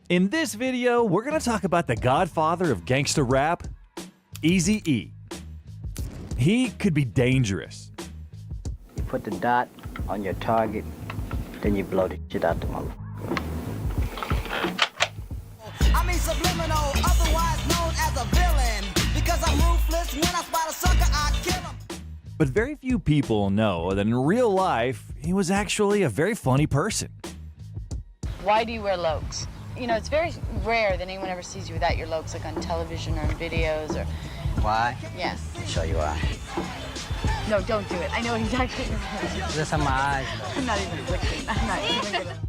In this video, we're gonna talk about the godfather of gangster rap, Eazy-E. He could be dangerous. You put the dot on your target, then you blow the shit out the mother. When I spot a sucker, I kill him. But very few people know that in real life, he was actually a very funny person. Why do you wear Lokes? You know, it's very rare that anyone ever sees you without your Lokes, like on television or in videos or... Why? Yes. Show you why. No, don't do it. I know exactly what Just on my eyes. I'm not even looking. I'm not even gonna...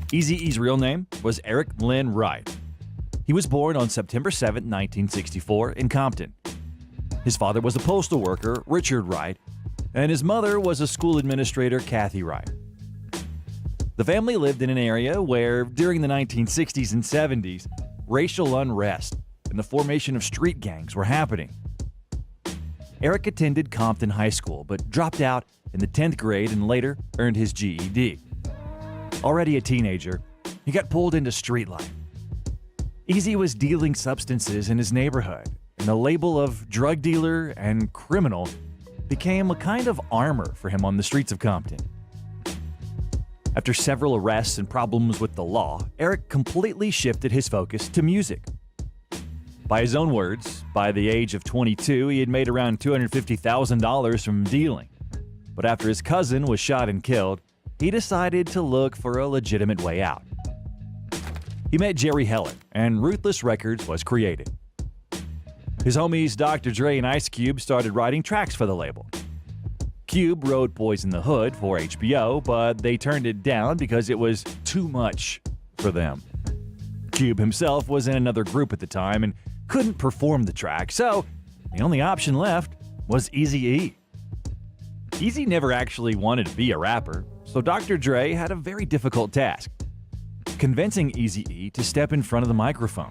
Eazy-E's real name was Eric Lynn Wright. He was born on September 7, 1964, in Compton. His father was a postal worker, Richard Wright, and his mother was a school administrator, Kathy Wright. The family lived in an area where, during the 1960s and 70s, racial unrest and the formation of street gangs were happening. Eric attended Compton High School, but dropped out in the 10th grade and later earned his GED. Already a teenager, he got pulled into street life. Eazy was dealing substances in his neighborhood, and the label of drug dealer and criminal became a kind of armor for him on the streets of Compton. After several arrests and problems with the law, Eric completely shifted his focus to music. By his own words, by the age of 22, he had made around $250,000 from dealing. But after his cousin was shot and killed, he decided to look for a legitimate way out. He met Jerry Heller, and Ruthless Records was created. His homies Dr. Dre and Ice Cube started writing tracks for the label. Cube wrote Boys in the Hood for HBO, but they turned it down because it was too much for them. Cube himself was in another group at the time and couldn't perform the track, so the only option left was Eazy-E. Eazy never actually wanted to be a rapper, so Dr. Dre had a very difficult task: convincing Eazy-E to step in front of the microphone.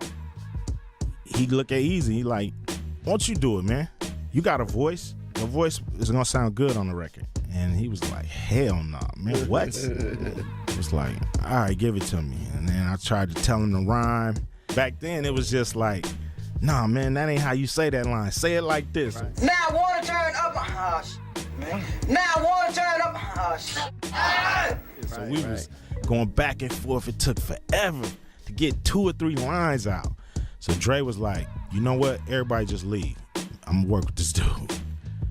He looked at Eazy like, "Why don't you do it, man? You got a voice. Your voice is gonna sound good on the record." And he was like, "Hell no, man, what?" It's like, "All right, give it to me." And then I tried to tell him the rhyme. Back then, it was just like, "Nah, man, that ain't how you say that line. Say it like this." Now I wanna turn up, hush. Now I wanna turn up, hush. So we was going back and forth. It took forever to get 2 or 3 lines out. So Dre was like, "You know what? Everybody just leave. I'm gonna work with this dude."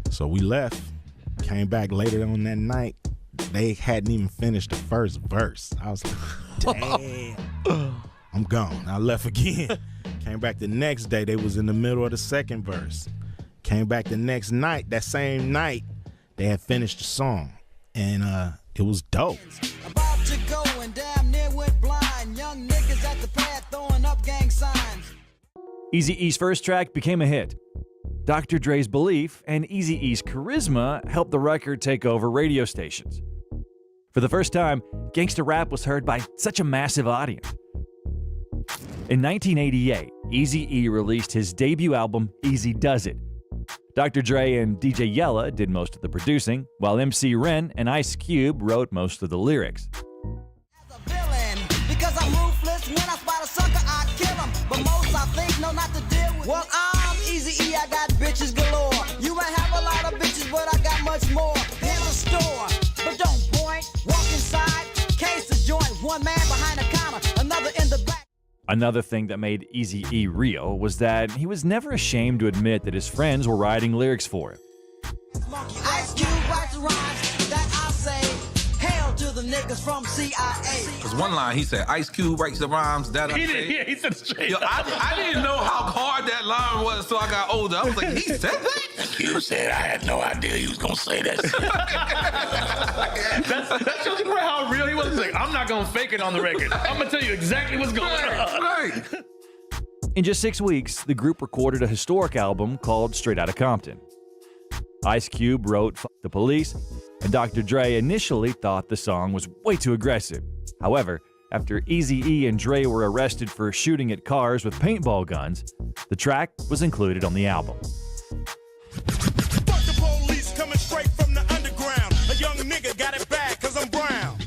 So we left, came back later on that night. They hadn't even finished the first verse. I was like, damn, I'm gone. I left again. Came back the next day, they was in the middle of the second verse. Came back the next night, that same night, they had finished the song. And it was dope. About to go and damn near went blind. Young niggas at the pad throwing up gang signs. Eazy-E's first track became a hit. Dr. Dre's belief and Eazy-E's charisma helped the record take over radio stations. For the first time, gangsta rap was heard by such a massive audience. In 1988, Eazy-E released his debut album, Eazy Does It. Dr. Dre and DJ Yella did most of the producing, while MC Ren and Ice Cube wrote most of the lyrics. As a villain, because I'm ruthless. When I spot a sucker, I kill him. But most I think know not to deal with. Well, I'm Eazy-E, I got bitches galore. You might have a lot of bitches, but I got much more. Here's a store, but don't point. Walk inside, case the joint. One man behind the counter, another in the back. Another thing that made Eazy-E real was that he was never ashamed to admit that his friends were writing lyrics for him. Ice Cube writes the rhymes that I say. Hail to the niggas from CIA. There's one line he said, Ice Cube writes the rhymes that I He say. did, yeah, he said it straight. Yo, I didn't know how hard that line was until I got older. I was like, he said that? You said I had no idea he was gonna say that. That shows you how real he was. He's like, I'm not gonna fake it on the record. I'm gonna tell you exactly what's going on. Right. In just 6 weeks, the group recorded a historic album called Straight Outta Compton. Ice Cube wrote F the Police, and Dr. Dre initially thought the song was way too aggressive. However, after Eazy-E and Dre were arrested for shooting at cars with paintball guns, the track was included on the album. Fuck the police coming straight from the underground. A young nigga got it bad 'cause I'm brown.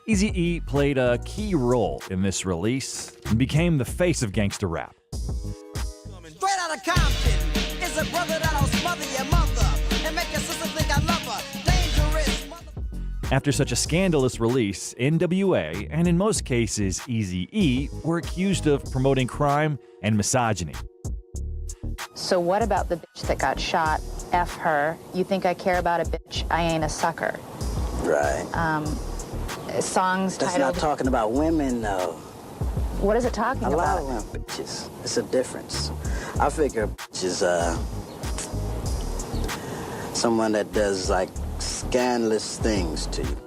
Eazy-E played a key role in this release and became the face of gangsta rap. Straight out of Compton is a brother that'll smother your mother and make your sister think I love her. Dangerous mother. After such a scandalous release, NWA, and in most cases Eazy-E, were accused of promoting crime and misogyny. So what about the bitch that got shot? F her. You think I care about a bitch? I ain't a sucker. Right. Songs That's titled... not talking about women, though. What is it talking A lot about? of women bitches. It's a difference. I figure a bitch is someone that does like scandalous things to you.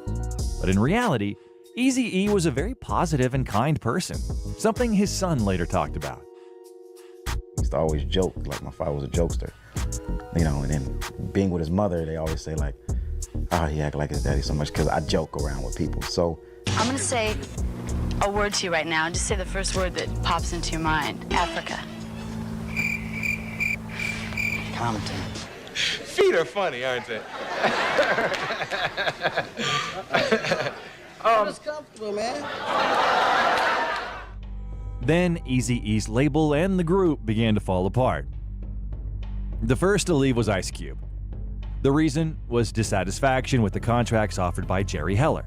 But in reality, Eazy-E was a very positive and kind person, something his son later talked about. He used to always joke, like my father was a jokester, you know, and then being with his mother, they always say like, oh, he act like his daddy so much because I joke around with people, so. I'm gonna say a word to you right now. Just say the first word that pops into your mind. Africa. Compton. Feet are funny, aren't they? It's comfortable, man. Then Eazy-E's label and the group began to fall apart. The first to leave was Ice Cube. The reason was dissatisfaction with the contracts offered by Jerry Heller.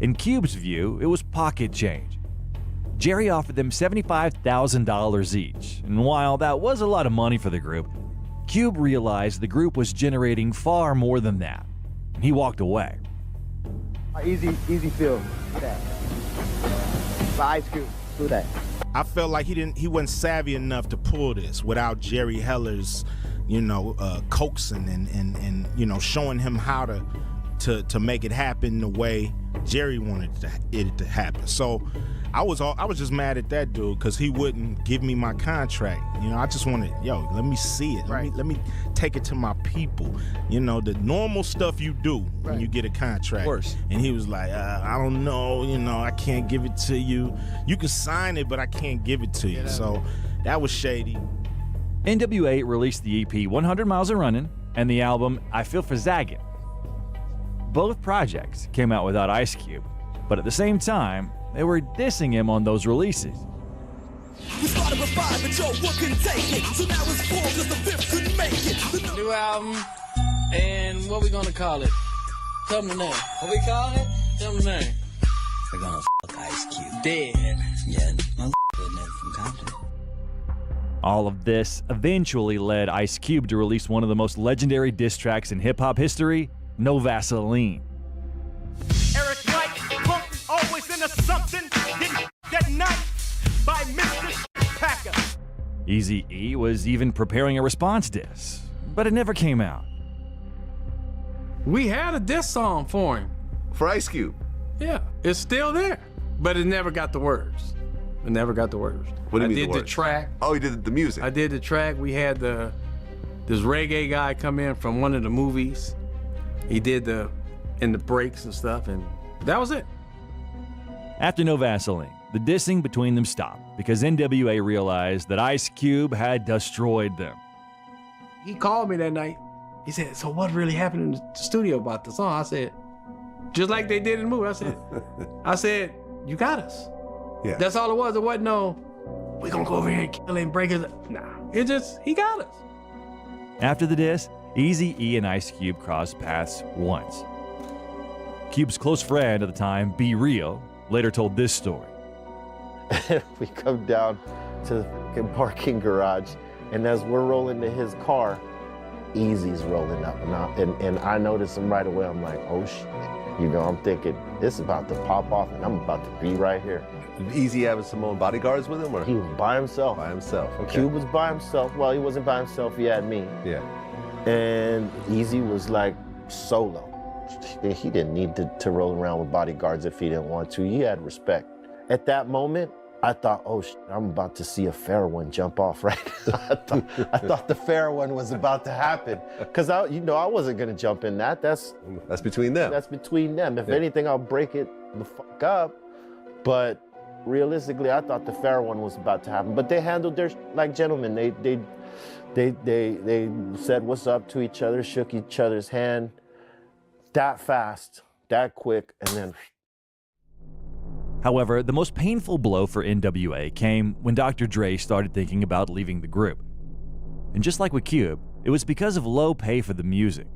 In Cube's view, it was pocket change. Jerry offered them $75,000 each, and while that was a lot of money for the group, Cube realized the group was generating far more than that, and he walked away. Easy feel. Who that? By Ice Cube. Who that? I felt like he wasn't savvy enough to pull this without Jerry Heller's, coaxing and showing him how to make it happen the way Jerry wanted it to happen. So I was just mad at that dude because he wouldn't give me my contract. I just wanted, let me see it. Right. Let me take it to my people. The normal stuff you do when you get a contract. Of course. And he was like, I don't know, I can't give it to you. You can sign it, but I can't give it to you. So that was shady. NWA released the EP 100 Miles of Runnin' and the album I Feel for Zaggin'. Both projects came out without Ice Cube, but at the same time, they were dissing him on those releases. We started with 5, but what couldn't take it? So now it's 4 because the 5th couldn't make it. New album, and what we gonna call it? Tell them the name. What we call it? Tell them the name. We're gonna Ice Cube. Dead. Yeah, nigga from Compton. All of this eventually led Ice Cube to release one of the most legendary diss tracks in hip-hop history, No Vaseline. Eric White, punk, always into something. Didn't that night by Mr. Packer. Eazy-E was even preparing a response diss, but it never came out. We had a diss song for him. For Ice Cube. Yeah, it's still there, but it never got the words. It never got the words. What do you mean I did the the words? track. Oh, you did the music. I did the track. We had this reggae guy come in from one of the movies. He did in the breaks and stuff, and that was it. After No Vaseline, the dissing between them stopped because NWA realized that Ice Cube had destroyed them. He called me that night. He said, so what really happened in the studio about the song? I said, just like they did in the movie. I said, you got us. Yeah. That's all it was. It wasn't we're gonna go over here and kill him, break his. Nah, he got us. After the diss, Eazy-E and Ice Cube crossed paths once. Cube's close friend at the time, Be Real, later told this story. We come down to the fucking parking garage, and as we're rolling to his car, Eazy's rolling up, and I notice him right away. I'm like, oh shit. I'm thinking, this is about to pop off, and I'm about to be right here. Eazy having some own bodyguards with him, or? He was by himself. By himself, okay. Cube was by himself. Well, he wasn't by himself, he had me. Yeah. And Eazy was like solo. He didn't need to roll around with bodyguards if he didn't want to. He had respect. At that moment, I thought, oh shit, I'm about to see a fair one jump off, right? I thought the fair one was about to happen. Because I wasn't gonna jump in that. That's between them. That's between them. If anything, I'll break it the fuck up. But realistically, I thought the fair one was about to happen. But they handled their like gentlemen. They said what's up to each other, shook each other's hand that fast, that quick, and then. However, the most painful blow for NWA came when Dr. Dre started thinking about leaving the group. And just like with Cube, it was because of low pay for the music.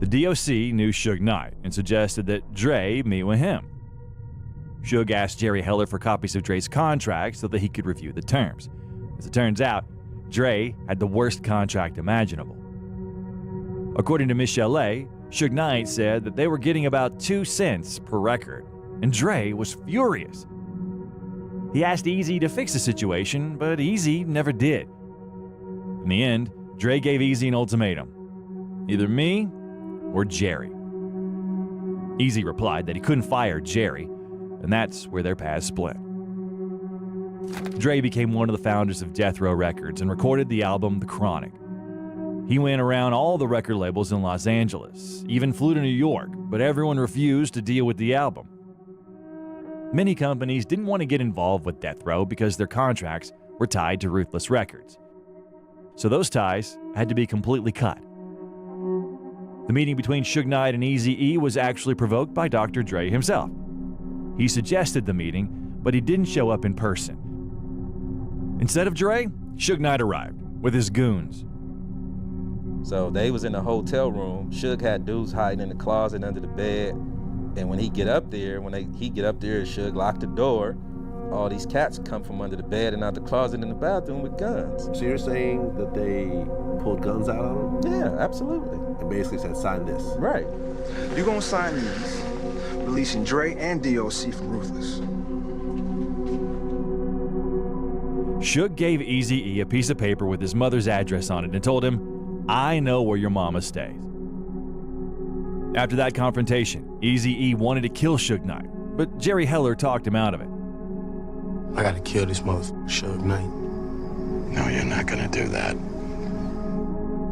The DOC knew Suge Knight and suggested that Dre meet with him. Suge asked Jerry Heller for copies of Dre's contract so that he could review the terms. As it turns out, Dre had the worst contract imaginable. According to Michel'le, Suge Knight said that they were getting about 2 cents per record, and Dre was furious. He asked Eazy to fix the situation, but Eazy never did. In the end, Dre gave Eazy an ultimatum: either me or Jerry. Eazy replied that he couldn't fire Jerry, and that's where their paths split. Dre became one of the founders of Death Row Records and recorded the album The Chronic. He went around all the record labels in Los Angeles, even flew to New York, but everyone refused to deal with the album. Many companies didn't want to get involved with Death Row because their contracts were tied to Ruthless Records. So those ties had to be completely cut. The meeting between Suge Knight and Eazy-E was actually provoked by Dr. Dre himself. He suggested the meeting, but he didn't show up in person. Instead of Dre, Suge Knight arrived with his goons. So they was in a hotel room. Suge had dudes hiding in the closet under the bed. And when he get up there, Suge locked the door. All these cats come from under the bed and out the closet in the bathroom with guns. So you're saying that they pulled guns out on him? Yeah, absolutely. And basically said, sign this. Right. You're gonna sign these, releasing Dre and DOC from Ruthless. Suge gave Eazy-E a piece of paper with his mother's address on it and told him, "I know where your mama stays." After that confrontation, Eazy-E wanted to kill Suge Knight, but Jerry Heller talked him out of it. I gotta kill this motherfucker, Suge Knight. No, you're not gonna do that.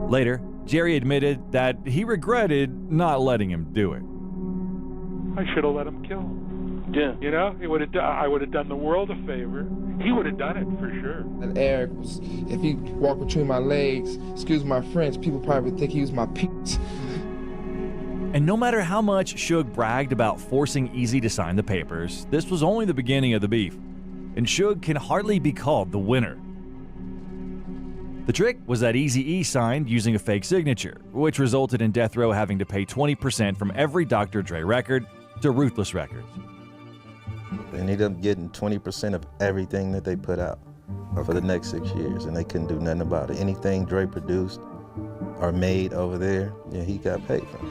Later, Jerry admitted that he regretted not letting him do it. I should have let him kill him. Yeah. You know, I would have done the world a favor. He would have done it for sure. And Eric was, if he walked between my legs, excuse my French, people probably would think he was my peeps. And no matter how much Suge bragged about forcing Eazy to sign the papers, this was only the beginning of the beef, and Suge can hardly be called the winner. The trick was that Eazy-E signed using a fake signature, which resulted in Death Row having to pay 20% from every Dr. Dre record to Ruthless Records. They ended up getting 20% of everything that they put out for the next 6 years, and they couldn't do nothing about it. Anything Dre produced or made over there, yeah, he got paid for it.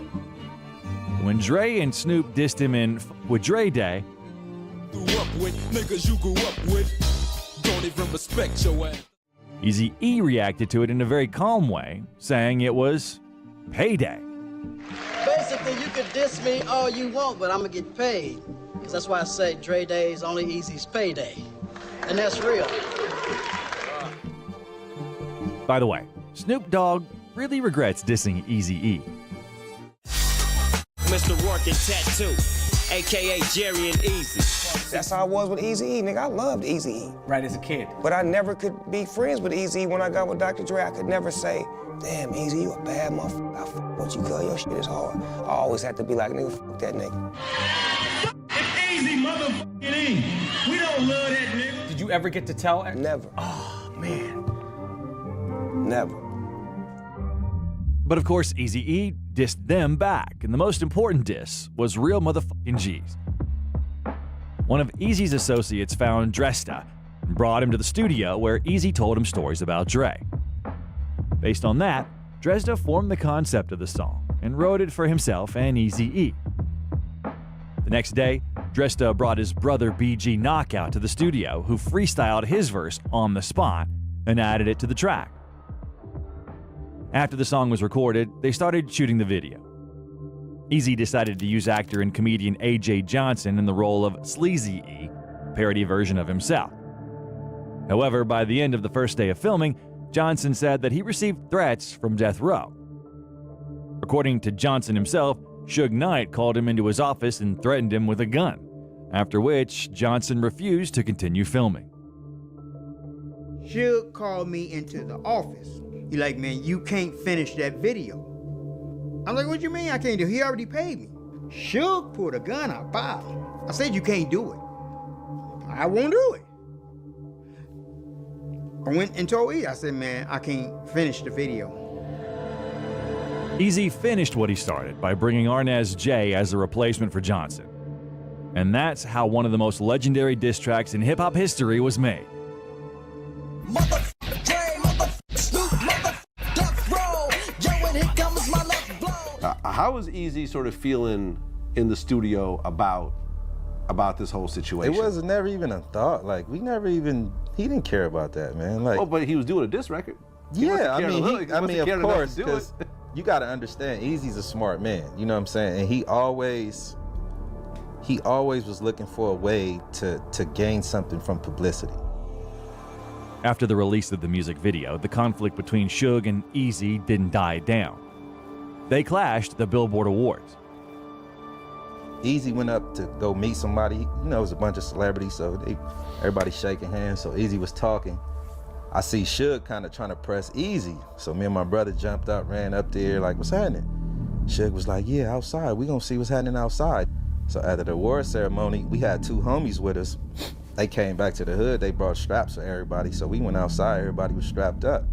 When Dre and Snoop dissed him in with Dre Day, Grew up with niggas you grew up with, don't even respect your ass. Eazy-E reacted to it in a very calm way, saying it was payday. Basically, you can diss me all you want, but I'm gonna get paid. Because that's why I say Dre Day is only Eazy's payday. And that's real. By the way, Snoop Dogg really regrets dissing Eazy-E. Mr. Rourke and Tattoo, a.k.a. Jerry and Eazy. That's how I was with Eazy-E, nigga. I loved Eazy-E. Right as a kid. But I never could be friends with Eazy when I got with Dr. Dre. I could never say, damn, Eazy, you a bad motherfucker. I fuck with you, cuz your shit is hard. I always had to be like, nigga, fuck that nigga. It's Easy motherfucking E. We don't love that nigga. Did you ever get to tell? Never. Oh, man. Never. But of course, Eazy-E dissed them back, and the most important diss was Real Motherfucking G's. One of Eazy's associates found Dresta and brought him to the studio where Eazy told him stories about Dre. Based on that, Dresta formed the concept of the song and wrote it for himself and Eazy-E. The next day, Dresta brought his brother BG Knockout to the studio, who freestyled his verse on the spot and added it to the track. After the song was recorded, they started shooting the video. Eazy decided to use actor and comedian AJ Johnson in the role of Sleazy-E, a parody version of himself. However, by the end of the first day of filming, Johnson said that he received threats from Death Row. According to Johnson himself, Suge Knight called him into his office and threatened him with a gun, after which Johnson refused to continue filming. Suge called me into the office. He like, man, you can't finish that video. I'm like, what you mean I can't do it? He already paid me. Suge pulled a gun out, Bob. I said, you can't do it. I won't do it. I went and told E, I said, man, I can't finish the video. Eazy finished what he started by bringing Arnaz J as a replacement for Johnson. And that's how one of the most legendary diss tracks in hip-hop history was made. Motherfucker Dre, motherfucker Snoop, motherfucker Death Row. Yo, and here comes my left blow. How was Easy sort of feeling in the studio about this whole situation? It was never even a thought. Like, he didn't care about that, man. Like, oh, but he was doing a diss record. Yeah, I mean, of course, because you got to understand, Eazy's a smart man. You know what I'm saying? And he always was looking for a way to gain something from publicity. After the release of the music video, the conflict between Suge and Eazy didn't die down. They clashed at the Billboard Awards. Eazy went up to go meet somebody. You know, it was a bunch of celebrities, so everybody shaking hands. So Eazy was talking. I see Suge kind of trying to press Eazy. So me and my brother jumped up, ran up there, like, what's happening? Suge was like, yeah, outside. We gonna see what's happening outside. So after the award ceremony, we had two homies with us. They came back to the hood. They brought straps for everybody. So we went outside. Everybody was strapped up.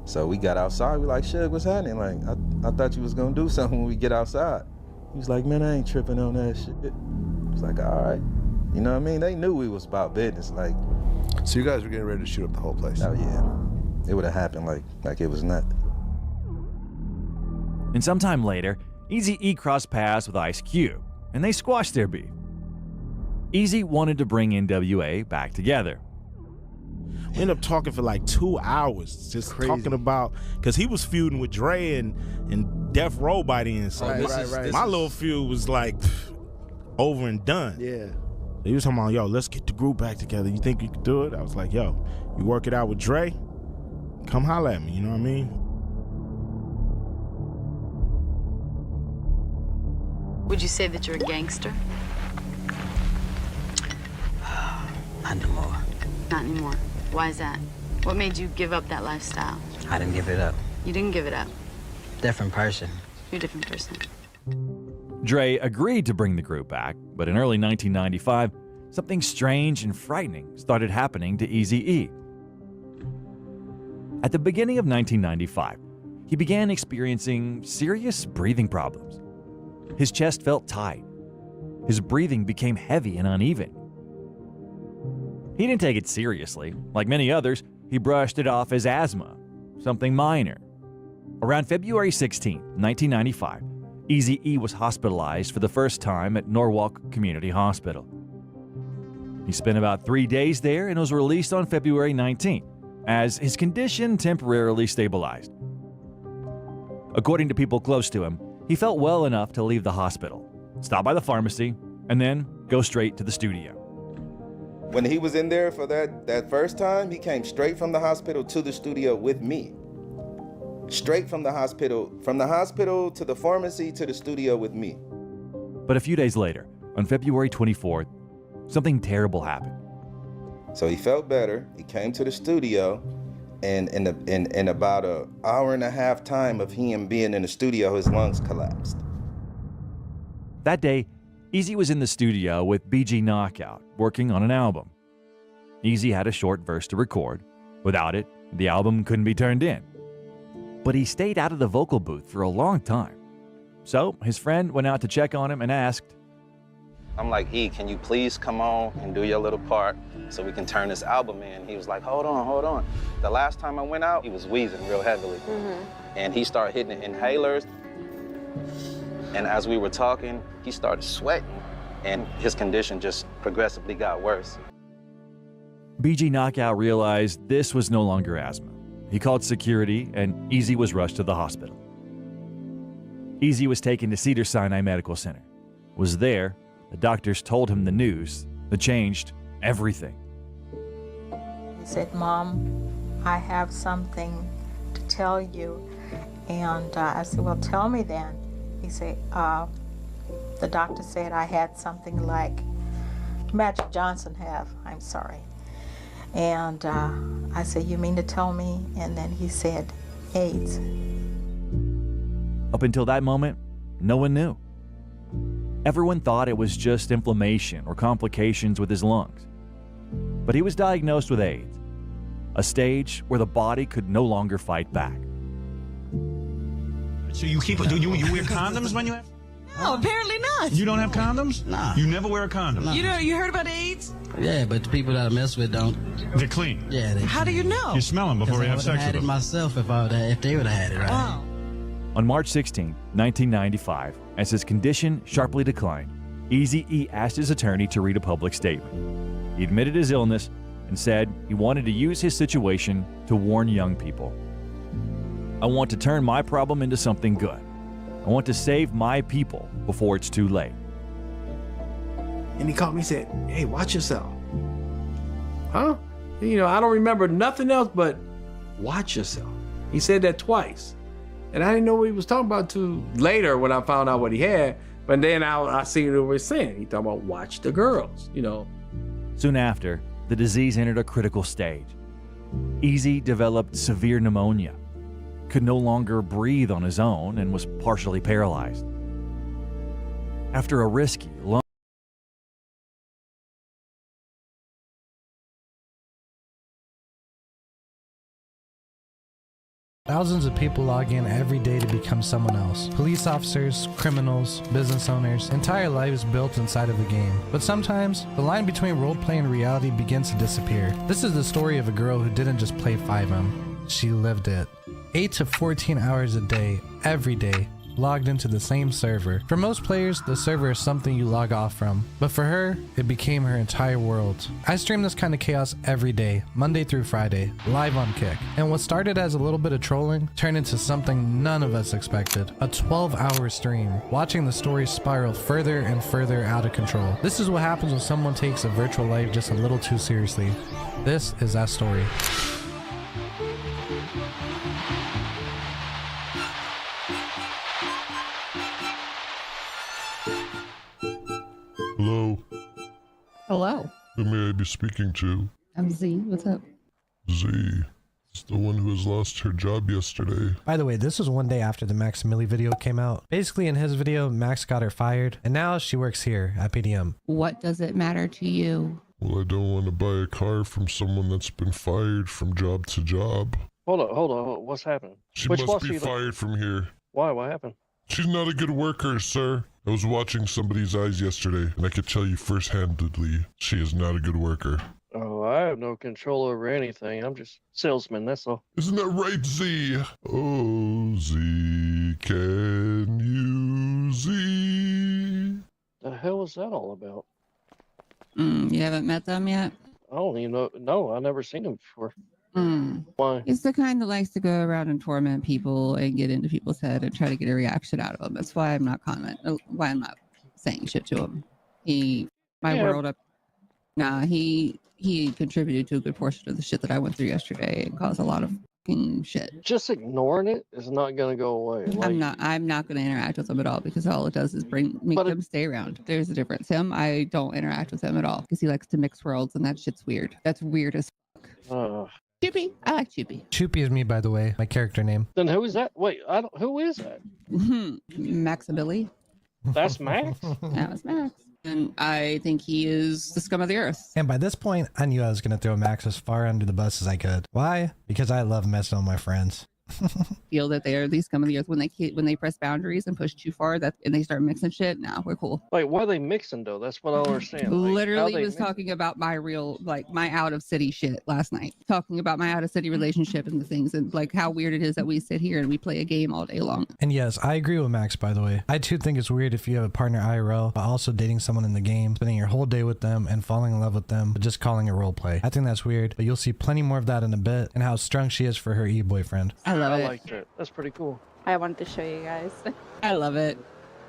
So we got outside. We like, Suge, what's happening? Like, I thought you was gonna do something when we get outside. He was like, man, I ain't tripping on that shit. I was like, all right. You know what I mean? They knew we was about business. Like, so you guys were getting ready to shoot up the whole place? Oh yeah. It would have happened like it was nothing. And sometime later, Eazy-E crossed paths with Ice Cube, and they squashed their beef. Eazy wanted to bring NWA back together. We ended up talking for like 2 hours, just talking about, because he was feuding with Dre and Death Row by then. So my little feud was like over and done. Yeah. He was talking about, yo, let's get the group back together. You think you could do it? I was like, yo, you work it out with Dre, come holler at me, you know what I mean? Would you say that you're a gangster? Not anymore. Not anymore. Why is that? What made you give up that lifestyle? I didn't give it up. You didn't give it up. Different person. You're a different person. Dre agreed to bring the group back, but in early 1995, something strange and frightening started happening to Eazy-E. At the beginning of 1995, he began experiencing serious breathing problems. His chest felt tight. His breathing became heavy and uneven. He didn't take it seriously. Like many others, he brushed it off as asthma, something minor. Around February 16, 1995, Eazy-E was hospitalized for the first time at Norwalk Community Hospital. He spent about 3 days there and was released on February 19, as his condition temporarily stabilized. According to people close to him, he felt well enough to leave the hospital, stop by the pharmacy, and then go straight to the studio. When he was in there for that first time, he came straight from the hospital to the studio with me. Straight from the hospital to the pharmacy to the studio with me. But a few days later, on February 24th, something terrible happened. So he felt better. He came to the studio, and in about an hour and a half time of him being in the studio, his lungs collapsed. That day, Eazy was in the studio with BG Knockout, working on an album. Eazy had a short verse to record. Without it, the album couldn't be turned in. But he stayed out of the vocal booth for a long time. So his friend went out to check on him and asked, I'm like, E, can you please come on and do your little part so we can turn this album in? He was like, hold on. The last time I went out, he was wheezing real heavily. And he started hitting the inhalers. And as we were talking, he started sweating, and his condition just progressively got worse. BG Knockout realized this was no longer asthma. He called security, and Eazy was rushed to the hospital. Eazy was taken to Cedars-Sinai Medical Center. Was there, the doctors told him the news that changed everything. He said, Mom, I have something to tell you. And I said, well, tell me then. He said, the doctor said I had something like Magic Johnson have, I'm sorry. And I said, you mean to tell me? And then he said, AIDS. Up until that moment, no one knew. Everyone thought it was just inflammation or complications with his lungs. But he was diagnosed with AIDS, a stage where the body could no longer fight back. So you keep, do you wear condoms when you have? No, apparently not. You don't have condoms? Nah. You never wear a condom? No. You heard about AIDS? Yeah, but the people that I mess with don't. They're clean. Yeah, they. How do you know? You smell them before you have sex with I would have had it them. myself if they would have had it, right? Wow. On March 16, 1995, as his condition sharply declined, Eazy-E asked his attorney to read a public statement. He admitted his illness and said he wanted to use his situation to warn young people. I want to turn my problem into something good. I want to save my people before it's too late. And he called me and said, hey, watch yourself. Huh? You know, I don't remember nothing else but watch yourself. He said that twice. And I didn't know what he was talking about till later when I found out what he had. But then I seen what he was saying. He talking about watch the girls, you know. Soon after, the disease entered a critical stage. Eazy developed severe pneumonia, could no longer breathe on his own, and was partially paralyzed. After a risky, long Thousands of people log in every day to become someone else. Police officers, criminals, business owners, entire lives built inside of a game. But sometimes, the line between roleplay and reality begins to disappear. This is the story of a girl who didn't just play 5M, she lived it. 8 to 14 hours a day, every day, logged into the same server. For most players, the server is something you log off from, but for her, it became her entire world. I stream this kind of chaos every day, Monday through Friday, live on Kick. And what started as a little bit of trolling turned into something none of us expected. A 12-hour stream, watching the story spiral further and further out of control. This is what happens when someone takes a virtual life just a little too seriously. This is that story. Hello, Hello. who may I be speaking to? I'm Z. What's up? Z. It's the one who has lost her job yesterday. By the way, this was one day after the Max Millie video came out. Basically, in his video, Max got her fired, and now she works here at PDM. What does it matter to you? Well, I don't want to buy a car from someone that's been fired from job to job. Hold on. What's happening? She Which must boss be are you fired from here. Why? What happened? She's not a good worker, sir. I was watching somebody's eyes yesterday, and I could tell you first-handedly, she is not a good worker. Oh, I have no control over anything. I'm just salesman, that's all. Isn't that right, Z? Oh, Z, can you Z? The hell is that all about? You haven't met them yet? I don't even know. No, I've never seen him before. Mm. Why? He's the kind that likes to go around and torment people and get into people's head and try to get a reaction out of them. That's why I'm not why I'm not saying shit to him. World up. Nah, he contributed to a good portion of the shit that I went through yesterday and caused a lot of fucking shit. Just ignoring it is not gonna go away. I'm not gonna interact with him at all because all it does is make them stay around. There's a difference. Him, I don't interact with him at all because he likes to mix worlds and that shit's weird. That's weird as fuck. Choopy. I like Choopy. Choopy is me, by the way, my character name. Then who is that? Wait, who is that? Maxabilly. That's Max? That was Max. And I think he is the scum of the earth. And by this point, I knew I was going to throw Max as far under the bus as I could. Why? Because I love messing with my friends. Feel that they are the scum of the earth when they press boundaries and push too far and they start mixing shit. Nah, we're cool. Wait, why are they mixing though? That's what I don't understand. Literally was talking about my out of city shit last night. Talking about my out of city relationship and the things and like how weird it is that we sit here and we play a game all day long. And yes, I agree with Max, by the way. I too think it's weird if you have a partner IRL, but also dating someone in the game, spending your whole day with them and falling in love with them, but just calling it role play. I think that's weird, but you'll see plenty more of that in a bit and how strung she is for her e-boyfriend. I like that. That's pretty cool. I wanted to show you guys. I love it.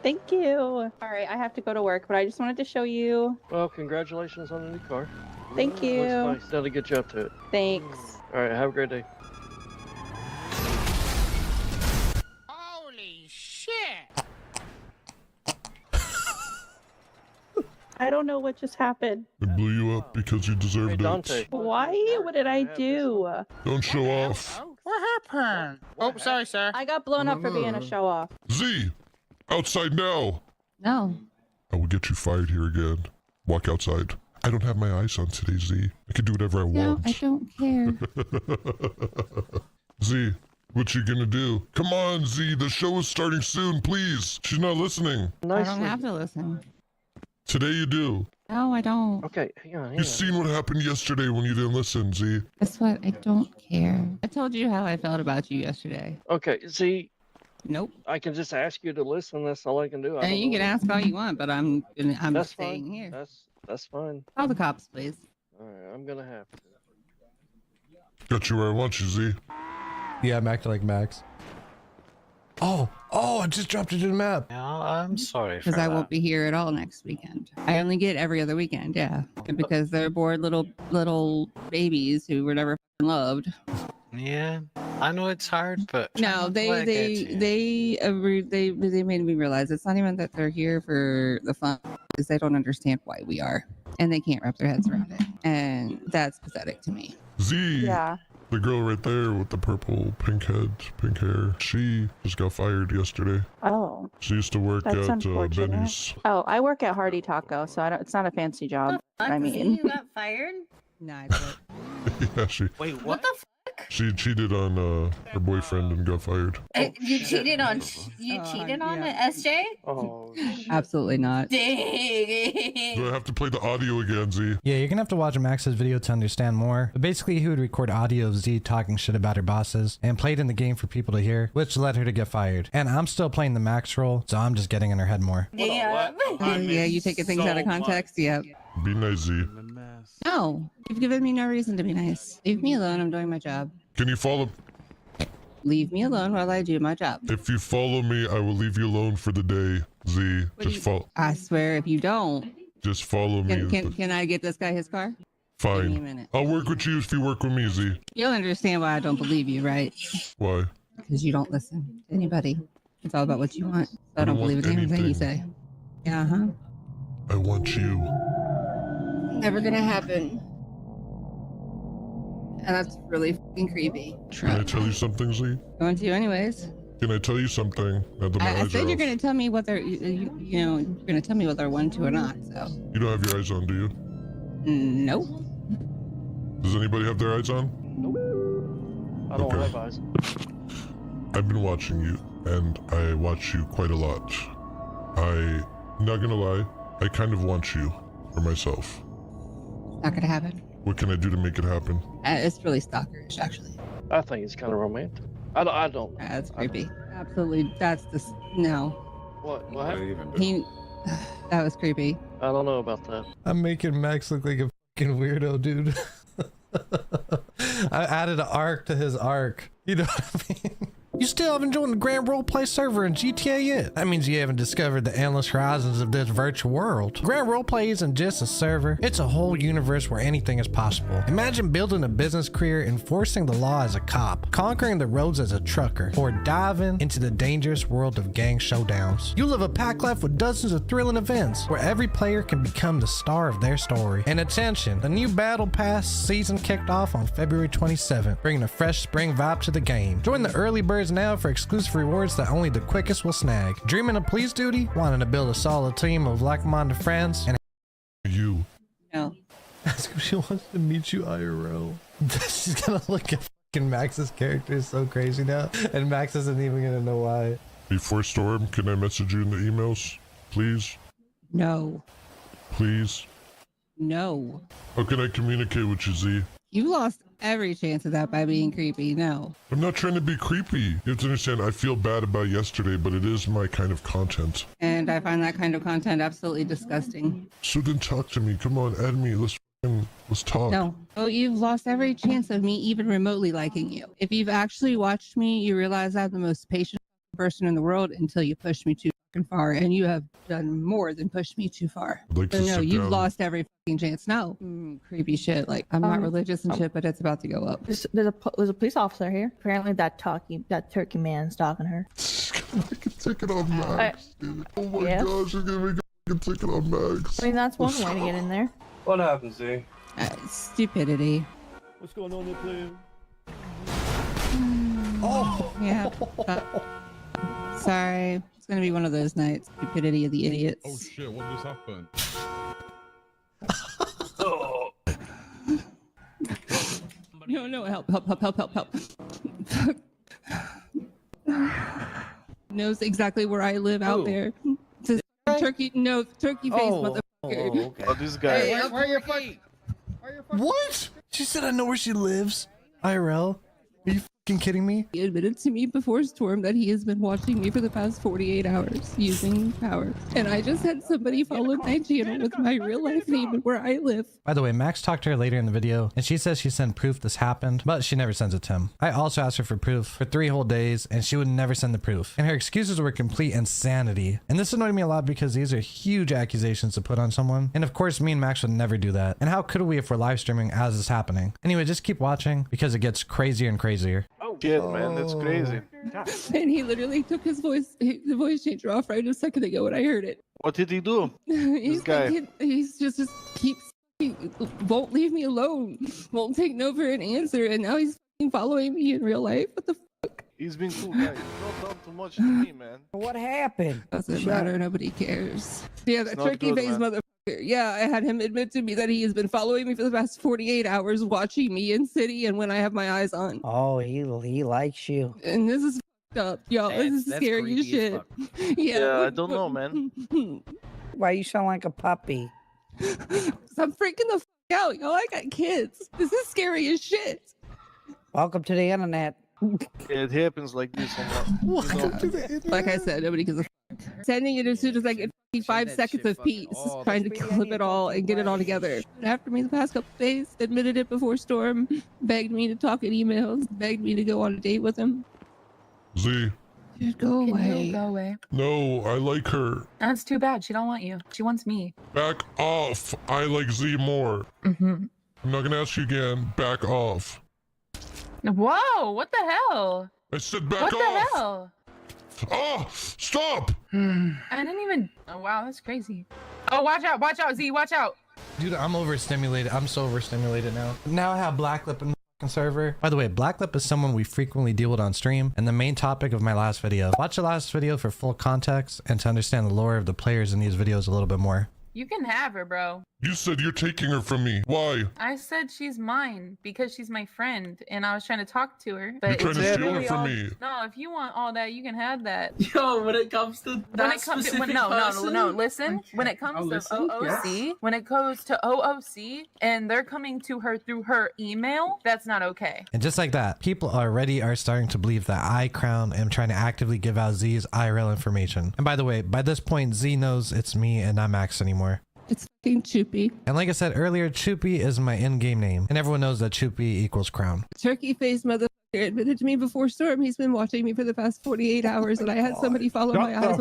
Thank you. All right, I have to go to work, but I just wanted to show you. Well, congratulations on the new car. Thank you. Looks nice. Did a good job to it. Thanks. All right, have a great day. Holy shit! I don't know what just happened. I blew you up because you deserved it. Why? What did I do? Don't show off. What happened? Oh, sorry, sir. I got blown up for being a show off. Z, outside now. No. I will get you fired here again. Walk outside. I don't have my eyes on today, Z. I can do whatever I want. No, I don't care. Z, What you gonna do? Come on, Z, the show is starting soon, please. She's not listening. I don't have to listen. Today you do. No, I don't. Okay, hang on. You seen what happened yesterday when you didn't listen, Z. Guess what? I don't care. I told you how I felt about you yesterday. Okay, see. Nope. I can just ask you to listen. That's all I can do. And you can ask all you want, but I'm That's staying fine. here. That's fine. Call the cops, please. All right, I'm gonna have to. Got you where I want you, Z. Yeah, I'm acting like Max. Oh, I just dropped it in the map. Yeah, I'm sorry for Because I that. won't be here at all next weekend. I only get every other weekend, yeah. And because they're bored little babies who were never f***ing loved. Yeah, I know it's hard, but No, they made me realize it's not even that they're here for the fun, because they don't understand why we are, and they can't wrap their heads around it, and that's pathetic to me. Z. Yeah. The girl right there with the purple, pink head, pink hair. She just got fired yesterday. Oh. She used to work That's at unfortunate. Benny's. Oh, I work at Hardy Taco, so it's not a fancy job. I mean. You got fired? No, I quit. Yeah, she Wait, what the fuck? she cheated on her boyfriend and got fired. You cheated on SJ? Oh. Absolutely not. Dang. Do I have to play the audio again, Z? Yeah, you're gonna have to watch Max's video to understand more. But basically, he would record audio of Z talking shit about her bosses and played in the game for people to hear, which led her to get fired. And I'm still playing the Max role, so I'm just getting in her head more. Yeah. Yeah, you taking things out of context? Yep. Be nice, Z. No, you've given me no reason to be nice. Leave me alone. I'm doing my job. Can you follow? Leave me alone while I do my job. If you follow me, I will leave you alone for the day, Z. Just follow. I swear, if you don't, Just follow me. can I get this guy his car? Fine. Give me a minute. I'll work with you if you work with me, Z. You'll understand why I don't believe you, right? Why? Because you don't listen to anybody. It's all about what you want. So I don't believe a damn thing you say. Yeah, huh? I want you. Never gonna happen. And that's really fucking creepy. Can I tell you something, Z? Going to anyways. Can I tell you something? Now that my I eyes said are you're off. gonna tell me whether you're gonna tell me whether I want to or not. So You don't have your eyes on, do you? nope. Does anybody have their eyes on? I don't Okay. have eyes. I've been watching you, and I watch you quite a lot. Not gonna lie, I kind of want you for myself. Not gonna happen. What can I do to make it happen? It's really stalkerish, actually. I think it's kind of romantic. I don't. That's creepy. Absolutely. That's the no. What happened? He. That was creepy. I don't know about that. I'm making Max look like a fucking weirdo, dude. I added an arc to his arc. You know what I mean? You still haven't joined the Grand Roleplay server in GTA yet. That means you haven't discovered the endless horizons of this virtual world. Grand Roleplay isn't just a server, it's a whole universe where anything is possible. Imagine building a business career, enforcing the law as a cop, conquering the roads as a trucker, or diving into the dangerous world of gang showdowns. You live a packed life with dozens of thrilling events, where every player can become the star of their story. And attention, the new Battle Pass season kicked off on February 27th, bringing a fresh spring vibe to the game. Join the early birds now for exclusive rewards that only the quickest will snag. Dreaming of police duty? Wanting to build a solid team of like-minded friends? And you. No. Ask if she wants to meet you IRL. She's gonna look at fucking Max's character is so crazy now, and Max isn't even gonna know why. Before Storm, can I message you in the emails? Please? No. Please? No. How can I communicate with you, Z? You lost every chance of that by being creepy. No. I'm not trying to be creepy. You have to understand, I feel bad about yesterday, but it is my kind of content. And I find that kind of content absolutely disgusting. So then talk to me. Come on, add me. Let's talk. No. Oh, you've lost every chance of me even remotely liking you. If you've actually watched me, you realize I'm the most patient person in the world until you push me too fucking far, and you have done more than push me too far. I'd like So to no, sit you've down. lost every fucking chance. No. Creepy shit. Like, I'm not religious and shit, but it's about to go up. There's a police officer here. Apparently that turkey man's stalking her. Take it on Max, dude. Oh my gosh, you're gonna make a fucking ticket on Max. I mean, that's one way to get in there. What happened, Z? Stupidity. What's going on there, player? Oh. Yeah. Sorry. It's gonna be one of those nights. Stupidity of the idiots. Oh shit, what just happened? No, help. Knows exactly where I live out Who? there. This turkey face motherfucker. okay. Oh, this guy. Hey, where are your feet? What? She said I know where she lives. IRL? Are you fucking kidding me? He admitted to me before Storm that he has been watching me for the past 48 hours using power. And I just had somebody follow my channel with my real life name and where I live. By the way, Max talked to her later in the video, and she says she sent proof this happened, but she never sends it to him. I also asked her for proof for 3 whole days, and she would never send the proof. And her excuses were complete insanity. And this annoyed me a lot because these are huge accusations to put on someone. And of course, me and Max would never do that. And how could we if we're live streaming as it's happening? Anyway, just keep watching because it gets crazier and crazier. Oh shit, man, that's crazy. And he literally took the voice changer off right a second ago when I heard it. What did he do? He's guy. like, he's just keeps won't leave me alone, won't take no for an answer, and now he's following me in real life. What the fuck? He's been cool, guys. Don't talk too much to me, man. What happened? Doesn't matter. Nobody cares. Yeah, that not turkey good, face man. motherfucker. Yeah, I had him admit to me that he has been following me for the past 48 hours, watching me in city and when I have my eyes on. Oh, he likes you. And this is fucked up, y'all. This is That's scary as creepy shit. as Yeah, I don't know, man. Why you sound like a puppy? I'm freaking the fuck out, y'all. I got kids. This is scary as shit. Welcome to the internet. It happens like this a lot. Like I said, nobody gives a fuck. Sending it as soon as I get 5 seconds of peace, trying to clip it all and get it all together. After me the past couple days, admitted it before Storm, begged me to talk in emails, begged me to go on a date with him. Z. Just go away. Go away. No, I like her. That's too bad. She don't want you. She wants me. Back off. I like Z more. Mm-hmm. I'm not gonna ask you again. Back off. Whoa! What the hell? I said back What off. the hell? Oh, stop! I didn't even. Oh wow, that's crazy. Oh, watch out, Z, watch out. Dude, I'm overstimulated. I'm so overstimulated now. Now I have Blacklip in the fucking server. By the way, Blacklip is someone we frequently deal with on stream and the main topic of my last video. Watch the last video for full context and to understand the lore of the players in these videos a little bit more. You can have her, bro. You said you're taking her from me. Why? I said she's mine because she's my friend, and I was trying to talk to her. But You're trying to it's steal her really from all- me. No, if you want all that, you can have that. Yo, when it comes to When it comes to no, listen. When it comes I'll to listen, OOC, when it goes to OOC, and they're coming to her through her email, that's not okay. And just like that, people already are starting to believe that I, Crown, am trying to actively give out Z's IRL information. And by the way, by this point, Z knows it's me and not Max anymore. It's fucking Choopy. And like I said earlier, Choopy is my in-game name. And everyone knows that Choopy equals Crown. Turkey face motherfucker admitted to me before Storm he's been watching me for the past 48 hours, and I had somebody follow my eyes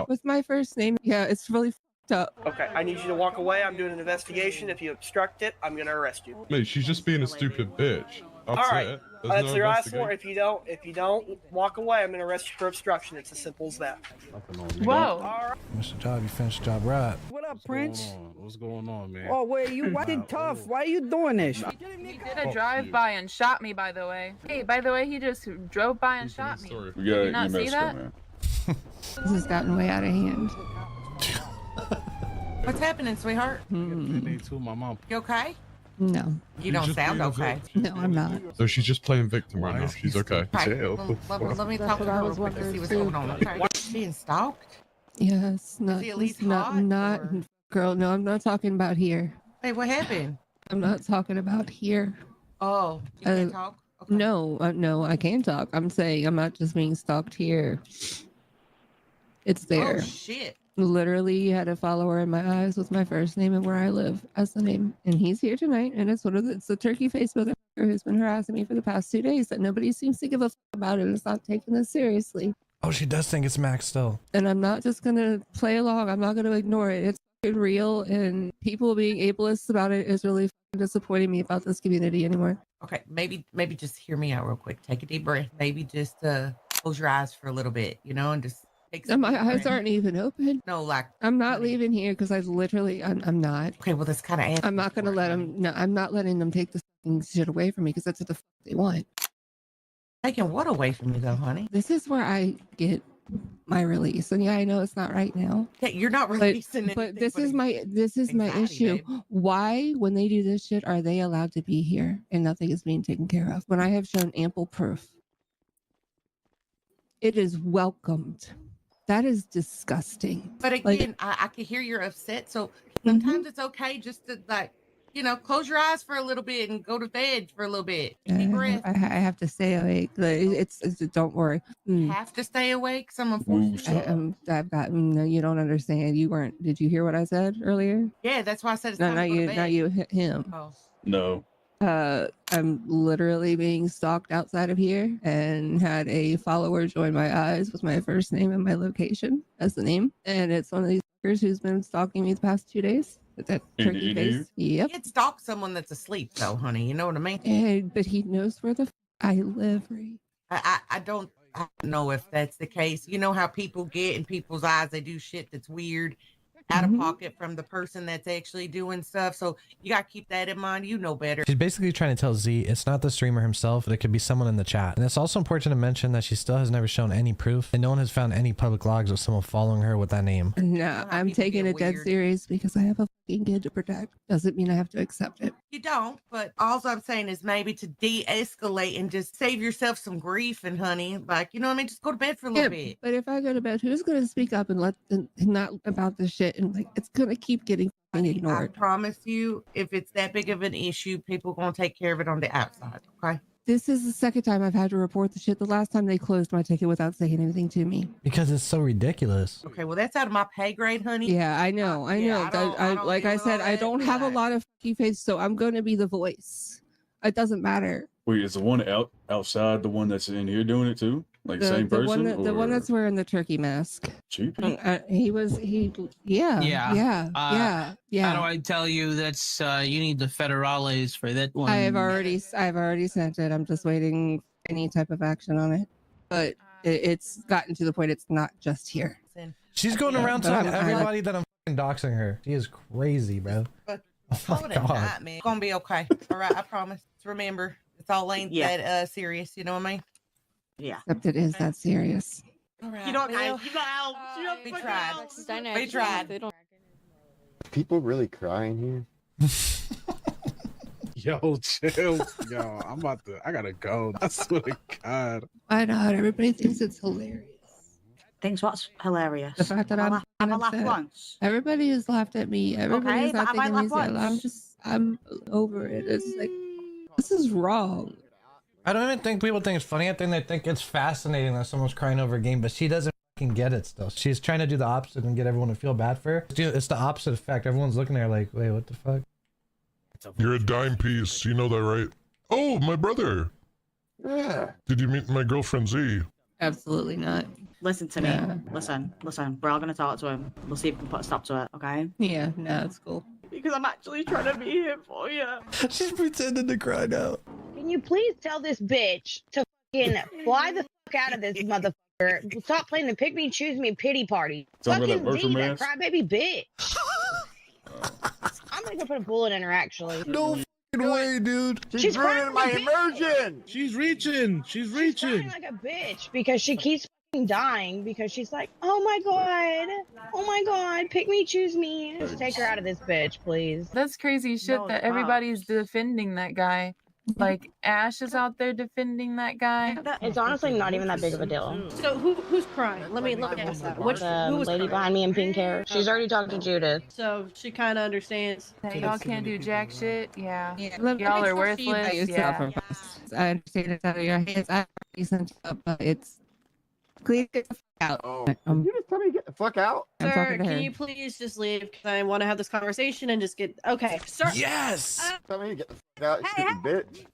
with my first name. Yeah, it's really fucked up. Okay, I need you to walk away. I'm doing an investigation. If you obstruct it, I'm gonna arrest you. Mate, she's just being a stupid bitch. All right, that's your last warning. If you don't walk away, I'm gonna arrest you for obstruction. It's as simple as that. Whoa. Mr. Job, you finished the job right. What up, Prince? What's going on, man? Oh, wait, you acting tough. Why are you doing this? He did a drive-by and shot me, by the way. Hey, by the way, he just drove by and shot me. We Did you not see that? This has gotten way out of hand. What's happening, sweetheart? My mom. You okay? No. You don't sound okay. No, I'm not. So she's just playing victim right now. She's okay. Right. Let me talk to her real quick and see what's going on. Okay. Being stalked? Yes, not, Is he at least not, hot, not, or- girl, no, I'm not talking about here. Hey, what happened? I'm not talking about here. Oh, you can't talk? Okay. No, no, I can talk. I'm saying I'm not just being stalked here. It's there. Oh, shit. Literally had a follower in my eyes with my first name and where I live as the name. And he's here tonight, and it's it's the turkey face motherfucker who's been harassing me for the past 2 days that nobody seems to give a about it and it's not taking this seriously. Oh, she does think it's Max still. And I'm not just gonna play along. I'm not gonna ignore it. It's fucking real, and people being ableist about it is really fucking disappointing me about this community anymore. Okay, maybe just hear me out real quick. Take a deep breath. Maybe just close your eyes for a little bit, and just take some And my deep eyes breaths. aren't even open. No, like I'm not leaving here because I'm not. Okay, well that's kind of. I'm not gonna let them. No, I'm not letting them take this fucking shit away from me because that's what the fuck they want. Taking what away from you though, honey? This is where I get my release, and yeah, I know it's not right now. Okay, you're not releasing But anything this is my anxiety, issue. babe. Why, when they do this shit, are they allowed to be here and nothing is being taken care of? When I have shown ample proof it is welcomed. That is disgusting. But Like- again, I can hear you're upset. So sometimes it's okay just to like, close your eyes for a little bit and go to bed for a little bit. Deep breath. I have to stay awake. Like, it's don't worry. Have to stay awake. Someone forced you to. I've got no. You don't understand. You weren't. Did you hear what I said earlier? Yeah, that's why I said it's No, time not to go to you. bed. Not you. Him. Oh. No. I'm literally being stalked outside of here, and had a follower join my eyes with my first name and my location as the name, and it's one of these fuckers who's been stalking me the past 2 days. With that turkey face. Yep. You can't stalk someone that's asleep, though, honey. You know what I mean? But he knows where the I live, Ree. I don't know if that's the case. You know how people get in people's eyes, they do shit that's weird, out of pocket from the person that's actually doing stuff. So you got to keep that in mind. You know better. She's basically trying to tell Z it's not the streamer himself, but it could be someone in the chat. And it's also important to mention that she still has never shown any proof, and no one has found any public logs of someone following her with that name. No, I'm taking it dead serious because I have a fucking kid to protect. Doesn't mean I have to accept it. You don't, but all I'm saying is maybe to de-escalate and just save yourself some grief and honey, like, you know what I mean? Just go to bed for a little bit. But if I go to bed, who's going to speak up and not about this shit? And like, it's going to keep getting fucking I ignored. promise you, if it's that big of an issue, people going to take care of it on the outside, okay? This is the second time I've had to report the shit. The last time they closed my ticket without saying anything to me. Because it's so ridiculous. Okay, well, that's out of my pay grade, honey. Yeah, I know. I know. Like I said, I don't have a lot of fucking face, so I'm going to be the voice. It doesn't matter. Wait, is the one outside the one that's in here doing it too? Like same person? The one that's wearing the turkey mask. Cheap. Yeah. How do I tell you that's you need the federales for that one? I've already sent it. I'm just waiting for any type of action on it. But it's gotten to the point it's not just here. She's going around telling everybody that I'm fucking doxing her. She is crazy, bro. Oh my God, man. It's gonna be okay. All right, I promise. Remember, it's all ain't that serious. You know what I mean? Yeah. Except it is that serious. All right. You don't Bill. help. You don't help. We tried. We tried. People really crying here. Yo, chill. Yo, I gotta go. I swear to God. I know. Everybody thinks it's hilarious. Thinks what's hilarious? The fact that Have I laughed upset. once? Everybody has laughed at me. Everybody is but not have I thinking laughed these. once? I'm over it. It's like, this is wrong. I don't even think people think it's funny. I think they think it's fascinating that someone's crying over a game, but she doesn't fucking get it still. She's trying to do the opposite and get everyone to feel bad for her. It's the opposite effect. Everyone's looking at her like, wait, what the fuck? You're a dime piece. You know that, right? Oh, my brother. Yeah. Did you meet my girlfriend Z? Absolutely not. Listen to me. Yeah. Listen. We're all gonna talk to him. We'll see if we can put a stop to it, okay? Yeah, no, it's cool. Because I'm actually trying to be here for you. She's pretending to cry now. Can you please tell this bitch to fucking fly the fuck out of this motherfucker? Stop playing the pick me, choose me, pity party. Talking about Fucking that virtual Z, that mask? crybaby bitch. I'm gonna go put a bullet in her, actually. No fucking way, dude. She's ruining my crying like a bitch. immersion. She's reaching. She's reaching. Crying like a bitch because she keeps fucking dying because she's like, oh my god, pick me, choose me. Just take her out of this bitch, please. That's crazy shit that everybody's defending that guy. Like Ash is out there defending that guy. It's honestly not even that big of a deal. So who's crying? Let me ask that. Who was lady crying? behind me in pink hair. She's already talked to Judith. So she kind of understands. Y'all can't do jack shit. Yeah. Let Y'all me are talk to you about worthless. yourself Yeah. first. I understand it's out of your hands. I already sent it up, but it's clean the fuck out. Can you just tell me to get the fuck out? I'm Sir, talking to can her. you please just leave? Because I want to have this conversation and just get. Okay, sir. Yes. Tell me to get the fuck out, you stupid bitch.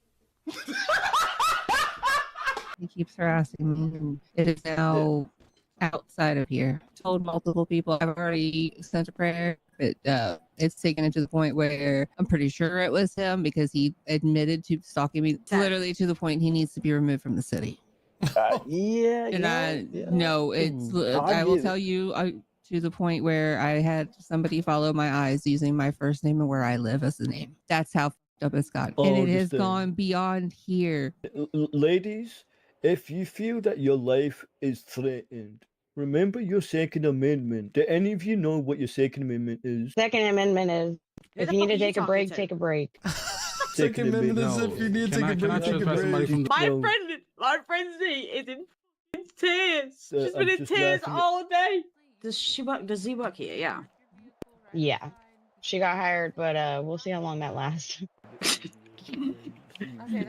He keeps harassing me, and it is now outside of here. Told multiple people. I've already sent a prayer, but it's taken it to the point where I'm pretty sure it was him because he admitted to stalking me, literally to the point he needs to be removed from the city. And no, it's. I will tell you. To the point where I had somebody follow my eyes using my first name and where I live as the name. That's how fucked up it's gotten. And it has understand. gone beyond here. Ladies, if you feel that your life is threatened, remember your Second Amendment. Do any of you know what your Second Amendment is? Second Amendment is if the you need fuck to are you take a talking break, to? take a break. Second Amendment is if you need to take a break, take a break. My friend Z is in tears. She's been I'm in just tears laughing at- all day. Does she work? Does he work here? Yeah. Yeah. She got hired, but we'll see how long that lasts.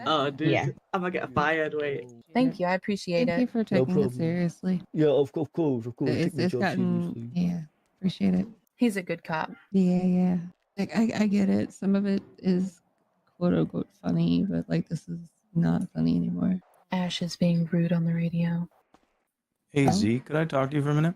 Oh, dude. Yeah. I'm gonna get fired. Wait. Thank you. I appreciate Thank you it. for taking it seriously. Yeah, of course. It's, Take my it's job gotten, seriously. yeah, appreciate it. He's a good cop. Yeah. Like, I get it. Some of it is quote unquote funny, but like this is not funny anymore. Ash is being rude on the radio. Hey Z, could I talk to you for a minute?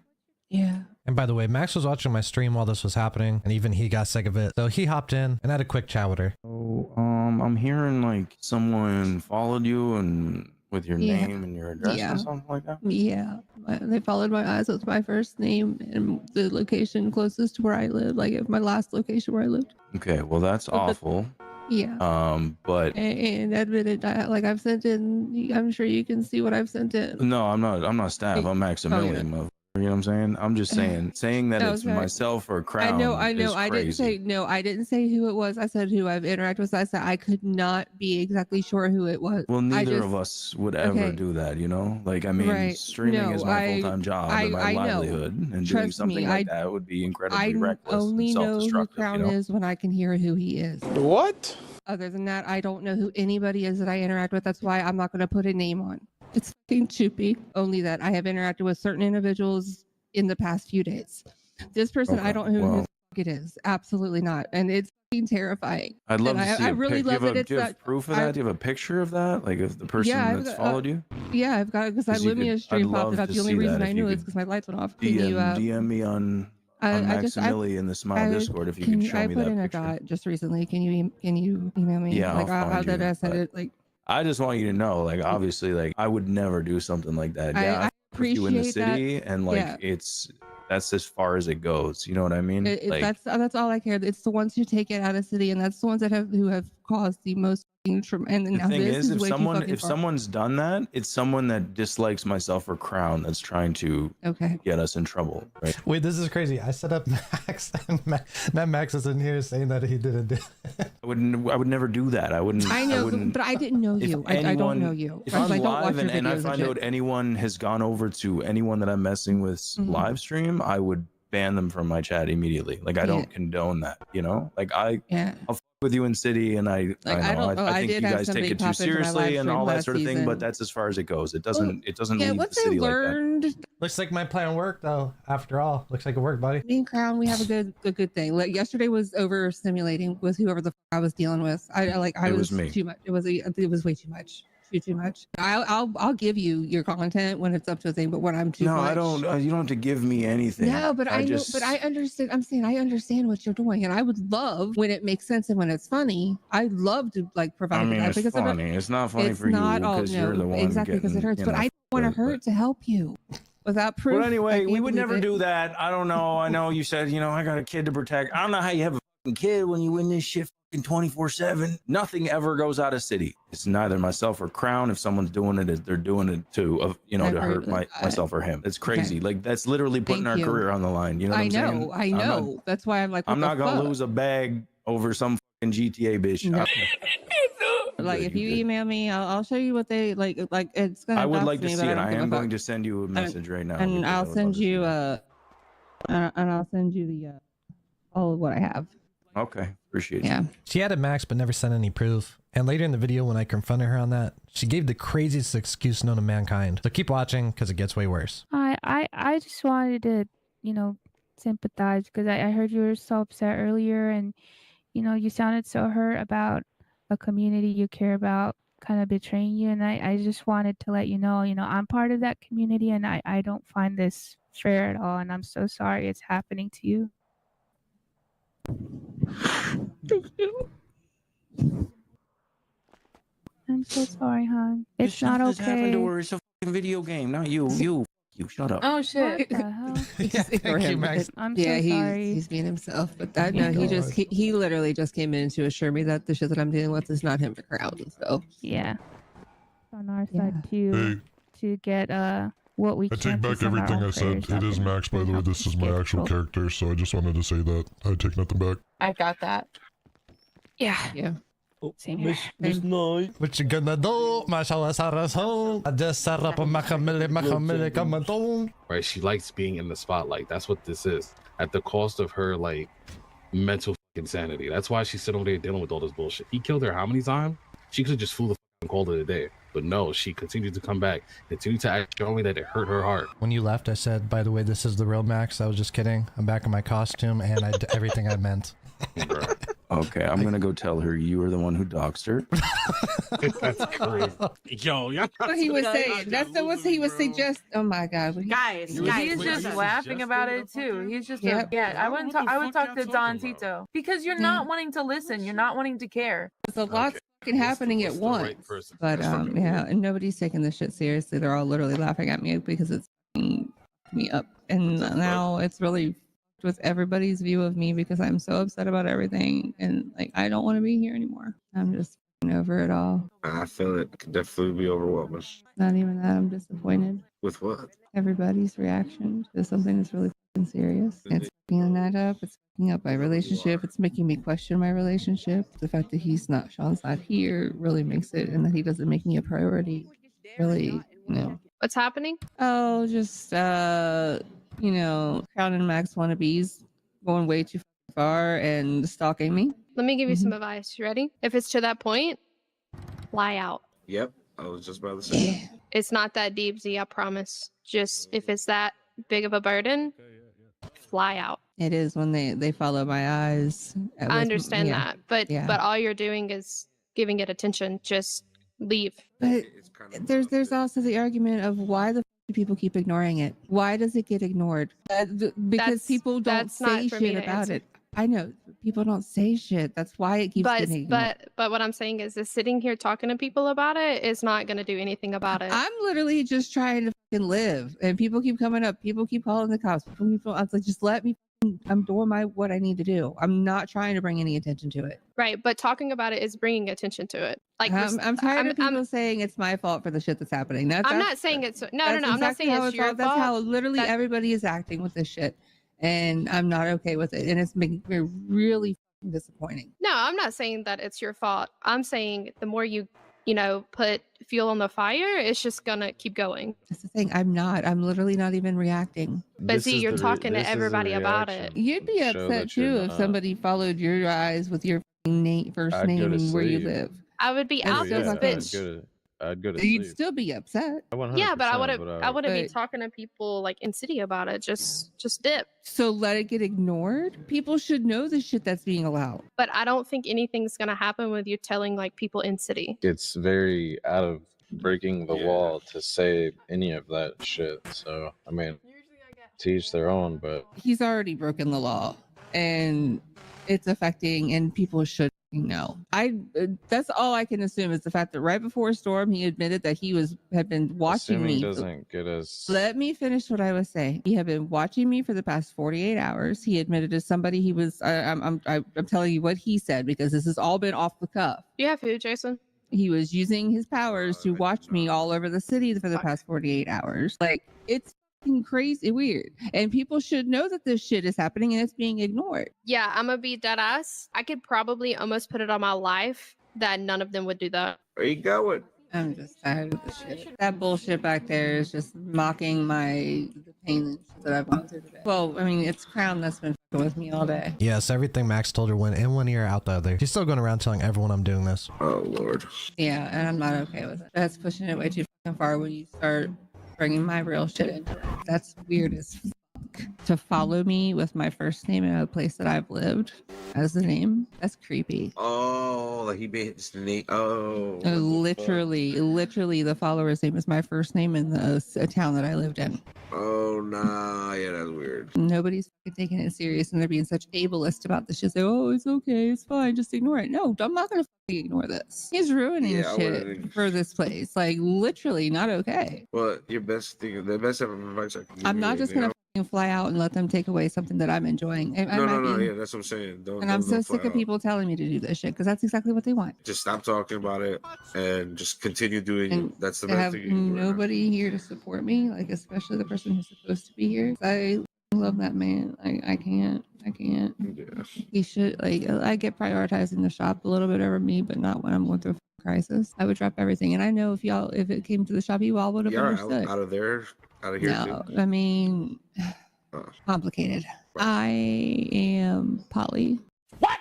Yeah. And by the way, Max was watching my stream while this was happening, and even he got sick of it. So he hopped in and had a quick chat with her. Oh, I'm hearing like someone followed you and with your Yeah. name and your address Yeah. or something like that. Yeah. They followed my eyes with my first name and the location closest to where I live, like my last location where I lived. Okay, well that's awful. Yeah. But And admitted, like I've sent in, I'm sure you can see what I've sent in. no, I'm not staff. I'm Maximilian. Motherfucker, you know what I'm saying? I'm just saying that Oh, it's sorry. myself or Crown. I know. is I didn't crazy. say no. I didn't say who it was. I said who I've interacted with. I said I could not be exactly sure who it was. Well, I neither just- of us would ever Okay. do that, you know? Like, I mean, Right. streaming No, is my full-time job and my I know. livelihood, and doing Trust something me, like that would be incredibly I reckless only and know who self-destructive, Crown you know? is when I can hear who he is. What? Other than that, I don't know who anybody is that I interact with. That's why I'm not going to put a name on. It's fucking choopy. Only that I have interacted with certain individuals in the past few days. This person, I Okay, don't know who well- the fuck it is. Absolutely not. And it's fucking terrifying. I'd love And to see I a really pic. love do you have, that it's do you have not- proof of I- that? Do you have a picture of that? Like, of the person Yeah, I've that's got- followed you? Yeah, I've got it because I 'Cause you Lumia's could- stream I'd popped love it up. to The only see reason that I if knew you is could because my lights went off. Can you, DM me on I just- Maximili in the Smile Discord if you could show I me put that in picture. a dot just recently. Can you email me? Yeah, like I'll how find did you, I said but- it? Like I just want you to know, like, obviously, like, I would never do something like that. I Yeah, I with you in the appreciate that. city, and like, Yeah. that's as far as it goes. You know what I mean? Like, that's all I care. It's the ones who take it out of city, and that's the ones that have caused the most trauma. And the now thing this is, if way too fucking far. someone's done that, it's someone that dislikes myself or Crown that's trying to get us in trouble, right? Wait, this is crazy. I set up Max, and now Max is in here saying that he didn't do it. I would never do that. I wouldn't. I know, wouldn't, but I didn't know if you. I don't anyone- know you. If Because I'm I don't watch live your and I videos find shit. out anyone has gone over to anyone that I'm messing with live stream, I would ban them from my chat immediately. Like, I don't condone that, you know? Like, I'll fuck with you in city, and I think did you have guys take somebody it too pop into my seriously live and stream all that last sort of thing, season. but that's as far as it goes. It doesn't Yeah, leave the once I city like that. learned, Looks like my plan worked, though. After all, looks like it worked, buddy. me and Crown, we have a good thing. Like yesterday was overstimulating with whoever the I was dealing with. I It was me. too much. It was way too much. Too much. I'll give you your content when it's up to a thing, but when I'm too No, much. I don't. You don't have to give me anything. No, but I know, just, but I understand. I'm saying I understand what you're doing, and I would love when it makes sense and when it's funny. I'd love to like provide I mean, that it's because funny. It's not funny it's for you not all- because you're no, the one exactly because it getting, hurts. you But know, I want to fucked, but- hurt to help you without proof. But anyway, I we can't would believe never it. do that. I don't know. I know you said, I got a kid to protect. I don't know how you have a fucking kid when you in this shit fucking 24/7. Nothing ever goes out of city. It's neither myself or Crown. If someone's doing it, they're doing it to I hurt agree. myself or him. It's crazy. Like, that's literally putting Thank our you. career on the line. You know what I I'm saying? know. I know. That's why I'm like, I'm what not the gonna fuck? lose a bag over some fucking GTA bitch. No. Like if you email me, I'll show you what they like. Like it's gonna. I would dox like to me, see but it. don't I give a am fuck. going to send you a message right now. and because I I'll would send love to see you that. and I'll send you the all of what I have. Okay, appreciate Yeah. it. She added Max, but never sent any proof. And later in the video, when I confronted her on that, she gave the craziest excuse known to mankind. So keep watching, because it gets way worse. I just wanted to, sympathize because I heard you were so upset earlier and, you sounded so hurt about a community you care about kind of betraying you. And I just wanted to let you know, I'm part of that community and I don't find this fair at all. And I'm so sorry it's happening to you. Thank you. I'm so sorry, hon. It's not Nothing's happened to okay. her. It's a fucking video game, not you. You shut up. Oh shit! What the hell? Yeah, thank you, Max. I'm yeah, so sorry. he's being himself, but that no, he literally just came in to assure me that the shit that I'm dealing with is not him to crowd. So Yeah. On our side too, to get what we I can. take to back send our everything own I said. prayers It up is and Max, by the way. help This is my get actual people. character, so I just wanted to say that. I take nothing back. I got that. Yeah. Yeah. Same Miss Knight. What you gonna do? My show is home. I just set up a macamille, come on. Right, she likes being in the spotlight. That's what this is. At the cost of her like mental insanity. That's why she's sitting over there dealing with all this bullshit. He killed her how many times? She could have just flew the and called it a day. But no, she continued to come back, continued to act strongly that it hurt her heart. When you left, I said, by the way, this is the real Max. I was just kidding. I'm back in my costume and I did everything I meant. Okay, I'm gonna go tell her you were the one who doxed her. That's crazy. Yo, y'all What he was saying. That's what he was suggesting. Oh my God. Guys, He's just laughing about it too. He's just I wouldn't talk. I would talk to Don Tito because you're not wanting to listen. You're not wanting to care. There's a lot fucking happening at once. But yeah, and nobody's taking this shit seriously. They're all literally laughing at me because it's fucking me up. And now it's really with everybody's view of me because I'm so upset about everything and like I don't want to be here anymore. I'm just over it all. I feel it could definitely be overwhelming. Not even that, I'm disappointed. With what? Everybody's reaction to something that's really fucking serious. It's fucking that up. It's fucking up my relationship. It's making me question my relationship. The fact that Sean's not here really makes it, and that he doesn't make me a priority. Really, What's happening? Oh, just Crown and Max wannabes going way too far and stalking me. Let me give you some advice. You ready? If it's to that point, fly out. Yep, I was just about to say. It's not that deep, Z, I promise. Just if it's that big of a burden, fly out. It is when they follow my eyes. I understand that, but Yeah. but all you're doing is giving it attention. Just leave. But there's also the argument of why the do people keep ignoring it? Why does it get ignored? Because people don't say shit about it. I know people don't say shit. That's why it keeps getting ignored. But what I'm saying is sitting here talking to people about it is not going to do anything about it. I'm literally just trying to fucking live, and people keep coming up. People keep calling the cops. I was like, just let me. I'm doing what I need to do. I'm not trying to bring any attention to it. Right, but talking about it is bringing attention to it. Like I'm tired of people saying it's my fault for the shit that's happening. I'm not saying it's no. I'm not saying it's your fault. That's how literally everybody is acting with this shit, and I'm not okay with it, and it's making me really disappointing. No, I'm not saying that it's your fault. I'm saying the more you put fuel on the fire, it's just gonna keep going. That's the thing. I'm literally not even reacting. But see, you're talking to everybody about it. You'd be upset too if somebody followed your eyes with your first name and where you live. I would be out this bitch. I'd go to You'd sleep. still be upset. Yeah, but I wouldn't be talking to people like in city about it. Just dip. So let it get ignored. People should know the shit that's being allowed. But I don't think anything's gonna happen with you telling like people in city. It's very out of breaking the wall to say any of that shit. So, I mean, teach their own, but He's already broken the law, and it's affecting, and people should know. That's all I can assume is the fact that right before Storm, he admitted that he had been watching assuming me. doesn't get us. Let me finish what I was saying. He had been watching me for the past 48 hours. He admitted to somebody he was. I'm telling you what he said because this has all been off the cuff. Do you have food, Jason? He was using his powers to watch me all over the city for the past 48 hours. Like, it's fucking crazy weird. And people should know that this shit is happening and it's being ignored. Yeah, I'm gonna be dead ass. I could probably almost put it on my life that none of them would do that. Where you going? I'm just tired of the shit. That bullshit back there is just mocking the pain that I've gone through today. Well, I mean, it's Crown that's been fucking with me all day. Yes, everything Max told her went in one ear, out the other. She's still going around telling everyone I'm doing this. Oh, Lord. Yeah, and I'm not okay with it. That's pushing it way too fucking far when you start bringing my real shit into it. That's weird as fuck. To follow me with my first name in a place that I've lived as the name, that's creepy. Oh, like he made his name. Oh. Literally, the follower's name is my first name in a town that I lived in. Oh, nah. Yeah, that's weird. Nobody's fucking taking it serious, and they're being such ableist about this shit. Say, oh, it's okay, it's fine, just ignore it. No, I'm not gonna fucking ignore this. He's ruining shit for this place. Like, literally not okay. Well, the best advice I can give I'm you not right just now- gonna fucking fly out and let them take away something that I'm enjoying. No, yeah, that's what I'm saying. Don't. And I'm don't so fly sick of out. people telling me to do this shit because that's exactly what they want. Just stop talking about it and just continue doing it. That's the I best have thing you can do right now. nobody here to support me, like especially the person who's supposed to be here. I love that man. I can't. Yeah. He should, like, I get prioritizing the shop a little bit over me, but not when I'm going through a crisis. I would drop everything. And I know if it came to the shop, you all would have understood. Out of here No, too. I mean, complicated. I am poly. What?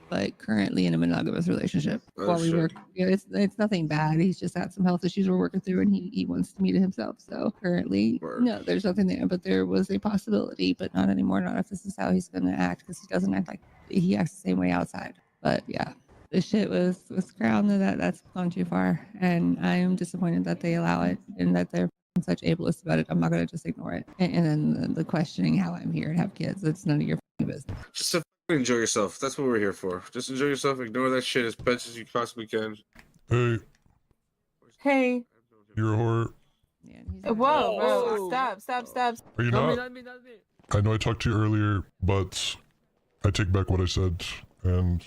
But currently in a monogamous relationship. Oh, While we shit. work, it's nothing bad. He's just got some health issues we're working through, and he wants to meet it himself. So currently, no, there's nothing there. But there was a possibility, but not anymore. Not if this is how he's going to act, because he doesn't act like he acts the same way outside. But yeah, the shit was Crown. That's gone too far, and I am disappointed that they allow it and that they're such ableist about it. I'm not going to just ignore it. And then the questioning how I'm here and have kids. It's none of your business. Just to enjoy yourself. That's what we're here for. Just enjoy yourself. Ignore that shit as much as you possibly can. Hey, Hey. you're a whore. Whoa. Stop. Are you not? I know I talked to you earlier, but I take back what I said, and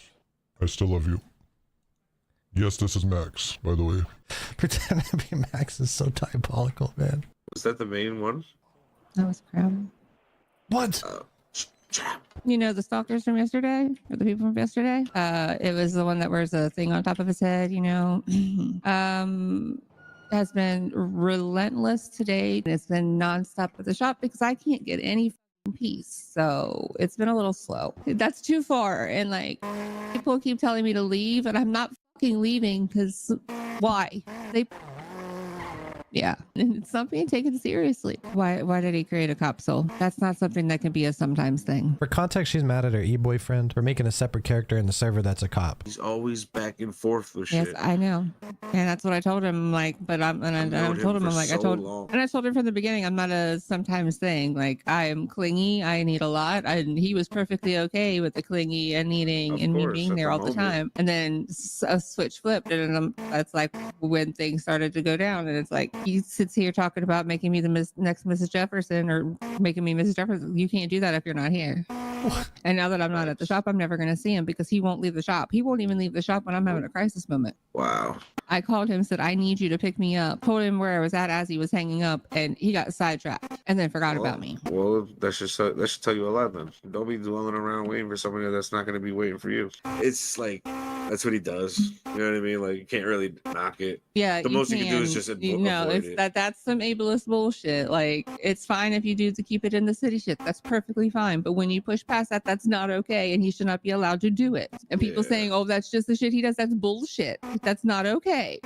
I still love you. Yes, this is Max, by the way. Pretend to be Max is so diabolical, man. Was that the main one? That was Crown. What? You know the stalkers from yesterday, or the people from yesterday? It was the one that wears a thing on top of his head, you know. Has been relentless today. It's been nonstop at the shop because I can't get any peace. So it's been a little slow. That's too far. And like, people keep telling me to leave, and I'm not fucking leaving because why? Yeah, and it's not being taken seriously. Why did he create a capsule? That's not something that can be a sometimes thing. For context, she's mad at her e-boyfriend for making a separate character in the server that's a cop. He's always back and forth with shit. Yes, I know, and that's what I told him. Like, but I told him from the beginning, I'm not a sometimes thing. Like, I am clingy. I need a lot, and he was perfectly okay with the clingy and needing and me being there all the time. And then a switch flipped, and that's like when things started to go down. And it's like, he sits here talking about making me the next Mrs. Jefferson, or making me Mrs. Jefferson. You can't do that if you're not here. And now that I'm not at the shop, I'm never going to see him because he won't leave the shop. He won't even leave the shop when I'm having a crisis moment. Wow. I called him, said, I need you to pick me up, told him where I was at as he was hanging up, and he got sidetracked and then forgot about me. Well, that should tell you a lot then. Don't be dwelling around waiting for somebody that's not going to be waiting for you. It's like, that's what he does. You know what I mean? Like, you can't really knock it. Yeah, the most you can do is just avoid it. That's some ableist bullshit. Like, it's fine if you do to keep it in the city shit. That's perfectly fine. But when you push past that, that's not okay, and he should not be allowed to do it. And people saying, "Oh, that's just the shit he does," that's bullshit. That's not okay.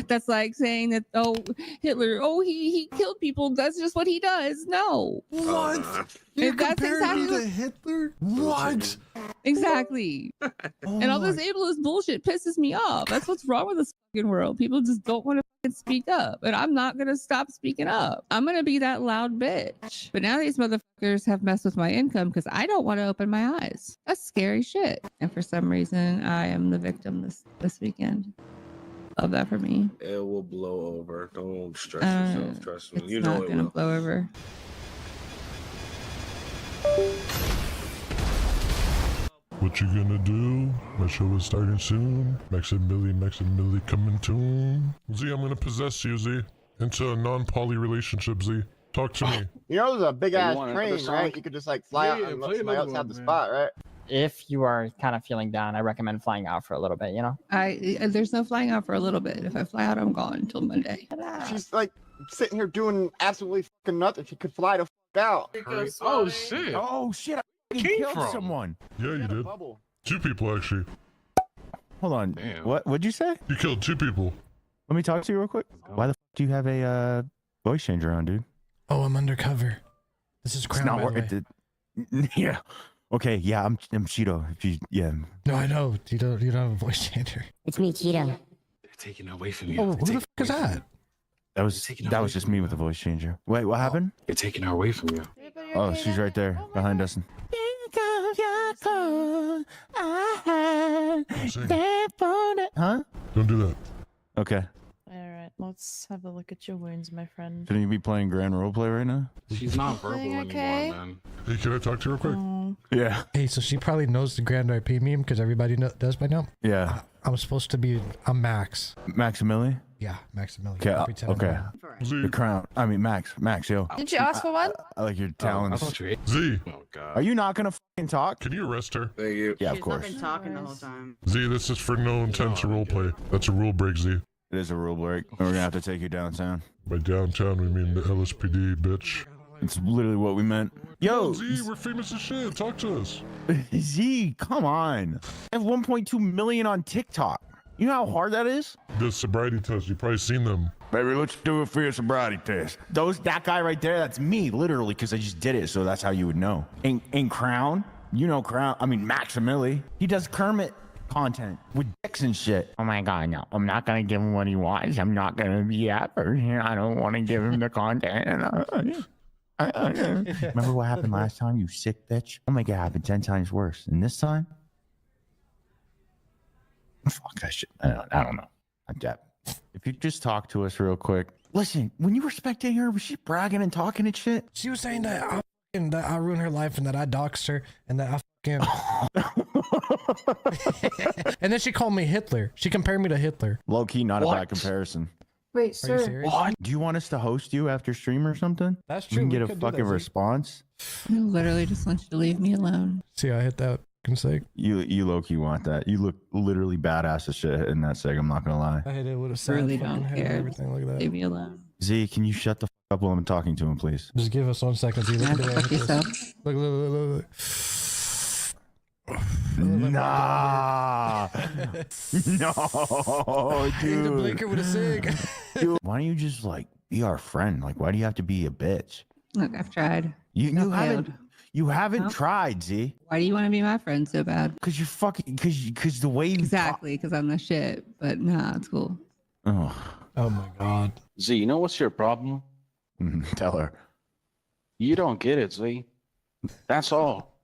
That's like saying that, oh, Hitler, oh, he killed people. That's just what he does. No. What? You're comparing me to Hitler? What? Exactly. And all this ableist bullshit pisses me off. That's what's wrong with this fucking world. People just don't want to speak up, and I'm not gonna stop speaking up. I'm gonna be that loud bitch. But now these motherfuckers have messed with my income because I don't want to open my eyes. That's scary shit. And for some reason, I am the victim this weekend. Love that for me. It will blow over. Don't stress yourself. Trust me. It's You know not it gonna will. blow over. What you gonna do? My show is starting soon. Max and Millie coming soon. Z, I'm gonna possess you, Z, into a non-poly relationship, Z. Talk to me. You know, there's a big ass want another train, song? right? You could just like fly out and let somebody else have the spot, right? If you are kind of feeling down, I recommend flying out for a little bit, you know? There's no flying out for a little bit. If I fly out, I'm gone until Monday. She's like sitting here doing absolutely fucking nothing. She could fly the out. Oh shit! Oh shit! I Came killed from? someone. Yeah, you did. Two people, actually. Hold on. Damn. What'd you say? You killed two people. Let me talk to you real quick. Why the do you have a voice changer on, dude? Oh, I'm undercover. This is Crown, by the way. Yeah. Okay. Yeah, I'm Cheeto. If you, yeah. No, I know. You don't have a voice changer. It's me, Cheeto. They're taking it away from you. Oh, who the fuck is that? That was just me with the voice changer. Wait, what happened? They're taking her away from you. Oh, she's right there behind Dustin. Huh? Don't do that. Okay. Alright, let's have a look at your wounds, my friend. Shouldn't you be playing Grand Roleplay right now? She's not verbal Everything anymore, okay? man. Hey, can I talk to you real quick? wrong. Yeah. Hey, so she probably knows the Grand RP meme because everybody does by now. Yeah. I'm supposed to be a Max. Maximilian? Yeah, Maximilian. Okay. I'll pretend I'm Okay. one. The crown. I mean, Max, yo. Did you ask for one? I like your talents. Z, Are you not gonna fucking talk? can you arrest her? Thank you. Yeah, of She's course. not been talking the whole time. Z, this is for no intent to roleplay. That's a rule break, Z. It is a rule break. We're gonna have to take you downtown. By downtown, we mean the LSPD, bitch. It's literally what we meant. Yo, Z, we're famous as shit. Talk to us. Z, come on. I have 1.2 million on TikTok. You know how hard that is? The sobriety test, you've probably seen them. Baby, let's do it for your sobriety test. That guy right there, that's me, literally, because I just did it, so that's how you would know. And Crown, you know Crown, I mean Maximili, he does Kermit content with dicks and shit. Oh my god, no, I'm not gonna give him what he wants. I'm not gonna be that person. I don't want to give him the content. Remember what happened last time, you sick bitch? I'll make it happen 10 times worse. And this time? Fuck that shit. I don't know. I'm dead. If you just talk to us real quick. Listen, when you were spectating her, was she bragging and talking and shit? She was saying that I ruined her life and that I doxed her and that I fucking... And then she called me Hitler. She compared me to Hitler. Low key, not a bad comparison. Wait, sir. What? Do you want us to host you after stream or something? That's We true. can We get a could do fucking that, Z. response. I literally just want you to leave me alone. See, I hit that fucking seg. You low key want that. You look literally badass as shit in that seg. I'm not gonna lie. I hit it with a sad Really fucking don't head and care. everything like that. Leave me alone. Z, can you shut the fuck up while I'm talking to him, please? Just give us 1 second. Z. Look at the way I hit this. yourself. Look. Nah. No, Hit the dude. blinker with a sig. Dude, why don't you just like be our friend? Like, why do you have to be a bitch? Look, I've tried. You haven't. failed. You haven't No. tried, Z. Why do you want to be my friend so bad? Cause you're fucking. Cause the way you Exactly, because I'm the shit. But nah, it's cool. Oh. Oh my god. Z, you know what's your problem? Tell her. You don't get it, Z. That's all.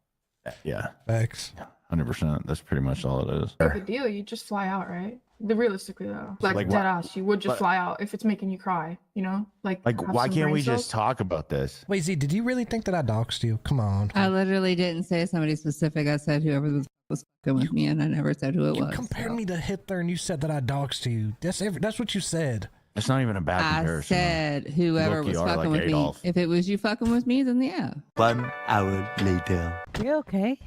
Yeah. Thanks. 100%. That's pretty much all it is. The deal, you just fly out, right? Realistically, though, like Like dead what? ass, you would just But- fly out if it's making you cry. You know, like have why some can't brain we cells. just talk about this? Wait, Z, did you really think that I doxed you? Come on. I literally didn't say somebody specific. I said whoever was fucking with me, and I never said who it You was. compared me to Hitler and you said that I doxed you. That's what you said. It's not even a bad I comparison. said whoever Look, was you are fucking like with Adolf. me. If it was you fucking with me, then yeah. 1 hour later. You okay?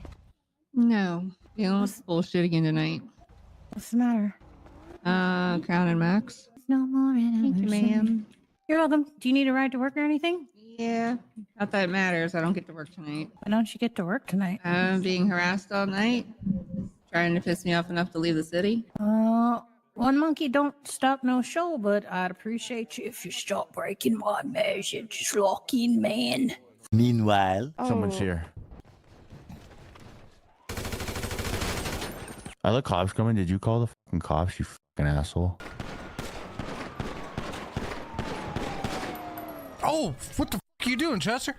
No, dealing with bullshit again tonight. What's the matter? Crown and Max. No more Thank you, ma'am. You're welcome. Do you need a ride to work or anything? Yeah, not that it matters. I don't get to work tonight. Why don't you get to work tonight? I'm being harassed all night, trying to piss me off enough to leave the city. One monkey don't stop no show, but I'd appreciate you if you stop breaking my measure. Just lock in, man. Meanwhile, Someone's here. Are the cops coming? Did you call the fucking cops, you fucking asshole? Oh, what the f are you doing, Chester?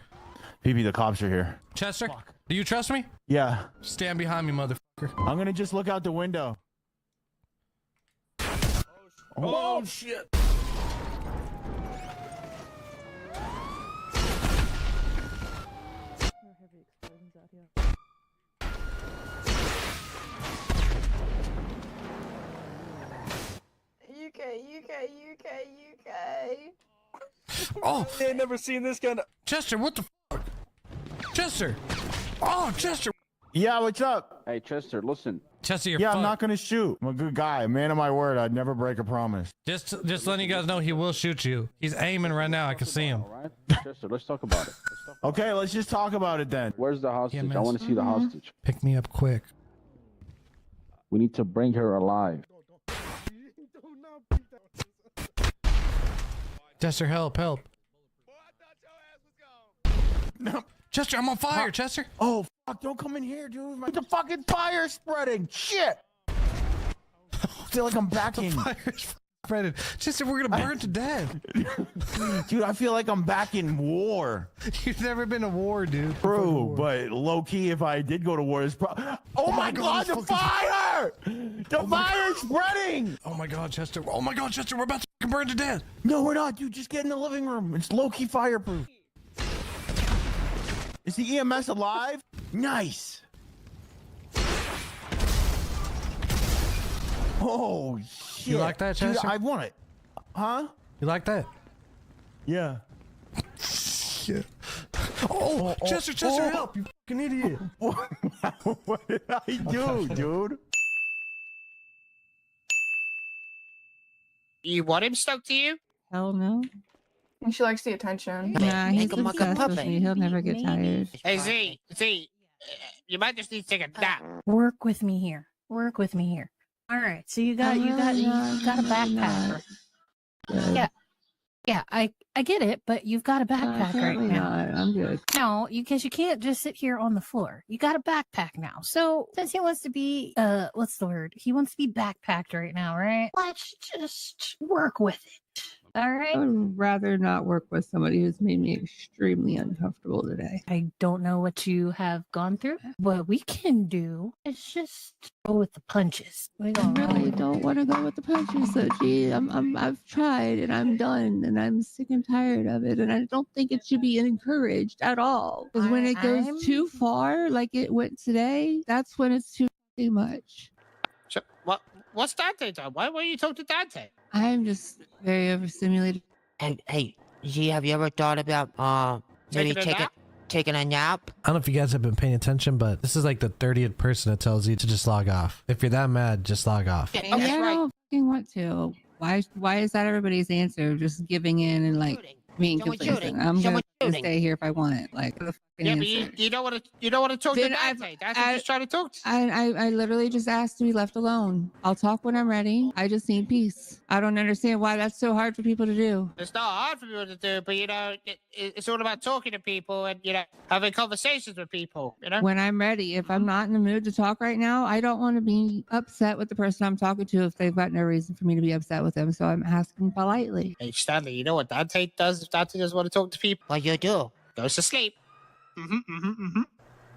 PB, the cops are here. Chester, do you trust me? Yeah. Stand behind me, motherfucker. I'm gonna just look out the window. Oh, shit. UK. Oh, I ain't never seen this kind of. Chester, what the fuck? Chester. Oh, Chester. Yeah, what's up? Hey, Chester, listen. Chester, you're Yeah, I'm fucked. not gonna shoot. I'm a good guy. A man of my word. I'd never break a promise. Just letting you guys know he will shoot you. He's aiming right now. I can see him. All right, Chester, let's talk about it. Okay, let's just talk about it then. Where's the hostage? man. I want to see the hostage. Pick me up quick. We need to bring her alive. Chester, help. No. Chester, I'm on fire, Chester. Oh, fuck, don't come in here, dude. The fucking fire's spreading. Shit. I feel like I'm back in. Fire's spreading. Chester, we're gonna burn to death. Dude, I feel like I'm back in war. You've never been to war, dude. True, but low key, if I did go to war, it's oh my god, the fire! The fire's spreading! Oh my god, Chester. Oh my god, Chester, we're about to fucking burn to death. No, we're not, dude. Just get in the living room. It's low key fireproof. Is the EMS alive? Nice. Oh shit! You like that, Dude, Chester? I want it. Huh? You like that? Yeah. Shit. Oh, Chester, help! You fucking idiot! What did I do, dude? You want him stuck to you? Hell no. She likes the attention. Nah, he's Make him like a obsessed with puppet. me. He'll never get tired. Hey, Z, you might just need to take a nap. Work with me here. Work with me here. All right. So you got a backpacker. Yeah, I get it, but you've got a backpack right now. I'm good. No, because you can't just sit here on the floor. You got a backpack now. So since he wants to be what's the word? He wants to be backpacked right now, right? Let's just work with it. All right. I would rather not work with somebody who's made me extremely uncomfortable today. I don't know what you have gone through. What we can do is just go with the punches. I really don't want to go with the punches, so gee, I've tried and I'm done and I'm sick and tired of it, and I don't think it should be encouraged at all. Because when it goes too far, like it went today, that's when it's too much. So, what's Dante done? Why won't you talk to Dante? I'm just very overstimulated. And hey, Z, have you ever thought about maybe taking a nap? I don't know if you guys have been paying attention, but this is like the 30th person that tells you to just log off. If you're that mad, just log off. I don't fucking want to. Why is that everybody's answer? Just giving in and like being complacent. I'm gonna stay here if I want. Like the fucking answer. But you don't want to talk to Dante. That's what just trying to talk to. I literally just asked to be left alone. I'll talk when I'm ready. I just need peace. I don't understand why that's so hard for people to do. It's not hard for people to do, but it's all about talking to people and having conversations with people. When I'm ready, if I'm not in the mood to talk right now, I don't want to be upset with the person I'm talking to if they've got no reason for me to be upset with them. So I'm asking politely. Hey Stanley, you know what Dante does if Dante doesn't want to talk to people? What you do? Goes to sleep.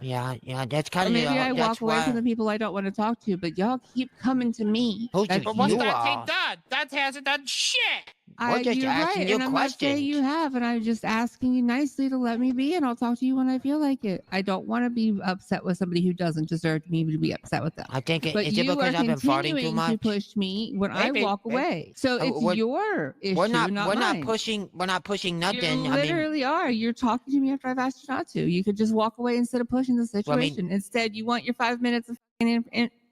Yeah, that's kind of. Maybe I walk away from the people I don't want to talk to, but y'all keep coming to me. But what's Dante done? Dante hasn't done shit. You're right, and I'm not saying you have, and I'm just asking you nicely to let me be, and I'll talk to you when I feel like it. I don't want to be upset with somebody who doesn't deserve me to be upset with them. I think but is you it because are I've been farting too continuing much? to push me when I walk away. So it's your issue, we're not not mine. pushing nothing. You literally are. You're talking to me after I've asked you not to. You could just walk away instead of pushing the situation. Instead, you want your 5 minutes of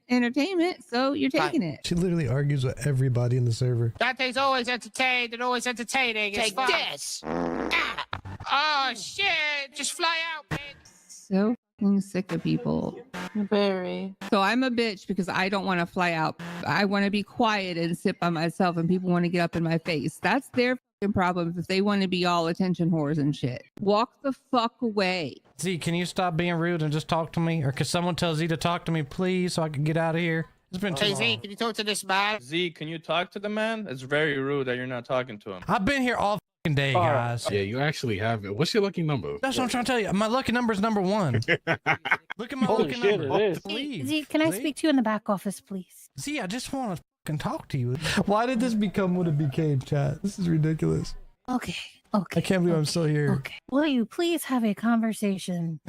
entertainment, so you're taking it. She literally argues with everybody in the server. Dante's always entertained and always entertaining. Take this. Oh shit! Just fly out, man. So fucking sick of people. Very. So I'm a bitch because I don't want to fly out. I want to be quiet and sit by myself, and people want to get up in my face. That's their fucking problem if they want to be all attention whores and shit. Walk the fuck away. Z, can you stop being rude and just talk to me? Or can someone tell Z to talk to me, please, so I can get out of here? It's been too Hey long. Z, can you talk to this man? Z, can you talk to the man? It's very rude that you're not talking to him. I've been here all fucking day, guys. Yeah, you actually have it. What's your lucky number? That's what I'm trying to tell you. My lucky number is number 1. Look at my lucky number. Please. Z, can I speak to you in the back office, please? Z, I just want to fucking talk to you. Why did this become what it became, chat? This is ridiculous. Okay. I can't believe I'm still here. Okay. Will you please have a conversation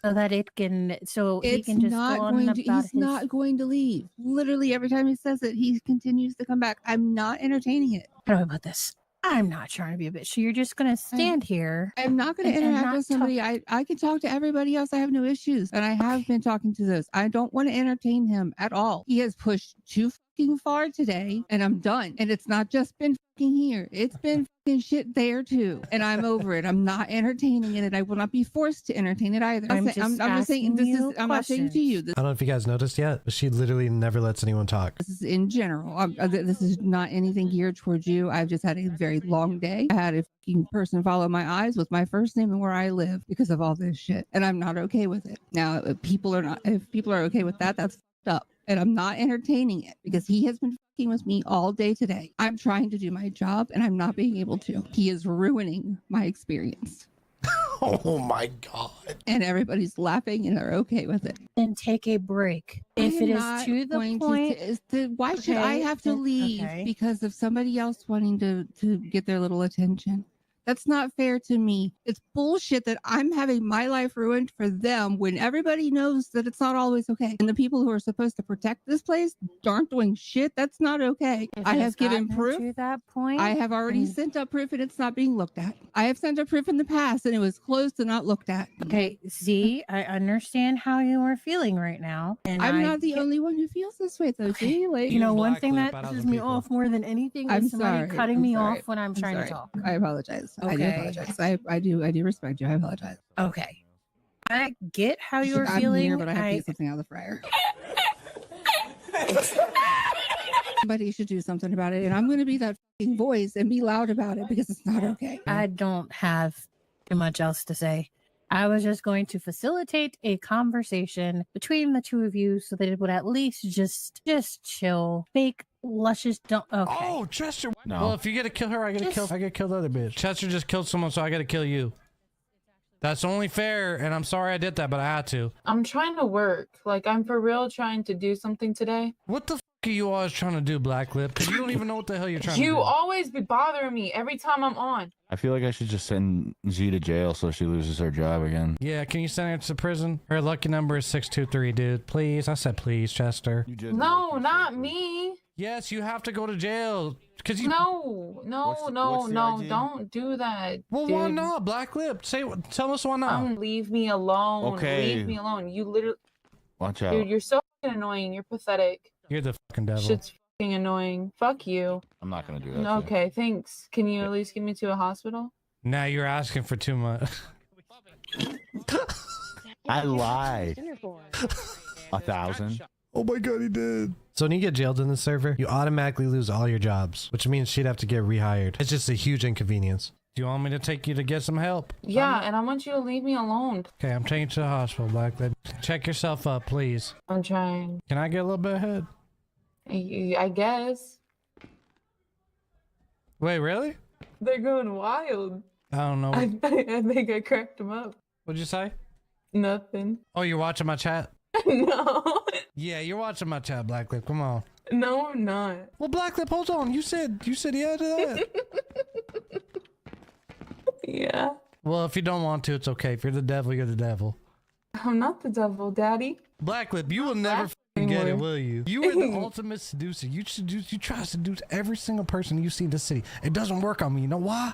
so that he can just go on about he's not going to leave. Literally every time he says it, he continues to come back. I'm not entertaining it. How do I put this? I'm not trying to be a bitch. So you're just gonna stand here. I'm not gonna interact with somebody. I can talk to everybody else. I have no issues. And I have been talking to this. I don't want to entertain him at all. He has pushed too fucking far today, and I'm done. And it's not just been fucking here. It's been fucking shit there too. And I'm over it. I'm not entertaining it, and I will not be forced to entertain it either. I'm just saying this is I'm not saying to you. I don't know if you guys noticed yet, but she literally never lets anyone talk. This is in general. This is not anything geared towards you. I've just had a very long day. I had a fucking person follow my eyes with my first name and where I live because of all this shit, and I'm not okay with it. Now, if people are okay with that, that's fucked up. And I'm not entertaining it because he has been fucking with me all day today. I'm trying to do my job and I'm not being able to. He is ruining my experience. Oh my God. And everybody's laughing and they're okay with it. Then take a break. If it is to the point. Why should I have to leave because of somebody else wanting to get their little attention? That's not fair to me. It's bullshit that I'm having my life ruined for them when everybody knows that it's not always okay. And the people who are supposed to protect this place aren't doing shit. That's not okay. It I has have given gotten proof. to that point. I have already and- sent up proof and it's not being looked at. I have sent up proof in the past and it was closed and not looked at. Okay, Z, I understand how you are feeling right now. And I'm I not the only one who feels this way though, see? Like, You know, one Black thing lip that at pisses other me people. off more than anything I'm is somebody sorry. cutting I'm me sorry. off when I'm trying to talk. I apologize. I do Okay. apologize. I do respect you. I apologize. Okay. I get how you're I'm feeling. here, but I have to get something out of the fryer. Somebody should do something about it, and I'm going to be that fucking voice and be loud about it because it's not okay. I don't have too much else to say. I was just going to facilitate a conversation between the two of you so that it would at least just chill. Fake luscious don't. Okay. Oh, Chester. No. Well, if you get to kill her, I get to kill the other bitch. Chester just killed someone, so I got to kill you. That's only fair, and I'm sorry I did that, but I had to. I'm trying to work. Like, I'm for real trying to do something today. What the f are you always trying to do, Black Lip? Because you don't even know what the hell you're trying to do. You always be bothering me every time I'm on. I feel like I should just send Z to jail so she loses her job again. Yeah, can you send her to prison? Her lucky number is 623, dude. Please. I said please, Chester. No, not me. Yes, you have to go to jail. Cause you... No, don't do that. Well, dude. why not? Black Lip. Tell us why not. Leave me alone. Okay. Leave me alone. You literally, Watch out. dude, you're so fucking annoying. You're pathetic. You're the fucking devil. Shit's fucking annoying. Fuck you. I'm not going to do that. to you. Okay, thanks. Can you at least get me to a hospital? Now you're asking for too much. I lied. 1,000. Oh my god, he did. So when you get jailed in the server, you automatically lose all your jobs, which means she'd have to get rehired. It's just a huge inconvenience. Do you want me to take you to get some help? Yeah, and I want you to leave me alone. Okay, I'm taking you to the hospital, Black Lip. Check yourself up, please. I'm trying. Can I get a little bit ahead? I guess. Wait, really? They're going wild. I don't know. I think I cracked them up. What'd you say? Nothing. Oh, you're watching my chat? No. Yeah, you're watching my chat, Black Lip. Come on. No, I'm not. Well, Black Lip, hold on. You said yeah to that. Yeah. Well, if you don't want to, it's okay. If you're the devil, you're the devil. I'm not the devil, Daddy. Black Lip, you will never f***ing get it, will you? You are the ultimate seducer. You try to seduce every single person you see in the city. It doesn't work on me. You know why?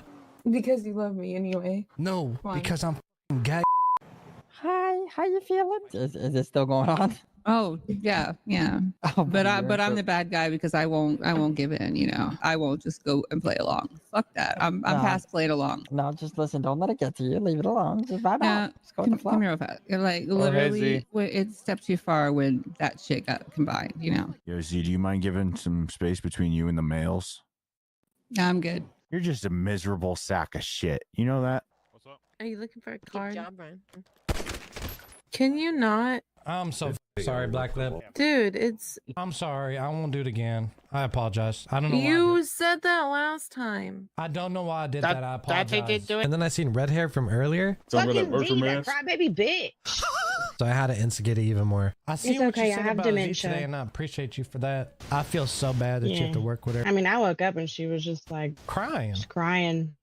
Because you love me anyway. No, Why? because I'm f***ing gay. Hi, how you feeling? Is it still going on? Oh yeah. Oh, But I'm the bad guy because I won't give in. You know, I won't just go and play along. Fuck that. I'm No. past playing along. No, just listen. Don't let it get to you. Leave it alone. Just vibe out. Just go with the flow. Come here real fast. Like Oh, hey, literally, Z. it stepped too far when that shit got combined. You know. Yo, Z, do you mind giving some space between you and the males? I'm good. You're just a miserable sack of shit. You know that? Are you looking for a card? Good job, Brian. Can you not? I'm so sorry, Black Lip. Dude, it's... I'm sorry. I won't do it again. I apologize. I don't know why I You said that last time. I don't know why I did that. I apologize. That they did do it. And then I seen red hair from earlier, Fucking Z, that crybaby bitch. so I had to instigate it even more. I see It's what okay, you I said have about Z dementia. today, and I appreciate you for that. I feel so bad that you have to work with her. I mean, I woke up and she was just like Crying. just crying.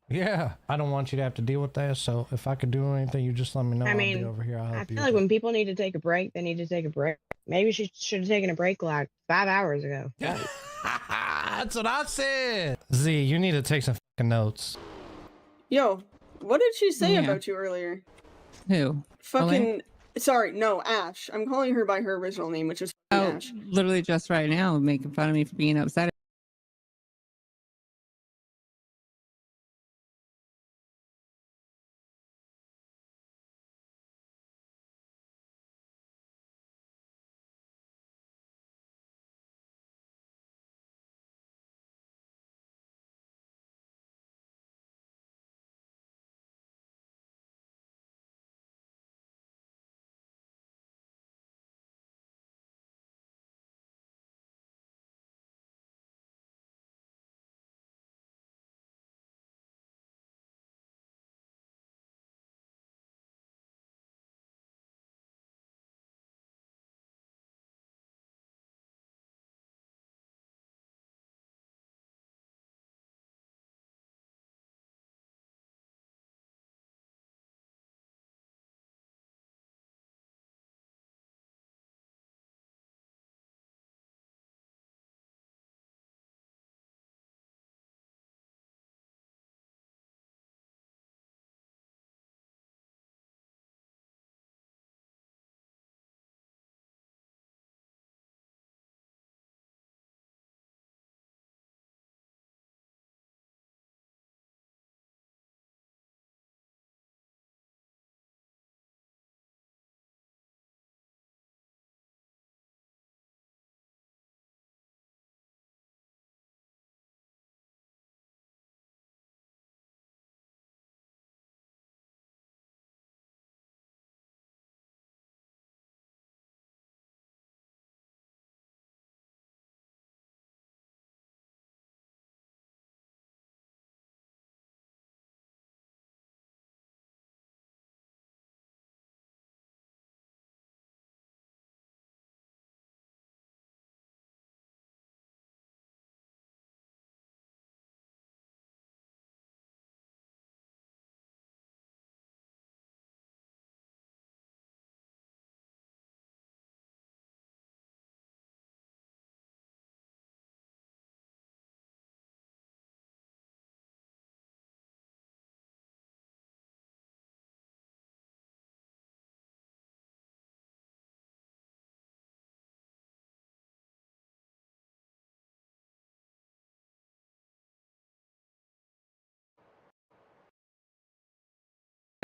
Yeah, I don't want you to have to deal with that. So if I could do anything, you just let me know. I I'll mean, be over here. I'll help I you. feel with like it. when people need to take a break, they need to take a break. Maybe she should have taken a break like 5 hours ago. That's what I said. Z, you need to take some fucking notes. Yo, what did she say Yeah. about you earlier? Who? Fucking. Sorry, no, Ash. I'm calling her by her original name, which is Oh, Ash. literally just right now making fun of me for being upset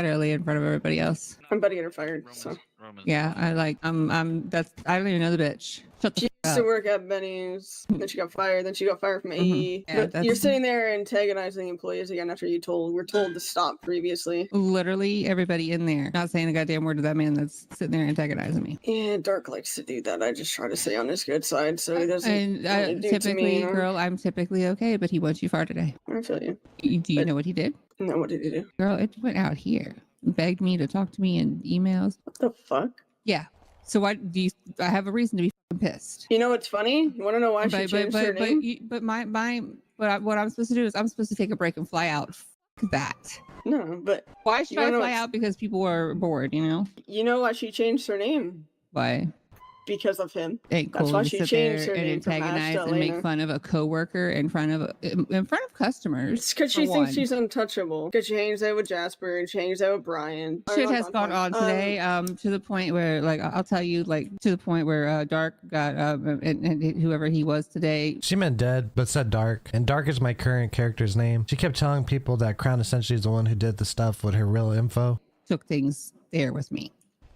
early in front of everybody else. I'm about to get her fired. So Yeah, I like I don't even know the bitch. Shut the she fuck used to up. work at Benny's. Then she got fired. Then she got fired from AE. Yeah, But that's- you're sitting there antagonizing employees again after we're told to stop previously. Literally everybody in there. Not saying a goddamn word to that man that's sitting there antagonizing me. Yeah, Dark likes to do that. I just try to stay on his good side so he doesn't And only do to typically, me. You know? girl, I'm typically okay, but he went too far today. I feel you. Do you know what he did? No, what did he do? Girl, it went out here. Begged me to talk to me in emails. What the fuck? Yeah. So why do you? I have a reason to be fucking pissed. You know what's funny? You want to know why she changed her name? But what I'm supposed to do is I'm supposed to take a break and fly out. Fuck that. No, but why should you I wanna know fly what's- out? Because people were bored, you know? You know why she changed her name? Why? Because of him. Ain't That's cool why to she sit changed there her and name from Ash antagonize to and make Elena. fun of a coworker in front of customers. It's because she for thinks one. she's untouchable. Because she hangs out with Jasper and she hangs out with Brian. Shit has gone on today, to the point where, like, I'll tell you, like, to the point where Dark got and whoever he was today. She meant Dead, but said Dark. And Dark is my current character's name. She kept telling people that Crown essentially is the one who did the stuff with her real info. Took things there with me.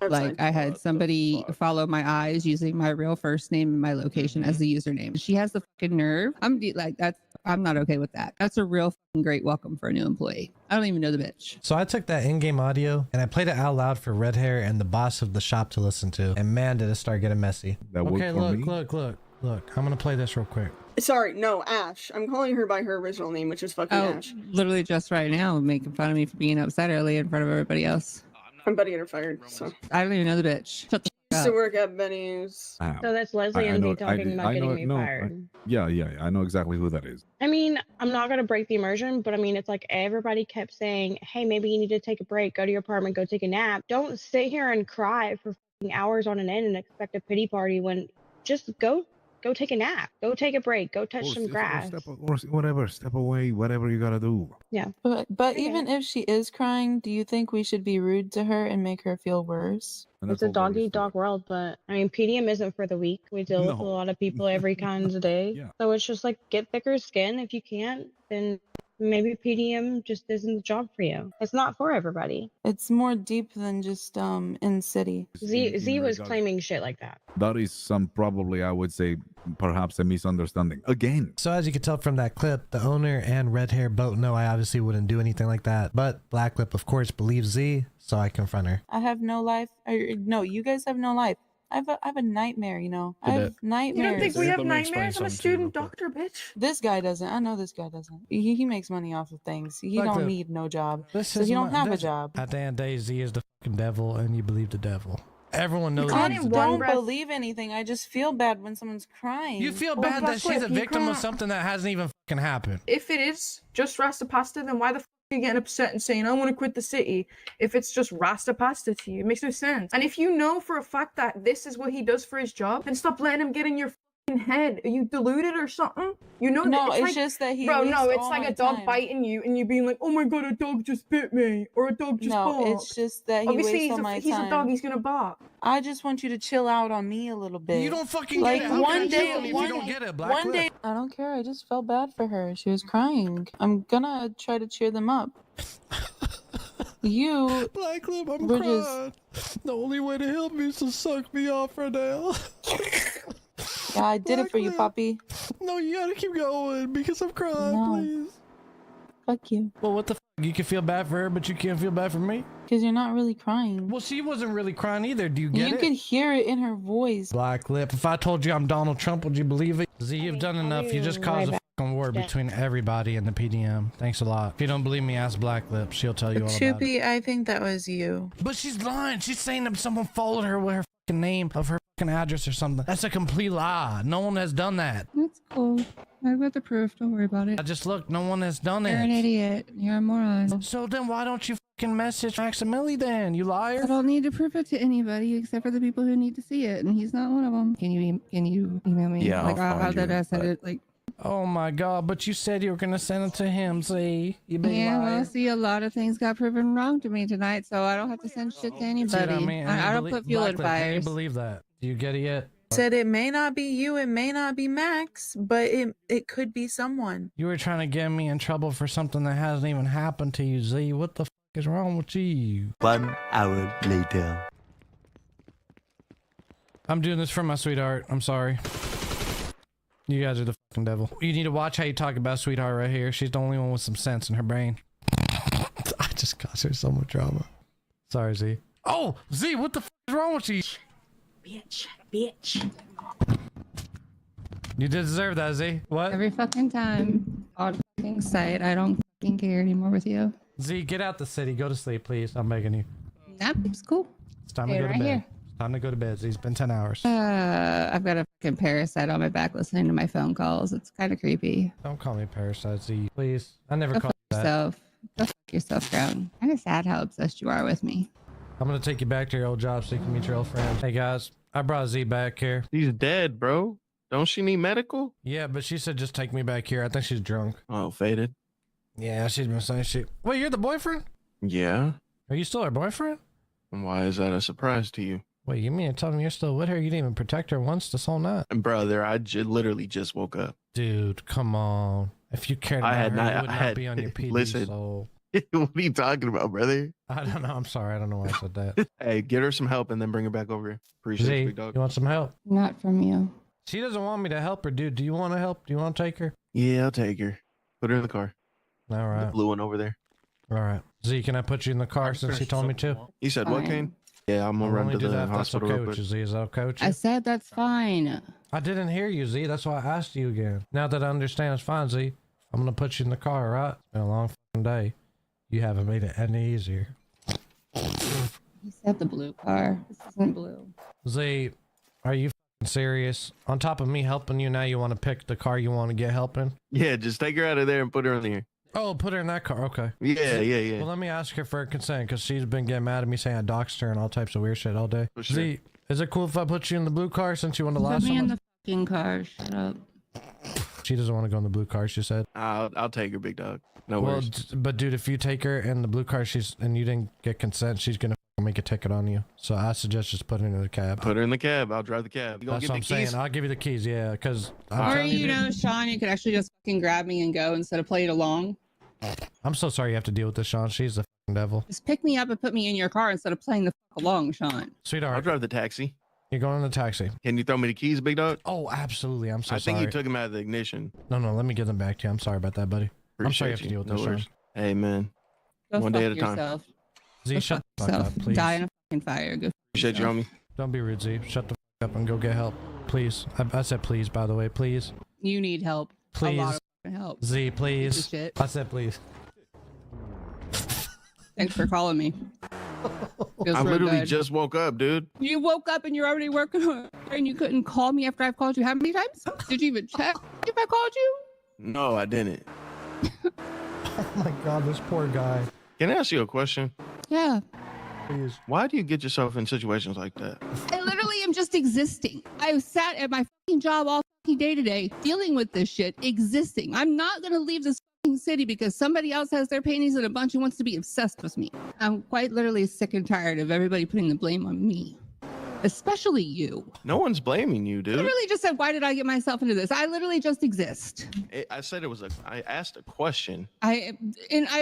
Like, I had somebody follow my eyes using my real first name and my location as the username. She has the fucking nerve. I'm not okay with that. That's a real fucking great welcome for a new employee. I don't even know the bitch. So I took that in-game audio and I played it out loud for Red Hair and the boss of the shop to listen to. And man, did it start getting messy. Okay, look. I'm gonna play this real quick. Sorry, no, Ash. I'm calling her by her original name, which is fucking Ash. Literally just right now, making fun of me for being upset early in front of everybody else. I'm about to get her fired. So I don't even know the bitch. Shut the used fuck to up. work at Benny's. So that's Leslie and me talking about getting me fired. Yeah, I know exactly who that is. I mean, I'm not gonna break the immersion, but I mean, it's like everybody kept saying, "Hey, maybe you need to take a break, go to your apartment, go take a nap." Don't sit here and cry for fucking hours on an end and expect a pity party when just go take a nap, go take a break, go touch some grass. Step away, whatever you gotta do. Yeah. But even if she is crying, do you think we should be rude to her and make her feel worse? It's a dog eat dog world, but I mean, PDM isn't for the weak. We deal with a lot of people every kind of day. So it's just like, get thicker skin. If you can't, then maybe PDM just isn't the job for you. It's not for everybody. It's more deep than just in city. Z was claiming shit like that. That is probably, I would say, perhaps a misunderstanding. Again. So as you can tell from that clip, the owner and Red Hair both know I obviously wouldn't do anything like that. But Black Lip, of course, believes Z, so I confront her. I have no life. No, you guys have no life. I have a nightmare, you know. I have nightmares. You don't think we have nightmares? I'm a student doctor, bitch. This guy doesn't. I know this guy doesn't. He makes money off of things. He Like don't the- need no job. This So is he don't my- have a this- job. At the end of the day, Z is the fucking devil, and you believe the devil. Everyone knows I he's the don't devil. believe anything. I just feel bad when someone's crying. You feel bad that she's a victim of something that hasn't even fucking happened. If it is just Rasta Pasta, then why the f are you getting upset and saying, I want to quit the city? If it's just Rasta Pasta to you, it makes no sense. And if you know for a fact that this is what he does for his job, then stop letting him get in your f***ing head. Are you deluded or something? You know, No, it's it's like, just that he Bro, no, wastes it's all like my a dog time. biting you and you being like, oh my god, a dog just bit me. Or a dog just No, barked. it's just that he Obviously, wastes all my he's time. a dog, he's gonna bark. I just want you to chill out on me a little bit. You don't fucking like get it. How one can I day, chill on you if you don't get it, Black one Lip? day. I don't care. I just felt bad for her. She was crying. I'm gonna try to cheer them up. You, Black Lip, I'm We're crying. The only way to help me is to suck me off right now. yeah, I did it for you, Poppy. No, you gotta keep going because I'm crying, No. please. Fuck you. Well, what the f? You can feel bad for her, but you can't feel bad for me? Because you're not really crying. Well, she wasn't really crying either. Do you get You it? could hear it in her voice. Black Lip, if I told you I'm Donald Trump, would you believe it? Z, you've done enough. You just caused a fucking war between everybody in the PDM. Thanks a lot. If you don't believe me, ask Black Lip. She'll tell you all about it. Choopy, I think that was you. But she's lying. She's saying that someone followed her with her fucking name of her fucking address or something. That's a complete lie. No one has done that. That's cool. I've got the proof. Don't worry about it. I just looked. No one has done You're it. an idiot. You're a moron. So then why don't you fucking message Maximili then, you liar? I don't need to prove it to anybody except for the people who need to see it, and he's not one of them. Can you email me? Yeah, like I'll how find did you, I send but- it? Like, Oh my god, but you said you were gonna send it to him, see? You big yeah, liar. well, see, a lot of things got proven wrong to me tonight, so I don't have to send shit to See anybody. what I mean? I don't put fuel in Black Lip, can you fires. believe that? Do you get it yet? Said it may not be you, it may not be Max, but it could be someone. You were trying to get me in trouble for something that hasn't even happened to you, Z. What the f is wrong with you? 1 hour later. I'm doing this for my sweetheart. I'm sorry. You guys are the fucking devil. You need to watch how you talk about sweetheart right here. She's the only one with some sense in her brain. I just caused her so much drama. Sorry, Z. Oh, Z, what the fuck is wrong with you? Bitch. You deserve that, Z. What? Every fucking time. On fucking site. I don't fucking care anymore with you. Z, get out the city. Go to sleep, please. I'm begging you. Nope, it's cool. It's time to Stay go to right bed. here. It's time to go to bed, Z. It's been 10 hours. I've got a fucking parasite on my back listening to my phone calls. It's kind of creepy. Don't call me Parasite, Z. Please. I never Go called fuck you that. yourself. Go fuck yourself, Crown. Kind of sad how obsessed you are with me. I'm gonna take you back to your old job so you can meet your old friends. Hey guys, I brought Z back here. She's dead, bro. Don't she need medical? Yeah, but she said just take me back here. I think she's drunk. Oh, faded. Yeah, she's been saying shit. Wait, you're the boyfriend? Yeah. Are you still her boyfriend? And why is that a surprise to you? Wait, you mean to tell me you're still with her? You didn't even protect her once this whole night? Brother, I literally just woke up. Dude, come on. If you cared about her, you would not be on your PD listen. soul. What are you talking about, brother? I don't know. I'm sorry. I don't know why I said that. Hey, get her some help and then bring her back over here. Appreciate Z, you, big dog. you want some help? Not from you. She doesn't want me to help her, dude. Do you want to help? Do you want to take her? Yeah, I'll take her. Put her in the car. All The right. blue one over there. All right. Z, can I put you in the car since he told me to? You said what, Fine. Kane? Yeah, I'm I'll gonna run only to do the that if that's hospital okay real with quick. you, Z. Is that okay with you? I said that's fine. I didn't hear you, Z. That's why I asked you again. Now that I understand, it's fine, Z. I'm gonna put you in the car, all right? It's been a long fucking day. You haven't made it any easier. He said the blue car. This isn't blue. Z, are you fucking serious? On top of me helping you, now you want to pick the car you want to get help in? Yeah, just take her out of there and put her in here. Oh, put her in that car. Okay. Yeah. Well, let me ask her for her consent because she's been getting mad at me saying I doxed her and all types of weird shit all day. For sure. Z, is it cool if I put you in the blue car since you want to lie Put so me in much? the fucking car. Shut up. She doesn't want to go in the blue car, she said. I'll take her, big dog. No Well, worries. but dude, if you take her in the blue car, and you didn't get consent, she's gonna make a ticket on you. So I suggest just put her in the cab. Put her in the cab. I'll drive the cab. You gonna That's get what the I'm keys? saying. I'll give you the keys, yeah, because Or, you know, Sean, you could actually just fucking grab me and go instead of play it along. I'm so sorry you have to deal with this, Sean. She's the fucking devil. Just pick me up and put me in your car instead of playing the fuck along, Sean. I'll Sweetheart, drive the taxi. you're going in the taxi. Can you throw me the keys, big dog? Oh, absolutely. I'm so I think sorry. you took him out of the ignition. No, let me give them back to you. I'm sorry about that, buddy. I'm sorry you have to deal with this, Sean. worries. Hey, man. Go One fuck day at a time. yourself. Z, Go shut fuck the fuck yourself. up, please. Die in a fucking fire. Go fuck Appreciate you, yourself. homie. Don't be rude, Z. Shut the fuck up and go get help. Please. I said please, by the way. Please. You need help. A Please. lot of fucking help. Z, please. Piece of shit. I said please. Thanks for calling me. Feels I real literally good. just woke up, dude. You woke up and you're already working on it, and you couldn't call me after I've called you how many times? Did you even check if I called you? No, I didn't. Oh my god, this poor guy. Can I ask you a question? Yeah. Please. Why do you get yourself in situations like that? I literally am just existing. I sat at my fucking job all fucking day today dealing with this shit, existing. I'm not gonna leave this fucking city because somebody else has their panties in a bunch and wants to be obsessed with me. I'm quite literally sick and tired of everybody putting the blame on me. Especially you. No one's blaming you, dude. Literally just said, why did I get myself into this? I literally just exist. I said I asked a question. I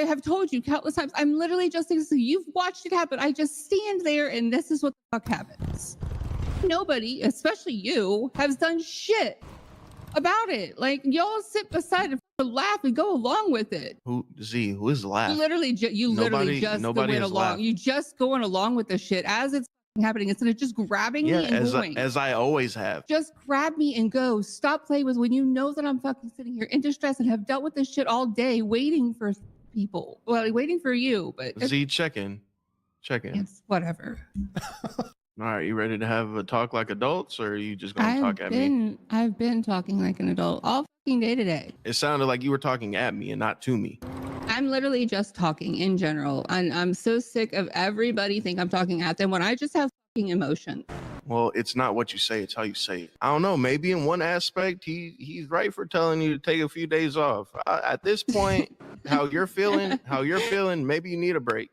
have told you countless times, I'm literally just existing. You've watched it happen. I just stand there and this is what the fuck happens. Nobody, especially you, has done shit about it. Like, y'all sit beside and laugh and go along with it. Who is laughing? Literally, you literally just nobody went has along. laughed. You just going along with the shit as it's happening instead of just grabbing Yeah, me and going. as I always have. Just grab me and go. Stop playing with when you know that I'm fucking sitting here in distress and have dealt with this shit all day waiting for people. Well, waiting for you, but Z, check in. Yes, whatever. All right, you ready to have a talk like adults, or are you just gonna talk at me? I've been talking like an adult all fucking day today. It sounded like you were talking at me and not to me. I'm literally just talking in general, and I'm so sick of everybody think I'm talking at them when I just have fucking emotion. Well, it's not what you say; it's how you say it. I don't know. Maybe in one aspect, he's right for telling you to take a few days off. At this point, how you're feeling, maybe you need a break.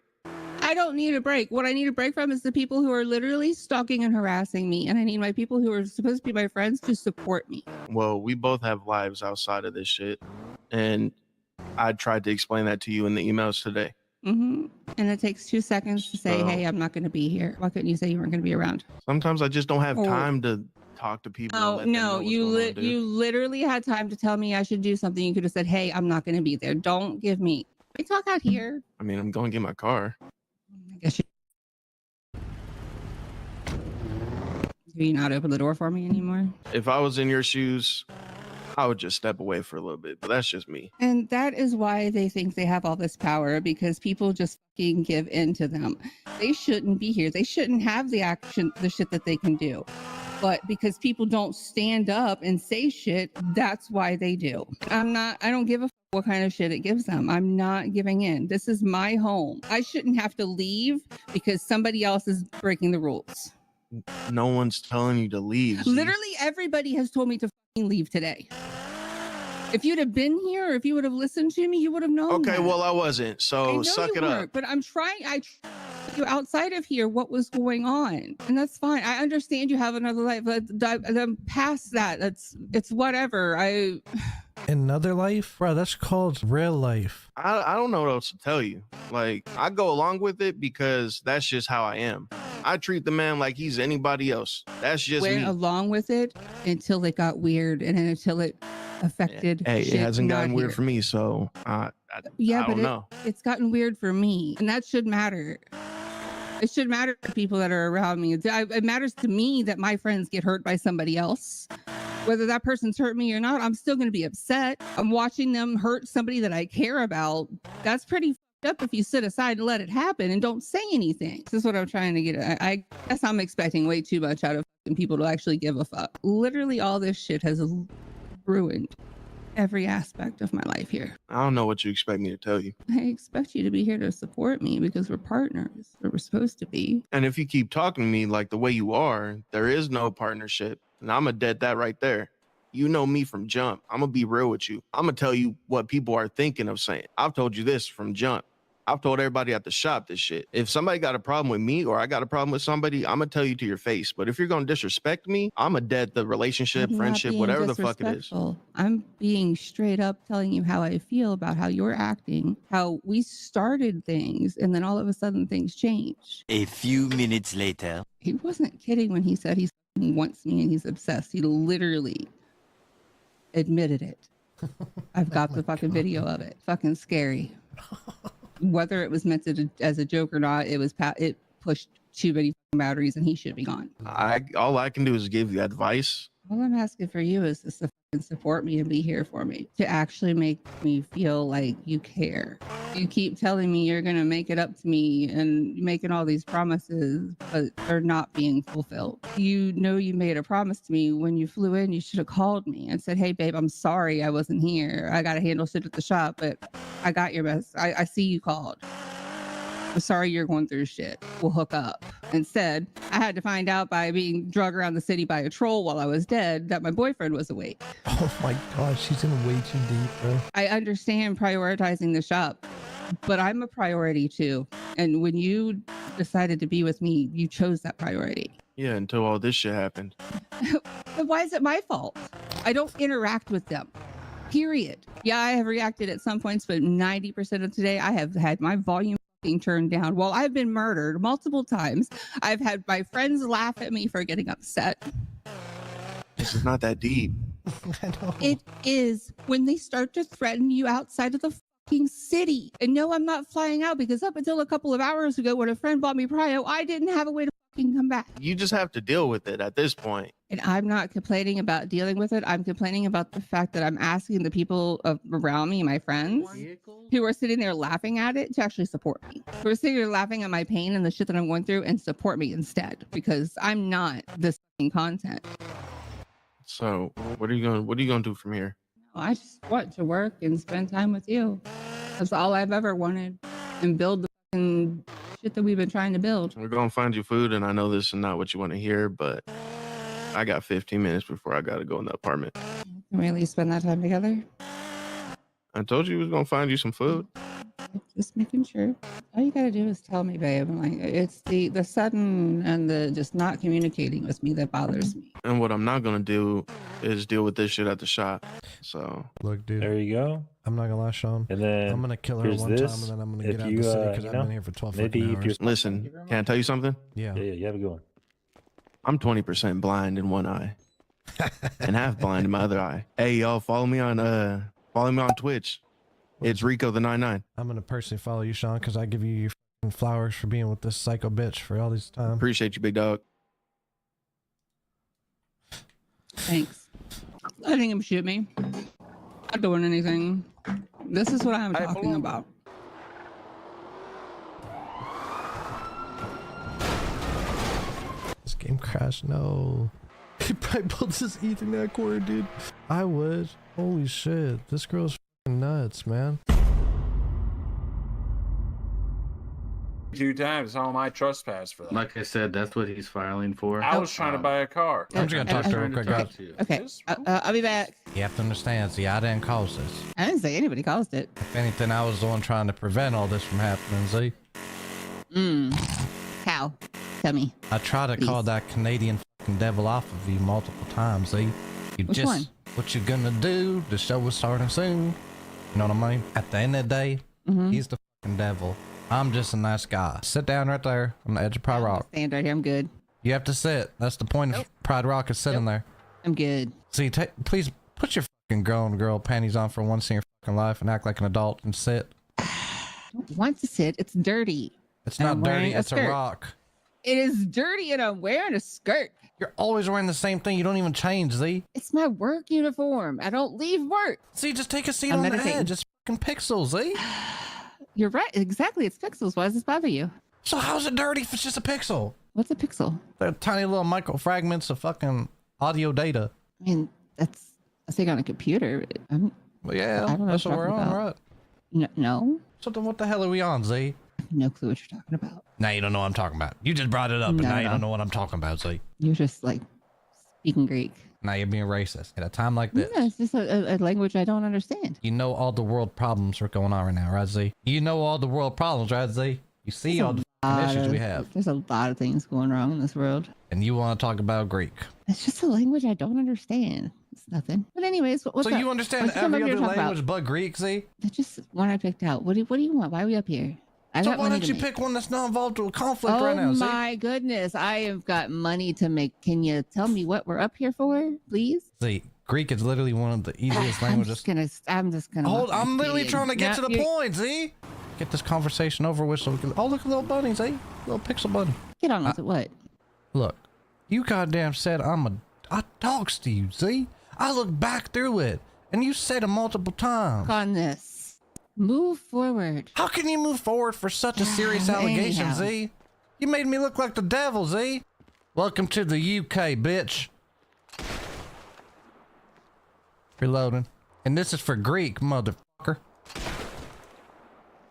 I don't need a break. What I need a break from is the people who are literally stalking and harassing me, and I need my people who are supposed to be my friends to support me. Well, we both have lives outside of this shit, and I tried to explain that to you in the emails today. And it takes 2 seconds to say, So- "Hey, I'm not going to be here." Why couldn't you say you weren't going to be around? Sometimes I just don't have Or- time to talk to people. and Oh let them know no, what's you going on, dude. you literally had time to tell me I should do something. You could have said, "Hey, I'm not going to be there." Don't give me. We talk out here. I mean, I'm going to get my car. I guess you. Do you not open the door for me anymore? If I was in your shoes, I would just step away for a little bit. But that's just me. And that is why they think they have all this power, because people just fucking give in to them. They shouldn't be here. They shouldn't have the shit that they can do. But because people don't stand up and say shit, that's why they do. I don't give a what kind of shit it gives them. I'm not giving in. This is my home. I shouldn't have to leave because somebody else is breaking the rules. No one's telling you to leave. Z. Literally everybody has told me to fucking leave today. If you'd have been here, or if you would have listened to me, you would have known. Okay, that. well, I wasn't. I So know suck you it weren't, up. but I'm trying. You outside of here, what was going on, and that's fine. I understand you have another life, but I'm past that. It's whatever. Another life, bro. That's called real life. I don't know what else to tell you. Like, I go along with it because that's just how I am. I treat the man like he's anybody else. That's just went me. along with it until it got weird, and then until it affected. Hey, shit it hasn't gotten not weird here. for me, so I Yeah, but don't know. it's gotten weird for me, and that should matter. It should matter to people that are around me. It matters to me that my friends get hurt by somebody else. Whether that person's hurt me or not, I'm still going to be upset. I'm watching them hurt somebody that I care about. That's pretty fucked up if you sit aside and let it happen and don't say anything. This is what I'm trying to get at. I guess I'm expecting way too much out of people to actually give a fuck. Literally all this shit has ruined every aspect of my life here. I don't know what you expect me to tell you. I expect you to be here to support me because we're partners, or we're supposed to be. And if you keep talking to me like the way you are, there is no partnership. And I'm going to dead that right there. You know me from jump. I'm going to be real with you. I'm going to tell you what people are thinking of saying. I've told you this from jump. I've told everybody at the shop this shit. If somebody got a problem with me or I got a problem with somebody, I'm going to tell you to your face. But if you're going to disrespect me, I'm going to dead the relationship, I'm not friendship, being whatever the fuck it is. disrespectful. I'm being straight up telling you how I feel about how you're acting, how we started things, and then all of a sudden things change. A few minutes later. He wasn't kidding when he said he wants me and he's obsessed. He literally admitted it. I've got the fucking video of it. Fucking scary. Whether it was meant to as a joke or not, it pushed too many batteries and he should be gone. All I can do is give you advice. All I'm asking for you is to support me and be here for me, to actually make me feel like you care. You keep telling me you're going to make it up to me and making all these promises, but they're not being fulfilled. You know you made a promise to me when you flew in. You should have called me and said, "Hey, babe, I'm sorry I wasn't here. I got to handle shit at the shop, but I got your best. I see you called. I'm sorry you're going through shit. We'll hook up." Instead, I had to find out by being drug around the city by a troll while I was dead that my boyfriend was awake. Oh my gosh, she's in way too deep, bro. I understand prioritizing the shop, but I'm a priority too. And when you decided to be with me, you chose that priority. Yeah, until all this shit happened. But why is it my fault? I don't interact with them. Period. Yeah, I have reacted at some points, but 90% of today, I have had my volume turned down. While I've been murdered multiple times, I've had my friends laugh at me for getting upset. This is not that deep. It is when they start to threaten you outside of the fucking city. And no, I'm not flying out because up until a couple of hours ago when a friend bought me Prio, I didn't have a way to fucking come back. You just have to deal with it at this point. And I'm not complaining about dealing with it. I'm complaining about the fact that I'm asking the people around me, my friends, who are sitting there laughing at it, to actually support me. Who are sitting there laughing at my pain and the shit that I'm going through and support me instead, because I'm not this fucking content. So what are you gonna do from here? I just want to work and spend time with you. That's all I've ever wanted, and build the fucking shit that we've been trying to build. We're gonna find you food, and I know this is not what you want to hear, but I got 15 minutes before I gotta go in the apartment. Can we at least spend that time together? I told you we was gonna find you some food. Just making sure. All you gotta do is tell me, babe. Like, it's the sudden and the just not communicating with me that bothers me. And what I'm not gonna do is deal with this shit at the shop. So look, dude. There you go. I'm not gonna lie, Sean. And then I'm gonna kill her here's one this. time, and then I'm gonna If get out of you, the city because you I've know, been here for 12 maybe fucking if you're hours. Listen, can I tell you something? Yeah. Yeah, you have a good one. I'm 20% blind in one eye and half blind in my other eye. Hey, y'all, follow me on Twitch. It's Rico the 99. I'm gonna personally follow you, Sean, because I give you your fucking flowers for being with this psycho bitch for all this time. Appreciate you, big dog. Thanks. Letting him shoot me. Not doing anything. This is what I'm talking about. This game crashed. No. He probably built this Ethernet cord, dude. I would. Holy shit. This girl's fucking nuts, man. 2 times on my trespass for that. Like I said, that's what he's filing for. I was trying to buy a car. I'm just gonna talk to her real quick, guys. Okay, I'll be back. You have to understand, see, I didn't cause this. I didn't say anybody caused it. If anything, I was the one trying to prevent all this from happening, see? How? Tell me. I tried to call that Canadian fucking devil off of you multiple times, see? You Which just, one? what you gonna do? The show was starting soon. You know what I mean? At the end of the day, he's the fucking devil. I'm just a nice guy. Sit down right there on the edge of Pride Rock. Stand right here. I'm good. You have to sit. That's the point of Pride Rock is sitting there. I'm good. See, please put your fucking grown girl panties on for once in your fucking life and act like an adult and sit. I don't want to sit. It's dirty. It's And not I'm dirty. wearing It's a skirt. rock. It is dirty and I'm wearing a skirt. You're always wearing the same thing. You don't even change, Z. It's my work uniform. I don't leave work. See, just take a seat I'm on meditating. the edge. It's fucking pixels, Z. You're right. Exactly. It's pixels. Why does this bother you? So how's it dirty if it's just a pixel? What's a pixel? They're tiny little micro fragments of fucking audio data. I mean, that's a thing on a computer. Well, yeah, I don't know that's what what we're you're on, talking right? No. So then what the hell are we on, Z? I have no clue what you're talking about. Now you don't know what I'm talking about. You just brought it up, and No, now you no. don't know what I'm talking about, Z. You're just like speaking Greek. Now you're being racist at a time like this. Yeah, it's just a language I don't understand. You know all the world problems are going on right now, right, Z? You know all the world problems, right, Z? You see all the fucking issues we have. There's a lot of things going wrong in this world. And you want to talk about Greek. It's just a language I don't understand. It's nothing. But anyways, what's So up? you understand What's come every up here other to talk language about? but Greek, Z? That's just one I picked out. What do you want? Why are we up here? I So got why money don't to you make. pick one that's not involved with conflict Oh right now, Z? my goodness, I have got money to make. Can you tell me what we're up here for, please? Z, Greek is literally one of the easiest languages. I'm just gonna. Hold, watch I'm my literally feed. trying to get to Nope, the you- point, Z. Get this conversation over with so we can. Oh, look at little bunny, Z. Little pixel bunny. Get on with it. What? Look, you goddamn said I talks to you, Z. I look back through it, and you said it multiple times. On this. Move forward. How can you move forward for such a serious allegation, Anyhow. Z? You made me look like the devil, Z. Welcome to the UK, bitch. Reloading. And this is for Greek, motherfucker.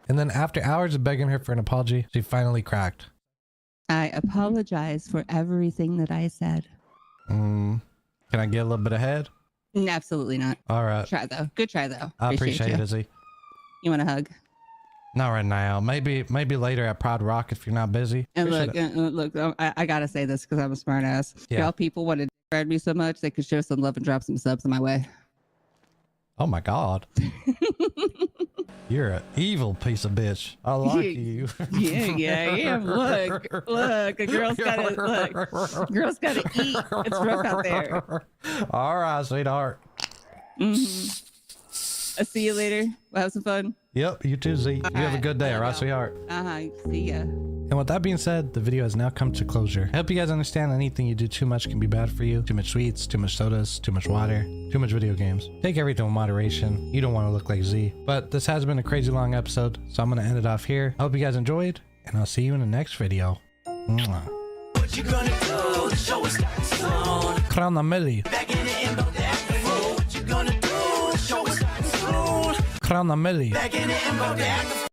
And then after hours of begging her for an apology, she finally cracked. I apologize for everything that I said. Can I get a little bit ahead? Absolutely not. All right. Try though. Good try though. I appreciate it, Z. You want a hug? Not right now. Maybe later at Pride Rock if you're not busy. And Appreciate look, it. I gotta say this because I'm a smart ass. Yeah. Y'all people want to ride me so much they could show some love and drop some subs in my way. Oh my God. You're an evil piece of bitch. I like you. Yeah, I am. Look, a girl's gotta eat. It's rough out there. All right, sweetheart. Mm-hmm. I'll see you later. We'll have some fun. Yep, you too, Z. You have a good day, all right, sweetheart? See ya. And with that being said, the video has now come to closure. I hope you guys understand anything you do too much can be bad for you. Too much sweets, too much sodas, too much water, too much video games. Take everything with moderation. You don't want to look like Z. But this has been a crazy long episode, so I'm going to end it off here. I hope you guys enjoyed, and I'll see you in the next video. Mwah. What you gonna do? The show is starting soon. Crown the Millie. Back in the info that what you gonna do? The show is starting soon. Crown the Millie. Back in the info that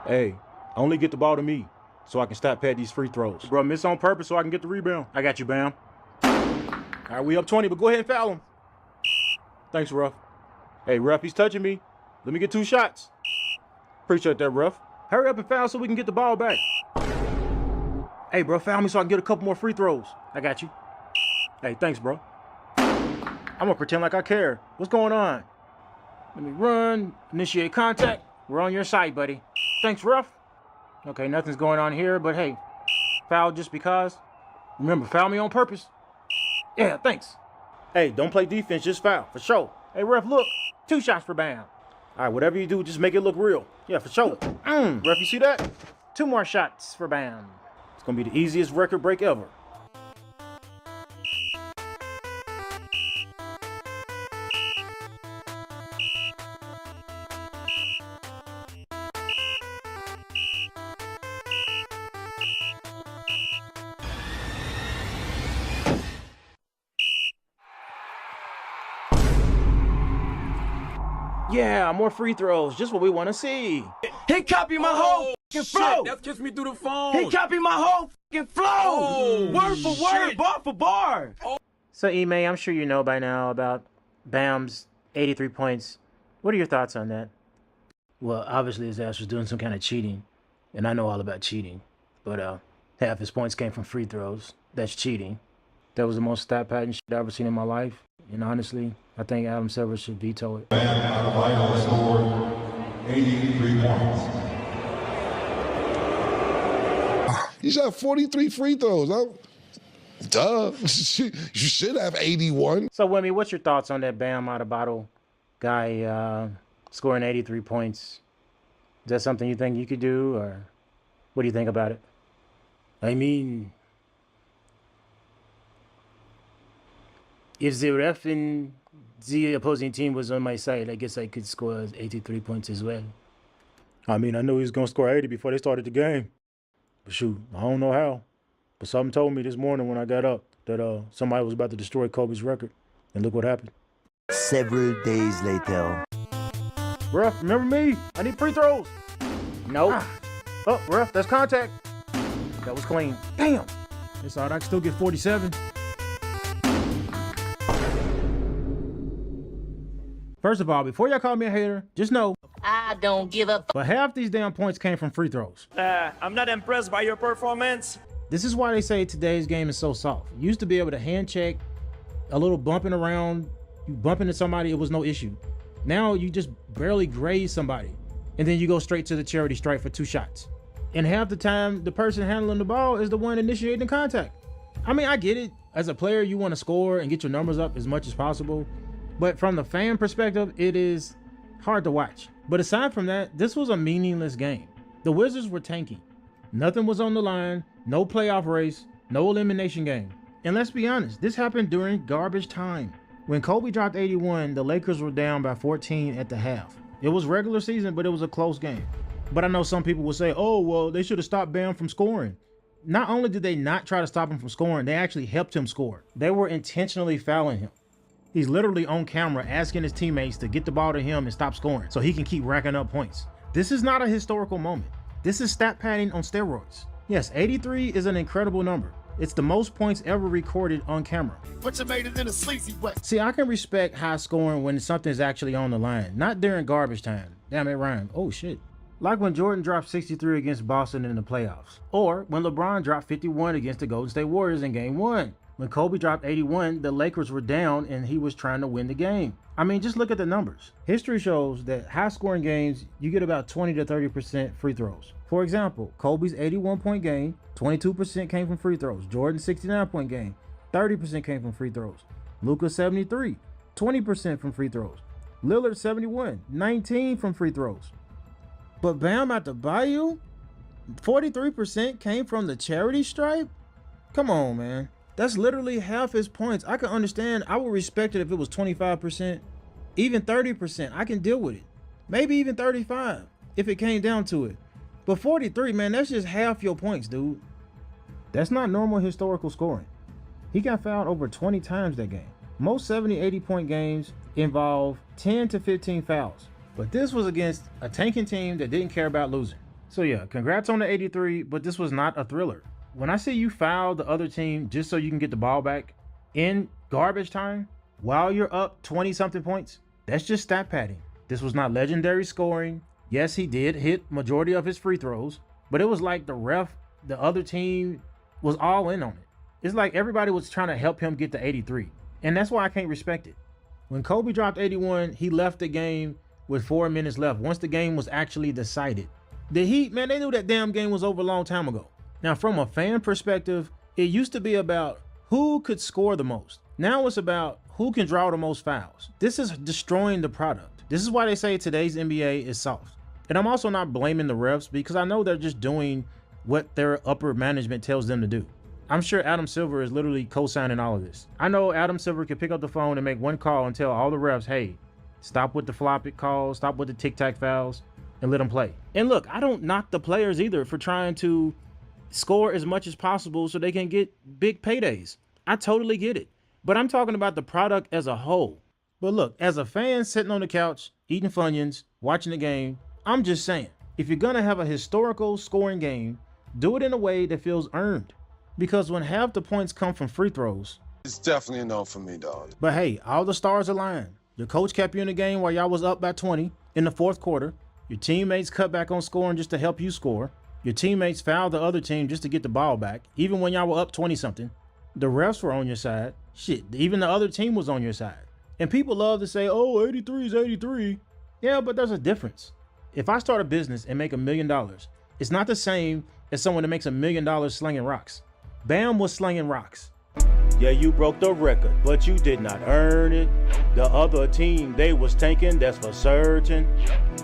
Hey, only get the ball to me so I can stat pad these free throws. Bro, miss on purpose so I can get the rebound. I got you, Bam. All right, we up 20, but go ahead and foul him. Thanks, Ruff. Hey, Ruff, he's touching me. Let me get 2 shots. Appreciate that, Ruff. Hurry up and foul so we can get the ball back. Hey, bro, foul me so I can get a couple more free throws. I got you. Hey, thanks, bro. I'm gonna pretend like I care. What's going on? Let me run, initiate contact. We're on your side, buddy. Thanks, Ruff. Okay, nothing's going on here, but hey, foul just because. Remember, foul me on purpose. Yeah, thanks. Hey, don't play defense, just foul, for sure. Hey, Ref, look, 2 shots for Bam. All right, whatever you do, just make it look real. Yeah, for sure. Ref, you see that? 2 more shots for Bam. It's gonna be the easiest record break ever. Yeah, more free throws. Just what we want to see. He copied my whole f***ing flow. That's kissed me through the phone. He copied my whole f***ing flow. Word for word, bar for bar. So, Ime, I'm sure you know by now about Bam's 83 points. What are your thoughts on that? Well, obviously his ass was doing some kind of cheating, and I know all about cheating. But half his points came from free throws. That's cheating. That was the most stat pattern shit I've ever seen in my life. And honestly, I think Adam Silver should veto it. Vital scored 83 points. You shot 43 free throws. Duh. You should have 81. So, Wimmy, what's your thoughts on that Bam Adebayo guy scoring 83 points? Is that something you think you could do, or what do you think about it? I mean, if the ref in the opposing team was on my side, I guess I could score 83 points as well. I mean, I knew he was going to score 80 before they started the game. But shoot, I don't know how. But something told me this morning when I got up that somebody was about to destroy Kobe's record. And look what happened. Several days later. Ref, remember me? I need free throws. Nope. Oh, ref, that's contact. That was clean. Damn. It's all right, I can still get 47. First of all, before y'all call me a hater, just know I don't give up. But half these damn points came from free throws. I'm not impressed by your performance. This is why they say today's game is so soft. You used to be able to hand check, a little bumping around, you bump into somebody, it was no issue. Now you just barely graze somebody, and then you go straight to the charity stripe for 2 shots. And half the time, the person handling the ball is the one initiating contact. I mean, I get it. As a player, you want to score and get your numbers up as much as possible. But from the fan perspective, it is hard to watch. But aside from that, this was a meaningless game. The Wizards were tanking. Nothing was on the line, no playoff race, no elimination game. And let's be honest, this happened during garbage time. When Kobe dropped 81, the Lakers were down by 14 at the half. It was regular season, but it was a close game. But I know some people will say, oh, well, they should have stopped Bam from scoring. Not only did they not try to stop him from scoring, they actually helped him score. They were intentionally fouling him. He's literally on camera asking his teammates to get the ball to him and stop scoring so he can keep racking up points. This is not a historical moment. This is stat padding on steroids. Yes, 83 is an incredible number. It's the most points ever recorded on camera. But you made it in a sleazy way. See, I can respect high scoring when something's actually on the line, not during garbage time. Damn, it rhymed. Oh shit. Like when Jordan dropped 63 against Boston in the playoffs. Or when LeBron dropped 51 against the Golden State Warriors in game 1. When Kobe dropped 81, the Lakers were down and he was trying to win the game. I mean, just look at the numbers. History shows that high-scoring games, you get about 20 to 30% free throws. For example, Kobe's 81-point game, 22% came from free throws. Jordan's 69-point game, 30% came from free throws. Luka 73, 20% from free throws. Lillard 71, 19 from free throws. But Bam Adebayo, 43% came from the charity stripe? Come on, man. That's literally half his points. I can understand. I would respect it if it was 25%, even 30%. I can deal with it. Maybe even 35 if it came down to it. But 43, man, that's just half your points, dude. That's not normal historical scoring. He got fouled over 20 times that game. Most 70, 80-point games involve 10 to 15 fouls. But this was against a tanking team that didn't care about losing. So yeah, congrats on the 83, but this was not a thriller. When I say you foul the other team just so you can get the ball back in garbage time while you're up 20 something points, that's just stat padding. This was not legendary scoring. Yes, he did hit majority of his free throws, but it was like the ref, the other team was all in on it. It's like everybody was trying to help him get to 83. And that's why I can't respect it. When Kobe dropped 81, he left the game with 4 minutes left once the game was actually decided. The Heat, man, they knew that damn game was over a long time ago. Now, from a fan perspective, it used to be about who could score the most. Now it's about who can draw the most fouls. This is destroying the product. This is why they say today's NBA is soft. And I'm also not blaming the refs because I know they're just doing what their upper management tells them to do. I'm sure Adam Silver is literally co-signing all of this. I know Adam Silver can pick up the phone and make one call and tell all the refs, hey, stop with the floppy calls, stop with the tic-tac fouls, and let them play. And look, I don't knock the players either for trying to score as much as possible so they can get big paydays. I totally get it. But I'm talking about the product as a whole. But look, as a fan sitting on the couch, eating Funyuns, watching the game, I'm just saying, if you're gonna have a historical scoring game, do it in a way that feels earned. Because when half the points come from free throws, It's definitely a no for me, dog. but hey, all the stars aligned. Your coach kept you in the game while y'all was up by 20 in the fourth quarter. Your teammates cut back on scoring just to help you score. Your teammates fouled the other team just to get the ball back, even when y'all were up 20 something. The refs were on your side. Shit, even the other team was on your side. And people love to say, oh, 83 is 83. Yeah, but there's a difference. If I start a business and make $1 million, it's not the same as someone that makes $1 million slinging rocks. Bam was slinging rocks. Yeah, you broke the record, but you did not earn it. The other team, they was tanking, that's for certain.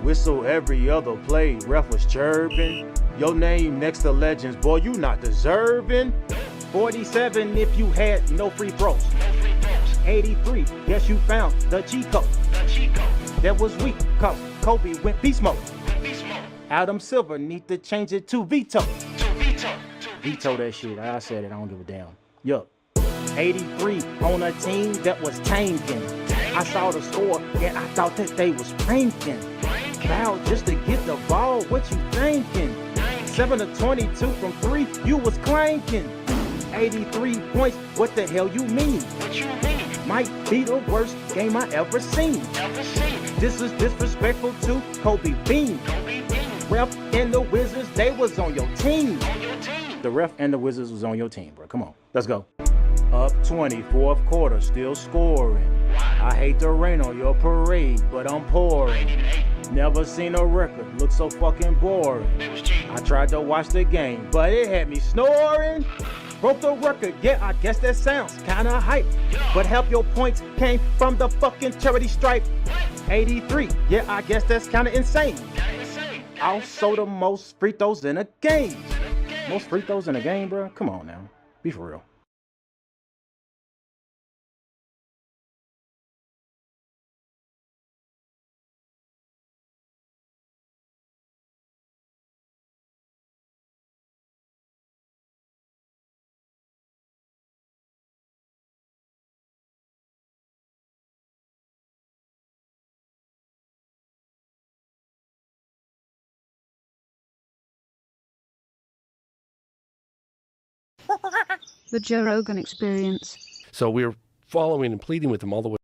Whistle every other play, ref was chirping. Your name next to legends, boy, you not deserving. 47 if you had no free throws. 83, guess you found the cheat code. That was weak, cause Kobe went beast mode. Adam Silver need to change it to veto. Veto that shit, I said it, I don't give a damn. Yup. 83 on a team that was tanking. I saw the score and I thought that they was pranking. Foul just to get the ball, what you thinking? 7 of 22 from 3, you was clanking. 83 points, what the hell you mean? Might be the worst game I ever seen. This is disrespectful to Kobe Bean. Ref and the Wizards, they was on your team. The ref and the Wizards was on your team, bro. Come on, let's go. Up 20, fourth quarter, still scoring. I hate to rain on your parade, but I'm pouring. Never seen a record look so fucking boring. I tried to watch the game, but it had me snoring. Broke the record, yeah, I guess that sounds kinda hype. But help your points came from the fucking charity stripe. 83, yeah, I guess that's kinda insane. Also the most free throws in a game. Most free throws in a game, bro? Come on now, be for real. The Joe Rogan Experience. So we're following and pleading with him all the way.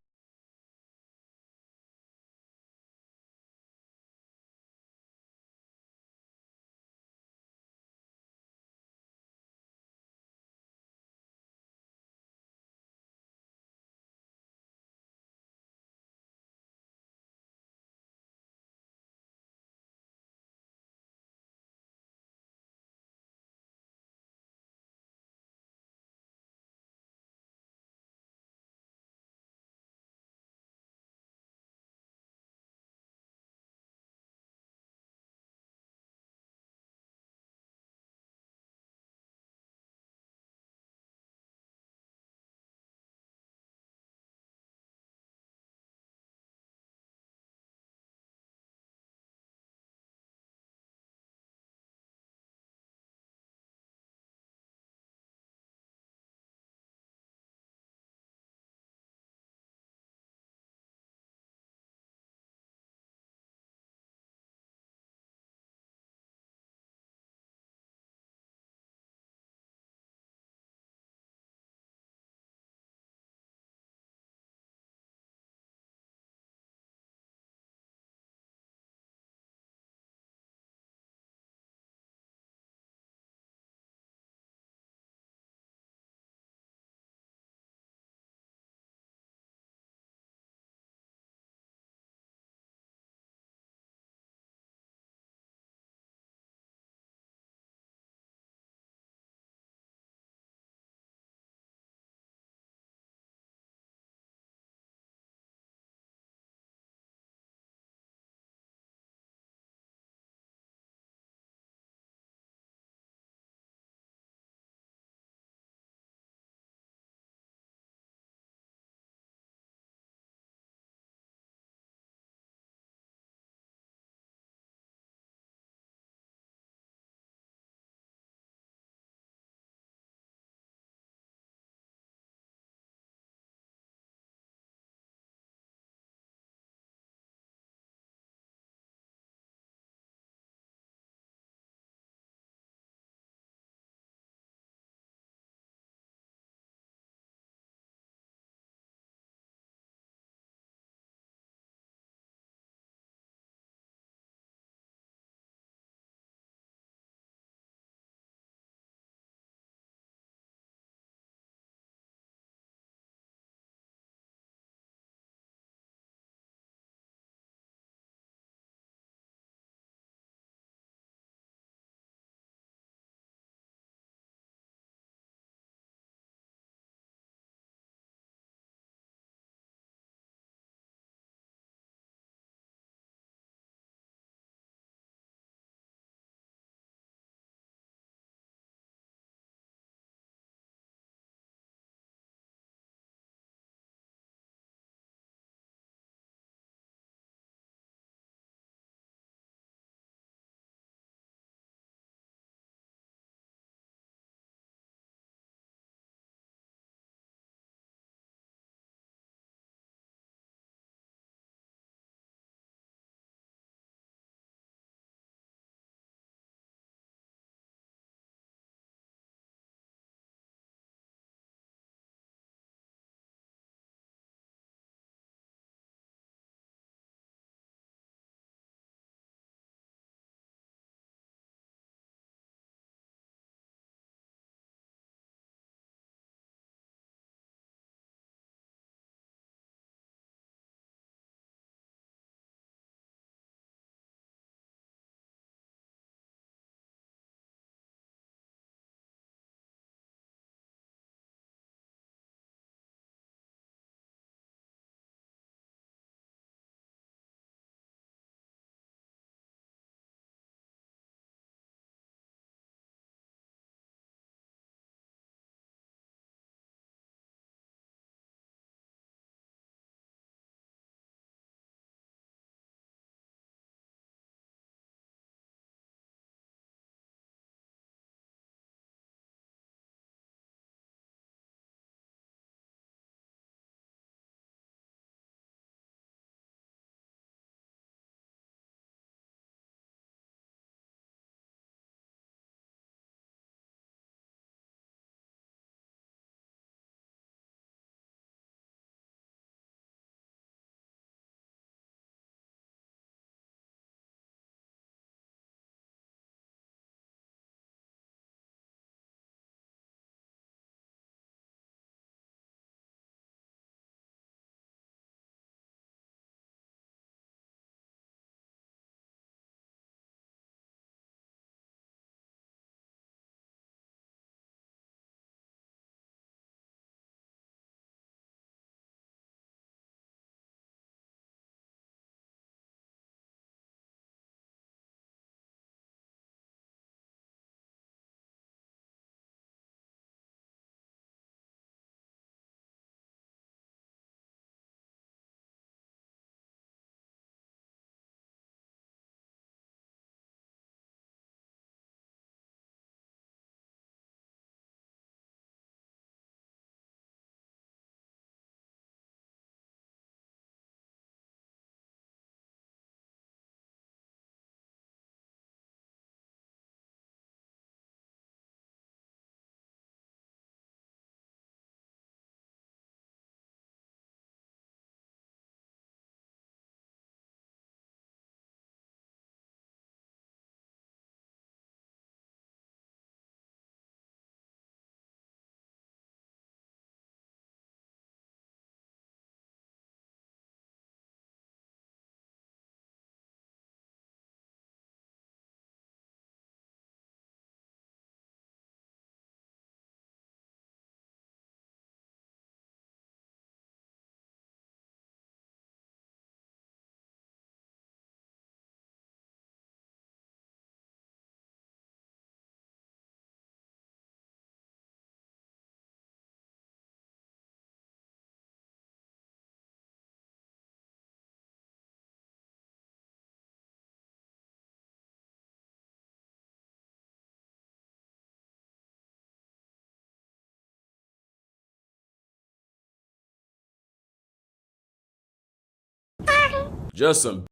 Just some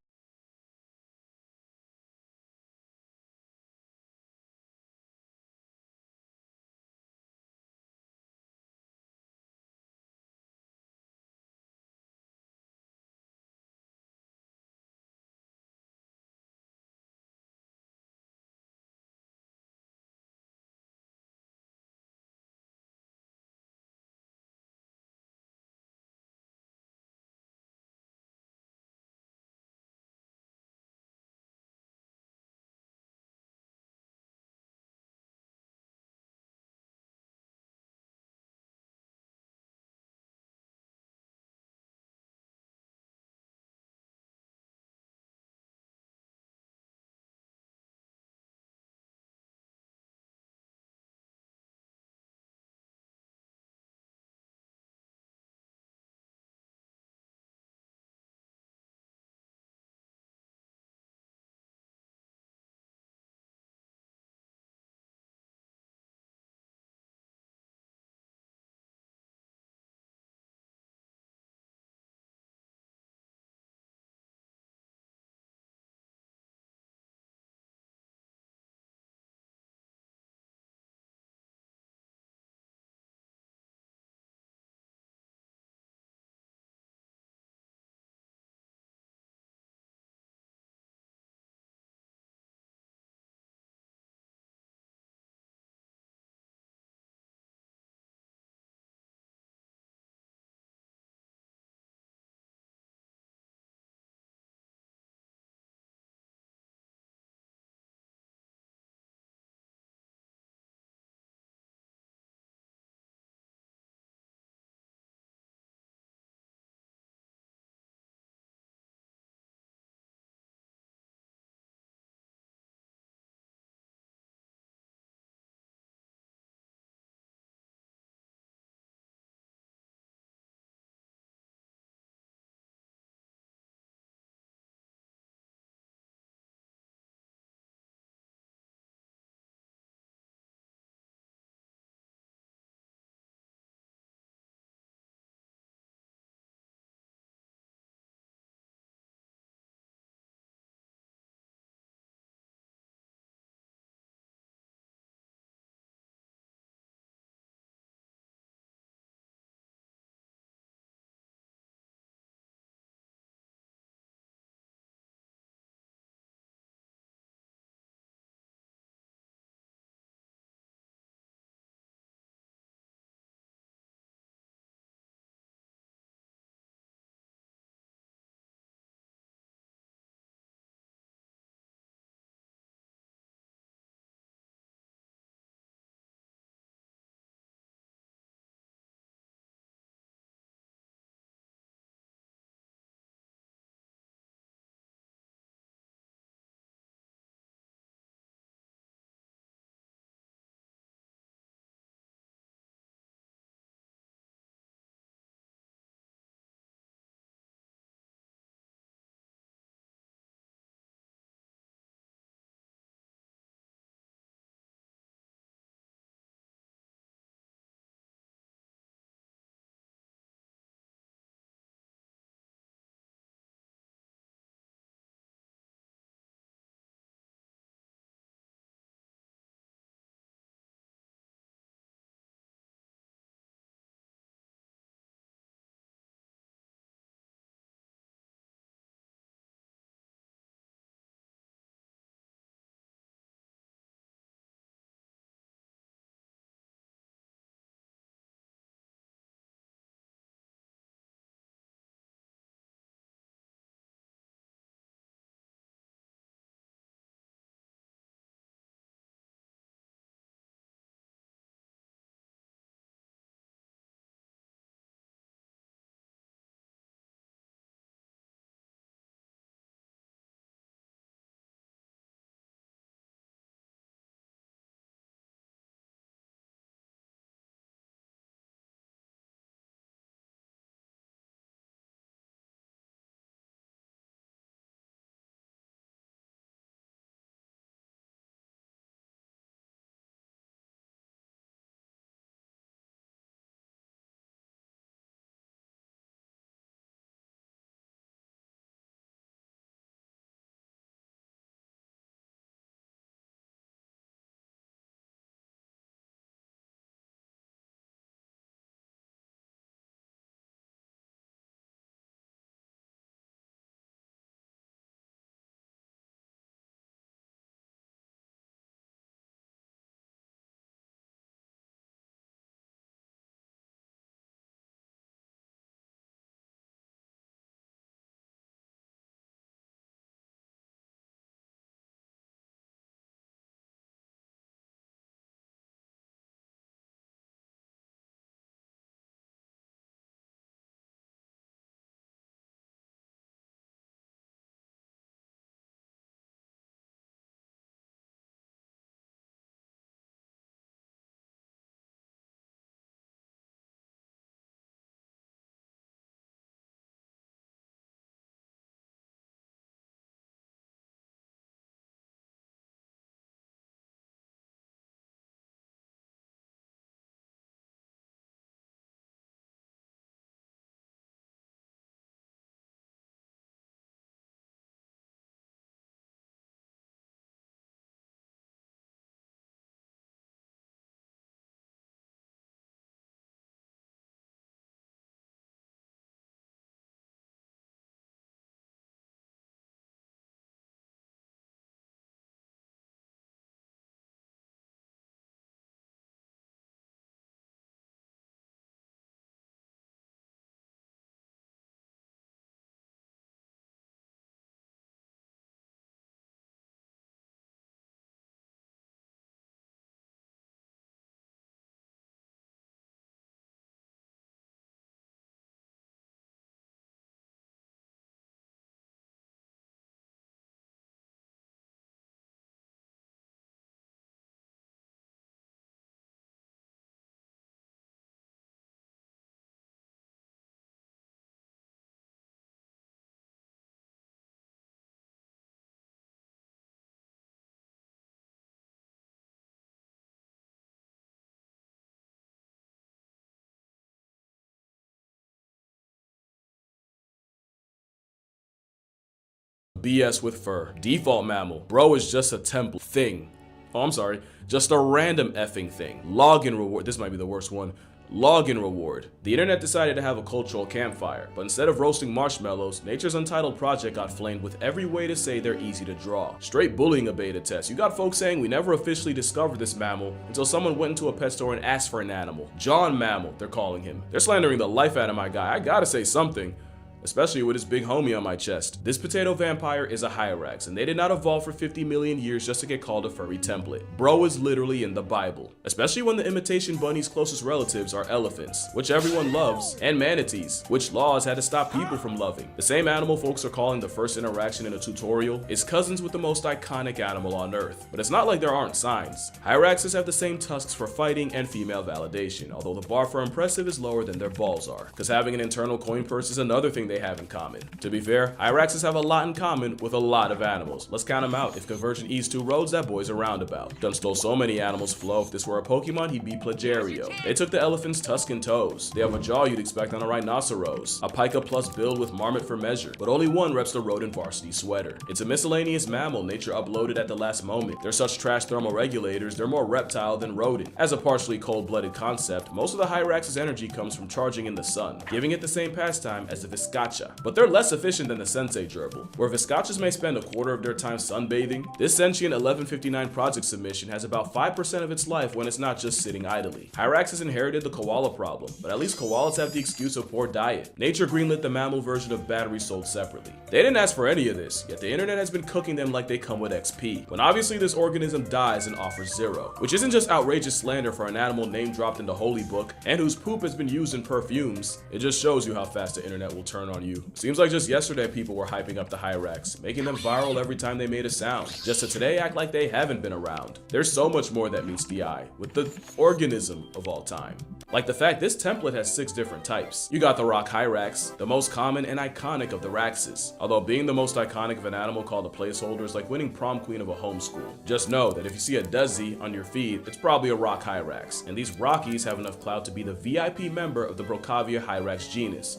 BS with fur. Default mammal. Bro is just a template thing. Oh, I'm sorry. Just a random effing thing. Login reward. This might be the worst one. Login reward. The internet decided to have a cultural campfire, but instead of roasting marshmallows, Nature's Untitled Project got flamed with every way to say they're easy to draw. Straight bullying a beta test. You got folks saying we never officially discovered this mammal until someone went into a pet store and asked for an animal. John Mammal, they're calling him. They're slandering the life out of my guy. I gotta say something. Especially with his big homie on my chest. This potato vampire is a Hyrax, and they did not evolve for 50 million years just to get called a furry template. Bro is literally in the Bible. Especially when the imitation bunny's closest relatives are elephants, which everyone loves, and manatees, which laws had to stop people from loving. The same animal folks are calling the first interaction in a tutorial is cousins with the most iconic animal on Earth. But it's not like there aren't signs. Hyraxes have the same tusks for fighting and female validation, although the bar for impressive is lower than their balls are. Cause having an internal coin purse is another thing they have in common. To be fair, Hyraxes have a lot in common with a lot of animals. Let's count them out. If Convergent eats 2 roads, that boy's a roundabout. Done stole so many animals, Flo. If this were a Pokemon, he'd be Plagiario. They took the elephant's tusk and toes. They have a jaw you'd expect on a rhinoceros. A Pika Plus build with Marmot for measure, but only one reps the rodent varsity sweater. It's a miscellaneous mammal nature uploaded at the last moment. They're such trash thermoregulators, they're more reptile than rodent. As a partially cold-blooded concept, most of the Hyrax's energy comes from charging in the sun, giving it the same pastime as the Viscacha. But they're less efficient than the Sensei gerbil. Where Viscachas may spend a quarter of their time sunbathing, this sentient 1159 project submission has about 5% of its life when it's not just sitting idly. Hyrax has inherited the koala problem, but at least koalas have the excuse of poor diet. Nature greenlit the mammal version of batteries sold separately. They didn't ask for any of this, yet the internet has been cooking them like they come with XP, when obviously this organism dies and offers 0, which isn't just outrageous slander for an animal name dropped in the holy book and whose poop has been used in perfumes. It just shows you how fast the internet will turn on you. Seems like just yesterday people were hyping up the Hyrax, making them viral every time they made a sound, just to today act like they haven't been around. There's so much more that meets the eye, with the organism of all time. Like the fact this template has 6 different types. You got the rock Hyrax, the most common and iconic of the Raxes. Although being the most iconic of an animal called a placeholder is like winning prom queen of a homeschool. Just know that if you see a Desi on your feed, it's probably a rock Hyrax, and these Rockies have enough clout to be the VIP member of the Brocavia Hyrax genus,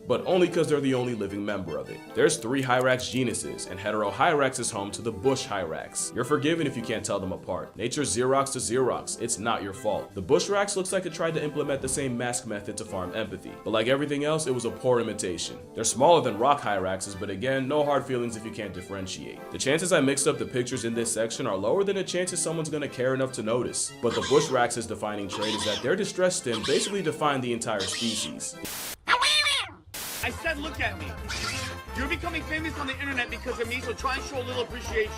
but only because they're the only living member of it. There's 3 Hyrax genuses, and Hetero Hyrax is home to the Bush Hyrax. You're forgiven if you can't tell them apart. Nature's Xerox to Xerox, it's not your fault. The Bush Rax looks like it tried to implement the same mask method to farm empathy, but like everything else, it was a poor imitation. They're smaller than rock Hyraxes, but again, no hard feelings if you can't differentiate. The chances I mixed up the pictures in this section are lower than the chances someone's gonna care enough to notice. But the Bush Rax's defining trait is that their distress stim basically defined the entire species. I said look at me. You're becoming famous on the internet because of me, so try and show a little appreciation.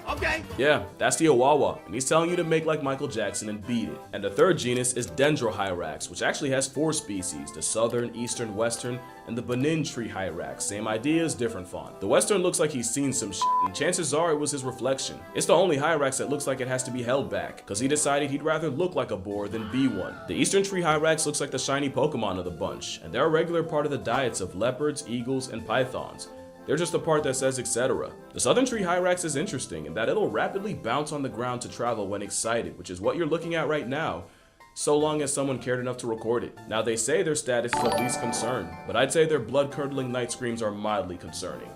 Okay? Yeah, that's the Awawa, and he's telling you to make like Michael Jackson and beat it. And the third genus is Dendrohyrax, which actually has 4 species, the southern, eastern, western, and the Benin tree Hyrax. Same ideas, different font. The western looks like he's seen some shit, and chances are it was his reflection. It's the only Hyrax that looks like it has to be held back, cause he decided he'd rather look like a boar than be one. The eastern tree Hyrax looks like the shiny Pokemon of the bunch, and they're a regular part of the diets of leopards, eagles, and pythons. They're just the part that says etc. The southern tree Hyrax is interesting in that it'll rapidly bounce on the ground to travel when excited, which is what you're looking at right now, so long as someone cared enough to record it. Now they say their status is of least concern, but I'd say their blood-curdling night screams are mildly concerning.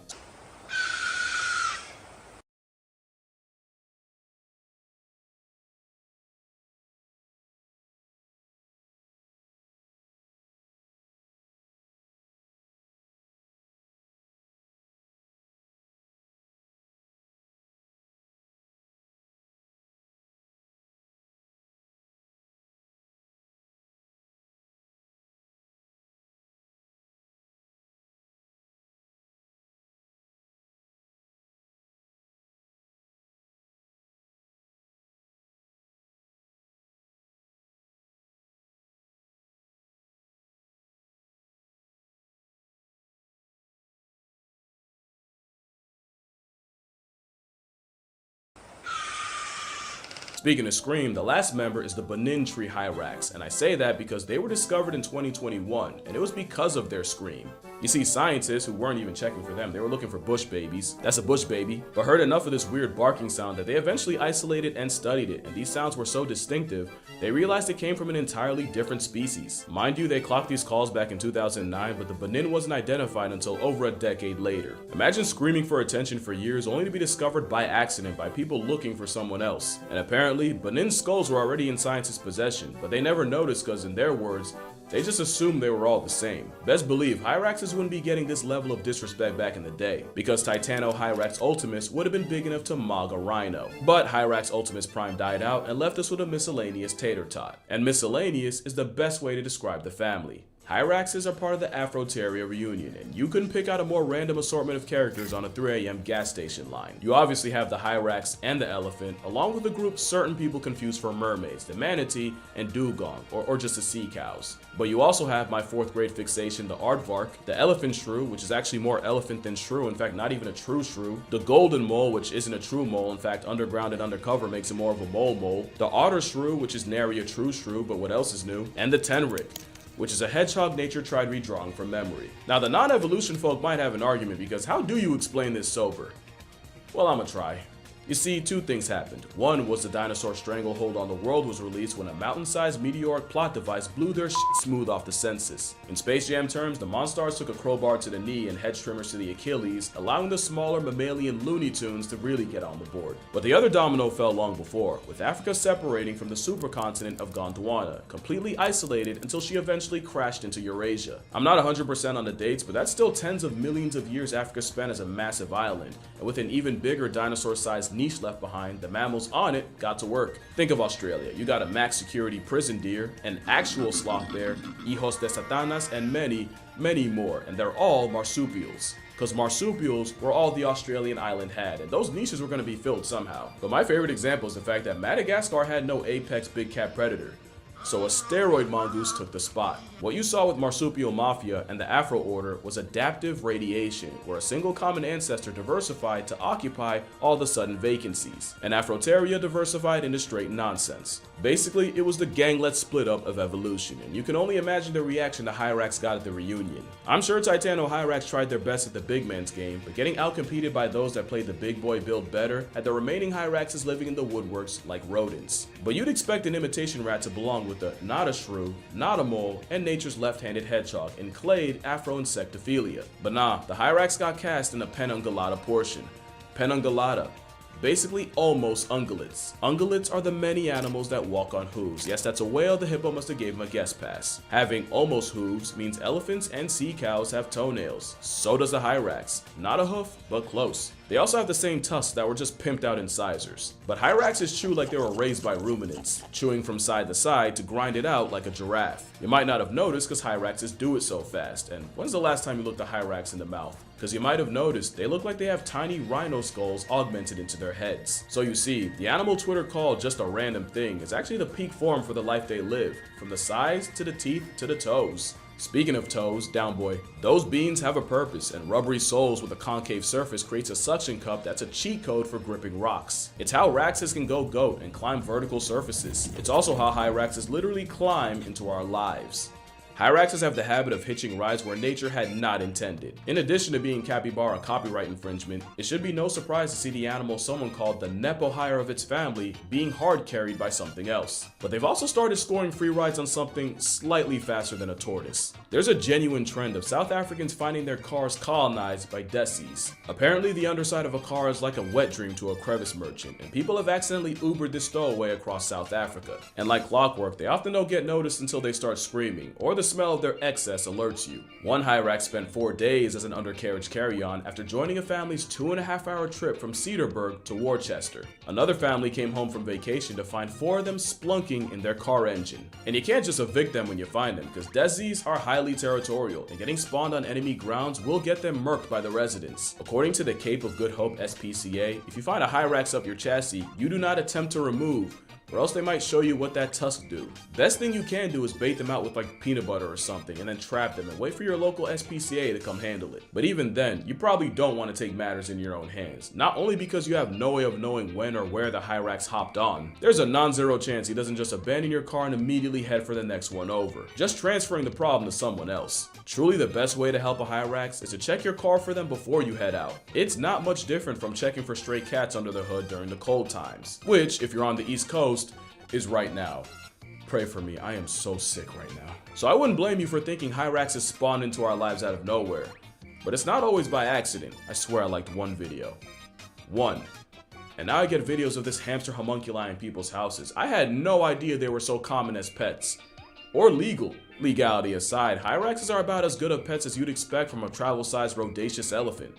Speaking of Scream, the last member is the Benin tree Hyrax, and I say that because they were discovered in 2021, and it was because of their Scream. You see, scientists who weren't even checking for them, they were looking for bush babies. That's a bush baby. But heard enough of this weird barking sound that they eventually isolated and studied it, and these sounds were so distinctive, they realized it came from an entirely different species. Mind you, they clocked these calls back in 2009, but the Benin wasn't identified until over a decade later. Imagine screaming for attention for years only to be discovered by accident by people looking for someone else. And apparently, Benin skulls were already in scientists' possession, but they never noticed because, in their words, they just assumed they were all the same. Best believe Hyraxes wouldn't be getting this level of disrespect back in the day, because Titano Hyrax Ultimus would have been big enough to mog a rhino. But Hyrax Ultimus Prime died out and left us with a miscellaneous tater tot. And miscellaneous is the best way to describe the family. Hyraxes are part of the Afroteria reunion, and you couldn't pick out a more random assortment of characters on a 3 AM gas station line. You obviously have the Hyrax and the elephant, along with a group certain people confuse for mermaids, the manatee and dugong, or just the sea cows. But you also have my 4th grade fixation, the aardvark, the elephant shrew, which is actually more elephant than shrew, in fact not even a true shrew, the golden mole, which isn't a true mole, in fact underground and undercover makes it more of a mole, the otter shrew, which is nary a true shrew, but what else is new, and the tenric, which is a hedgehog nature tried redrawing from memory. Now the non-evolution folk might have an argument, because how do you explain this sober? Well, I'ma try. You see, 2 things happened. One was the Dinosaur Stranglehold on the World was released when a mountain-sized meteoric plot device blew their shit smooth off the census. In Space Jam terms, the Monstars took a crowbar to the knee and hedge trimmers to the Achilles, allowing the smaller mammalian Looney Tunes to really get on the board. But the other domino fell long before, with Africa separating from the supercontinent of Gondwana, completely isolated until she eventually crashed into Eurasia. I'm not 100% on the dates, but that's still tens of millions of years Africa spent as a massive island, and with an even bigger dinosaur-sized niche left behind, the mammals on it got to work. Think of Australia. You got a max security prison deer, an actual sloth bear, hijos de satanas, and many, many more. And they're all marsupials. Because marsupials were all the Australian island had, and those niches were going to be filled somehow. But my favorite example is the fact that Madagascar had no apex big cat predator. So a steroid mongoose took the spot. What you saw with Marsupial Mafia and the Afro Order was adaptive radiation, where a single common ancestor diversified to occupy all the sudden vacancies, and Afroteria diversified into straight nonsense. Basically, it was the ganglet split up of evolution, and you can only imagine the reaction the Hyrax got at the reunion. I'm sure Titano Hyrax tried their best at the big man's game, but getting outcompeted by those that played the big boy build better had the remaining Hyraxes living in the woodworks like rodents. But you'd expect an imitation rat to belong with the not a shrew, not a mole, and nature's left-handed hedgehog in clade Afro-insectophilia. But nah, the Hyrax got cast in a Penungulata portion. Penungulata. Basically almost ungulates. Ungulates are the many animals that walk on hooves. Yes, that's a whale. The hippo must have gave him a guest pass. Having almost hooves means elephants and sea cows have toenails. So does the Hyrax. Not a hoof, but close. They also have the same tusks that were just pimped out incisors. But Hyraxes chew like they were raised by ruminants, chewing from side to side to grind it out like a giraffe. You might not have noticed because Hyraxes do it so fast. And when's the last time you looked a Hyrax in the mouth? Because you might have noticed they look like they have tiny rhino skulls augmented into their heads. So you see, the animal Twitter called just a random thing is actually the peak form for the life they live, from the size to the teeth to the toes. Speaking of toes, down boy, those beans have a purpose, and rubbery soles with a concave surface creates a suction cup that's a cheat code for gripping rocks. It's how Raxes can go goat and climb vertical surfaces. It's also how Hyraxes literally climb into our lives. Hyraxes have the habit of hitching rides where nature had not intended. In addition to being capybara copyright infringement, it should be no surprise to see the animal someone called the Nepo hire of its family being hard carried by something else. But they've also started scoring free rides on something slightly faster than a tortoise. There's a genuine trend of South Africans finding their cars colonized by desis. Apparently the underside of a car is like a wet dream to a crevice merchant, and people have accidentally Ubered this stowaway across South Africa. And like clockwork, they often don't get noticed until they start screaming, or the smell of their excess alerts you. One Hyrax spent 4 days as an undercarriage carry-on after joining a family's 2.5-hour trip from Cedarburg to Worcester. Another family came home from vacation to find 4 of them splunking in their car engine. And you can't just evict them when you find them, because desis are highly territorial, and getting spawned on enemy grounds will get them murked by the residents. According to the Cape of Good Hope SPCA, if you find a Hyrax up your chassis, you do not attempt to remove, or else they might show you what that tusk do. Best thing you can do is bait them out with like peanut butter or something and then trap them and wait for your local SPCA to come handle it. But even then, you probably don't want to take matters in your own hands. Not only because you have no way of knowing when or where the Hyrax hopped on, there's a non-zero chance he doesn't just abandon your car and immediately head for the next one over, just transferring the problem to someone else. Truly the best way to help a Hyrax is to check your car for them before you head out. It's not much different from checking for stray cats under the hood during the cold times, which, if you're on the East Coast, is right now. Pray for me, I am so sick right now. So I wouldn't blame you for thinking Hyraxes spawned into our lives out of nowhere. But it's not always by accident. I swear I liked one video. One. And now I get videos of this hamster homunculi in people's houses. I had no idea they were so common as pets. Or legal. Legality aside, Hyraxes are about as good of pets as you'd expect from a travel-sized rhodaceous elephant.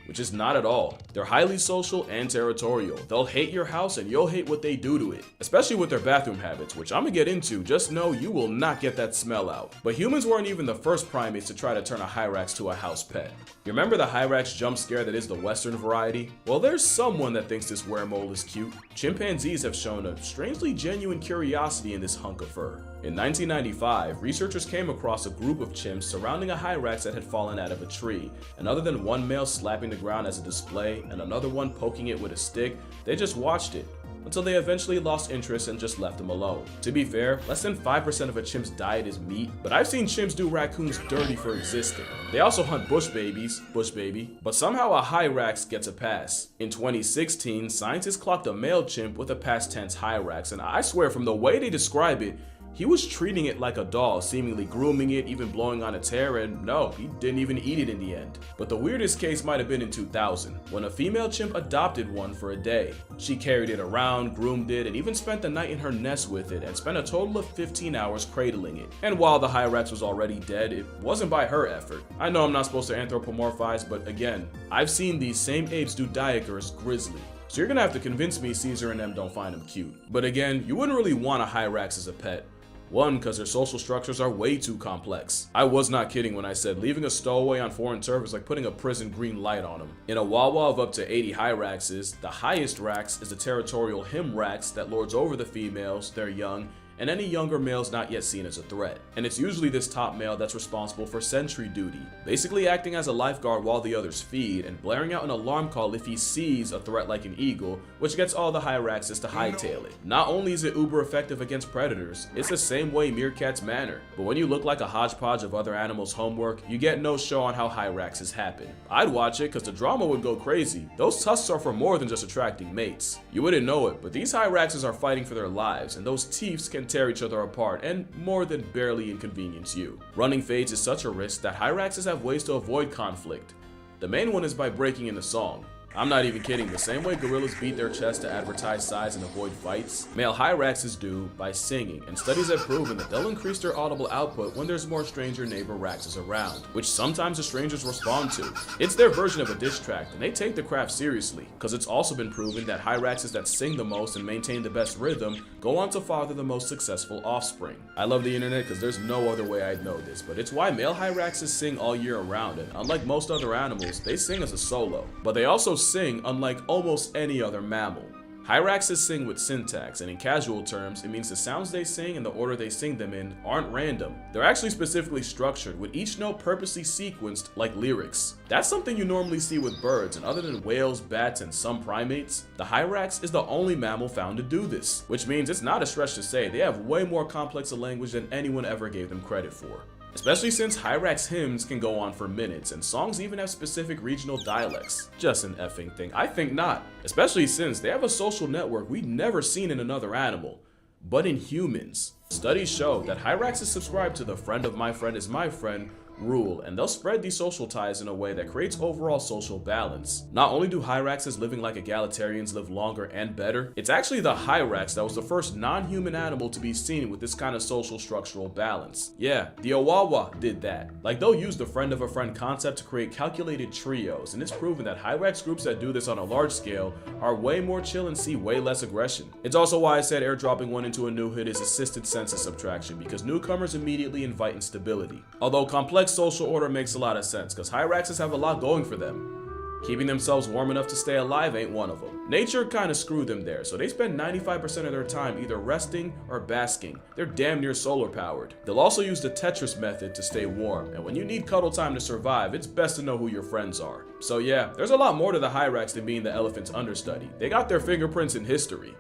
Which is not at all. They're highly social and territorial. They'll hate your house and you'll hate what they do to it. Especially with their bathroom habits, which I'm gonna get into. Just know you will not get that smell out. But humans weren't even the first primates to try to turn a Hyrax to a house pet. You remember the Hyrax jump scare that is the Western variety? Well, there's someone that thinks this weremole is cute. Chimpanzees have shown a strangely genuine curiosity in this hunk of fur. In 1995, researchers came across a group of chimps surrounding a Hyrax that had fallen out of a tree, and other than one male slapping the ground as a display and another one poking it with a stick, they just watched it, until they eventually lost interest and just left them alone. To be fair, less than 5% of a chimp's diet is meat, but I've seen chimps do raccoons dirty for existing. They also hunt bush babies, but somehow a Hyrax gets a pass. In 2016, scientists clocked a male chimp with a past tense Hyrax, and I swear from the way they describe it, he was treating it like a doll, seemingly grooming it, even blowing on its hair, and no, he didn't even eat it in the end. But the weirdest case might have been in 2000, when a female chimp adopted one for a day. She carried it around, groomed it, and even spent the night in her nest with it, and spent a total of 15 hours cradling it. And while the Hyrax was already dead, it wasn't by her effort. I know I'm not supposed to anthropomorphize, but again, I've seen these same apes do Diagers grizzly. So you're gonna have to convince me Caesar and them don't find him cute. But again, you wouldn't really want a Hyrax as a pet. One, because their social structures are way too complex. I was not kidding when I said leaving a stowaway on foreign turf is like putting a prison green light on them. In a Wawa of up to 80 Hyraxes, the highest Rax is the territorial Himrax that lords over the females, their young, and any younger males not yet seen as a threat. And it's usually this top male that's responsible for sentry duty, basically acting as a lifeguard while the others feed and blaring out an alarm call if he sees a threat like an eagle, which gets all the Hyraxes to hightail it. Not only is it uber effective against predators, it's the same way meerkats manner. But when you look like a hodgepodge of other animals' homework, you get no show on how Hyraxes happen. I'd watch it because the drama would go crazy. Those tusks are for more than just attracting mates. You wouldn't know it, but these Hyraxes are fighting for their lives, and those teeths can tear each other apart and more than barely inconvenience you. Running fades is such a risk that Hyraxes have ways to avoid conflict. The main one is by breaking into song. I'm not even kidding, the same way gorillas beat their chests to advertise size and avoid fights, male Hyraxes do by singing, and studies have proven that they'll increase their audible output when there's more stranger neighbor Raxes around, which sometimes the strangers respond to. It's their version of a diss track, and they take the craft seriously, because it's also been proven that Hyraxes that sing the most and maintain the best rhythm go on to father the most successful offspring. I love the internet because there's no other way I'd know this, but it's why male Hyraxes sing all year around, and unlike most other animals, they sing as a solo, but they also sing unlike almost any other mammal. Hyraxes sing with syntax, and in casual terms, it means the sounds they sing and the order they sing them in aren't random. They're actually specifically structured, with each note purposely sequenced like lyrics. That's something you normally see with birds, and other than whales, bats, and some primates, the Hyrax is the only mammal found to do this, which means it's not a stretch to say they have way more complex a language than anyone ever gave them credit for. Especially since Hyrax hymns can go on for minutes, and songs even have specific regional dialects. Just an effing thing. I think not. Especially since they have a social network we've never seen in another animal, but in humans. Studies show that Hyraxes subscribe to the friend of my friend is my friend rule, and they'll spread these social ties in a way that creates overall social balance. Not only do Hyraxes living like egalitarians live longer and better, it's actually the Hyrax that was the first non-human animal to be seen with this kind of social structural balance. Yeah, the Owawa did that. Like, they'll use the friend of a friend concept to create calculated trios, and it's proven that Hyrax groups that do this on a large scale are way more chill and see way less aggression. It's also why I said airdropping one into a new hood is assisted census subtraction, because newcomers immediately invite instability. Although complex social order makes a lot of sense, because Hyraxes have a lot going for them. Keeping themselves warm enough to stay alive ain't one of them. Nature kinda screwed them there, so they spend 95% of their time either resting or basking. They're damn near solar powered. They'll also use the Tetris method to stay warm, and when you need cuddle time to survive, it's best to know who your friends are. So yeah, there's a lot more to the Hyrax than being the elephant's understudy. They got their fingerprints in history.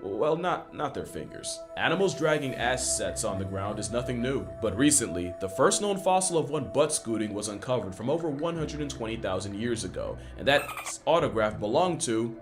Well, not their fingers. Animals dragging ass sets on the ground is nothing new, but recently, the first known fossil of one butt scooting was uncovered from over 120,000 years ago, and that autograph belonged to,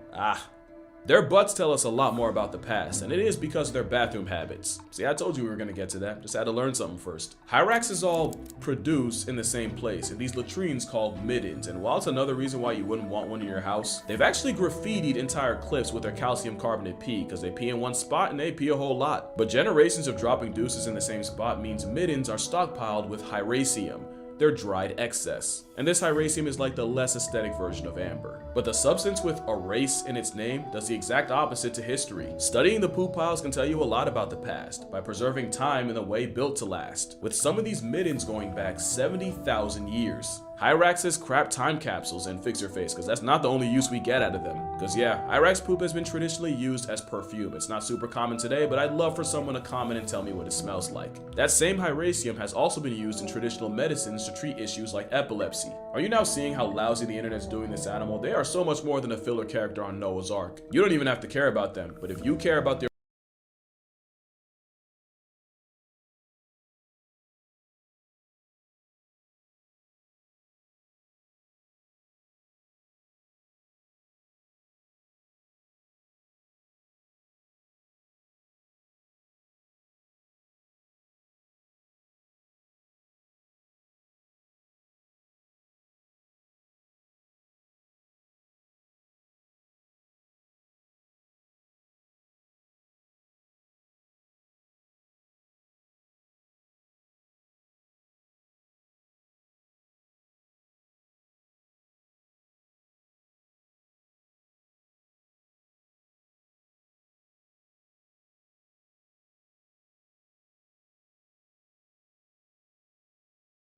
their butts tell us a lot more about the past, and it is because of their bathroom habits. See, I told you we were gonna get to that, just had to learn something first. Hyraxes all produce in the same place, in these latrines called middens, and while it's another reason why you wouldn't want one in your house, they've actually graffitied entire cliffs with their calcium carbonate pee, because they pee in one spot and they pee a whole lot. But generations of dropping deuces in the same spot means middens are stockpiled with hyracium, their dried excess. And this hyracium is like the less aesthetic version of amber. But the substance with a race in its name does the exact opposite to history. Studying the poop piles can tell you a lot about the past by preserving time in a way built to last, with some of these middens going back 70,000 years. Hyraxes crap time capsules and fix your face, because that's not the only use we get out of them. Because yeah, Hyrax poop has been traditionally used as perfume. It's not super common today, but I'd love for someone to comment and tell me what it smells like. That same hyracium has also been used in traditional medicines to treat issues like epilepsy. Are you now seeing how lousy the internet's doing this animal? They are so much more than a filler character on Noah's Ark. You don't even have to care about them, but if you care about the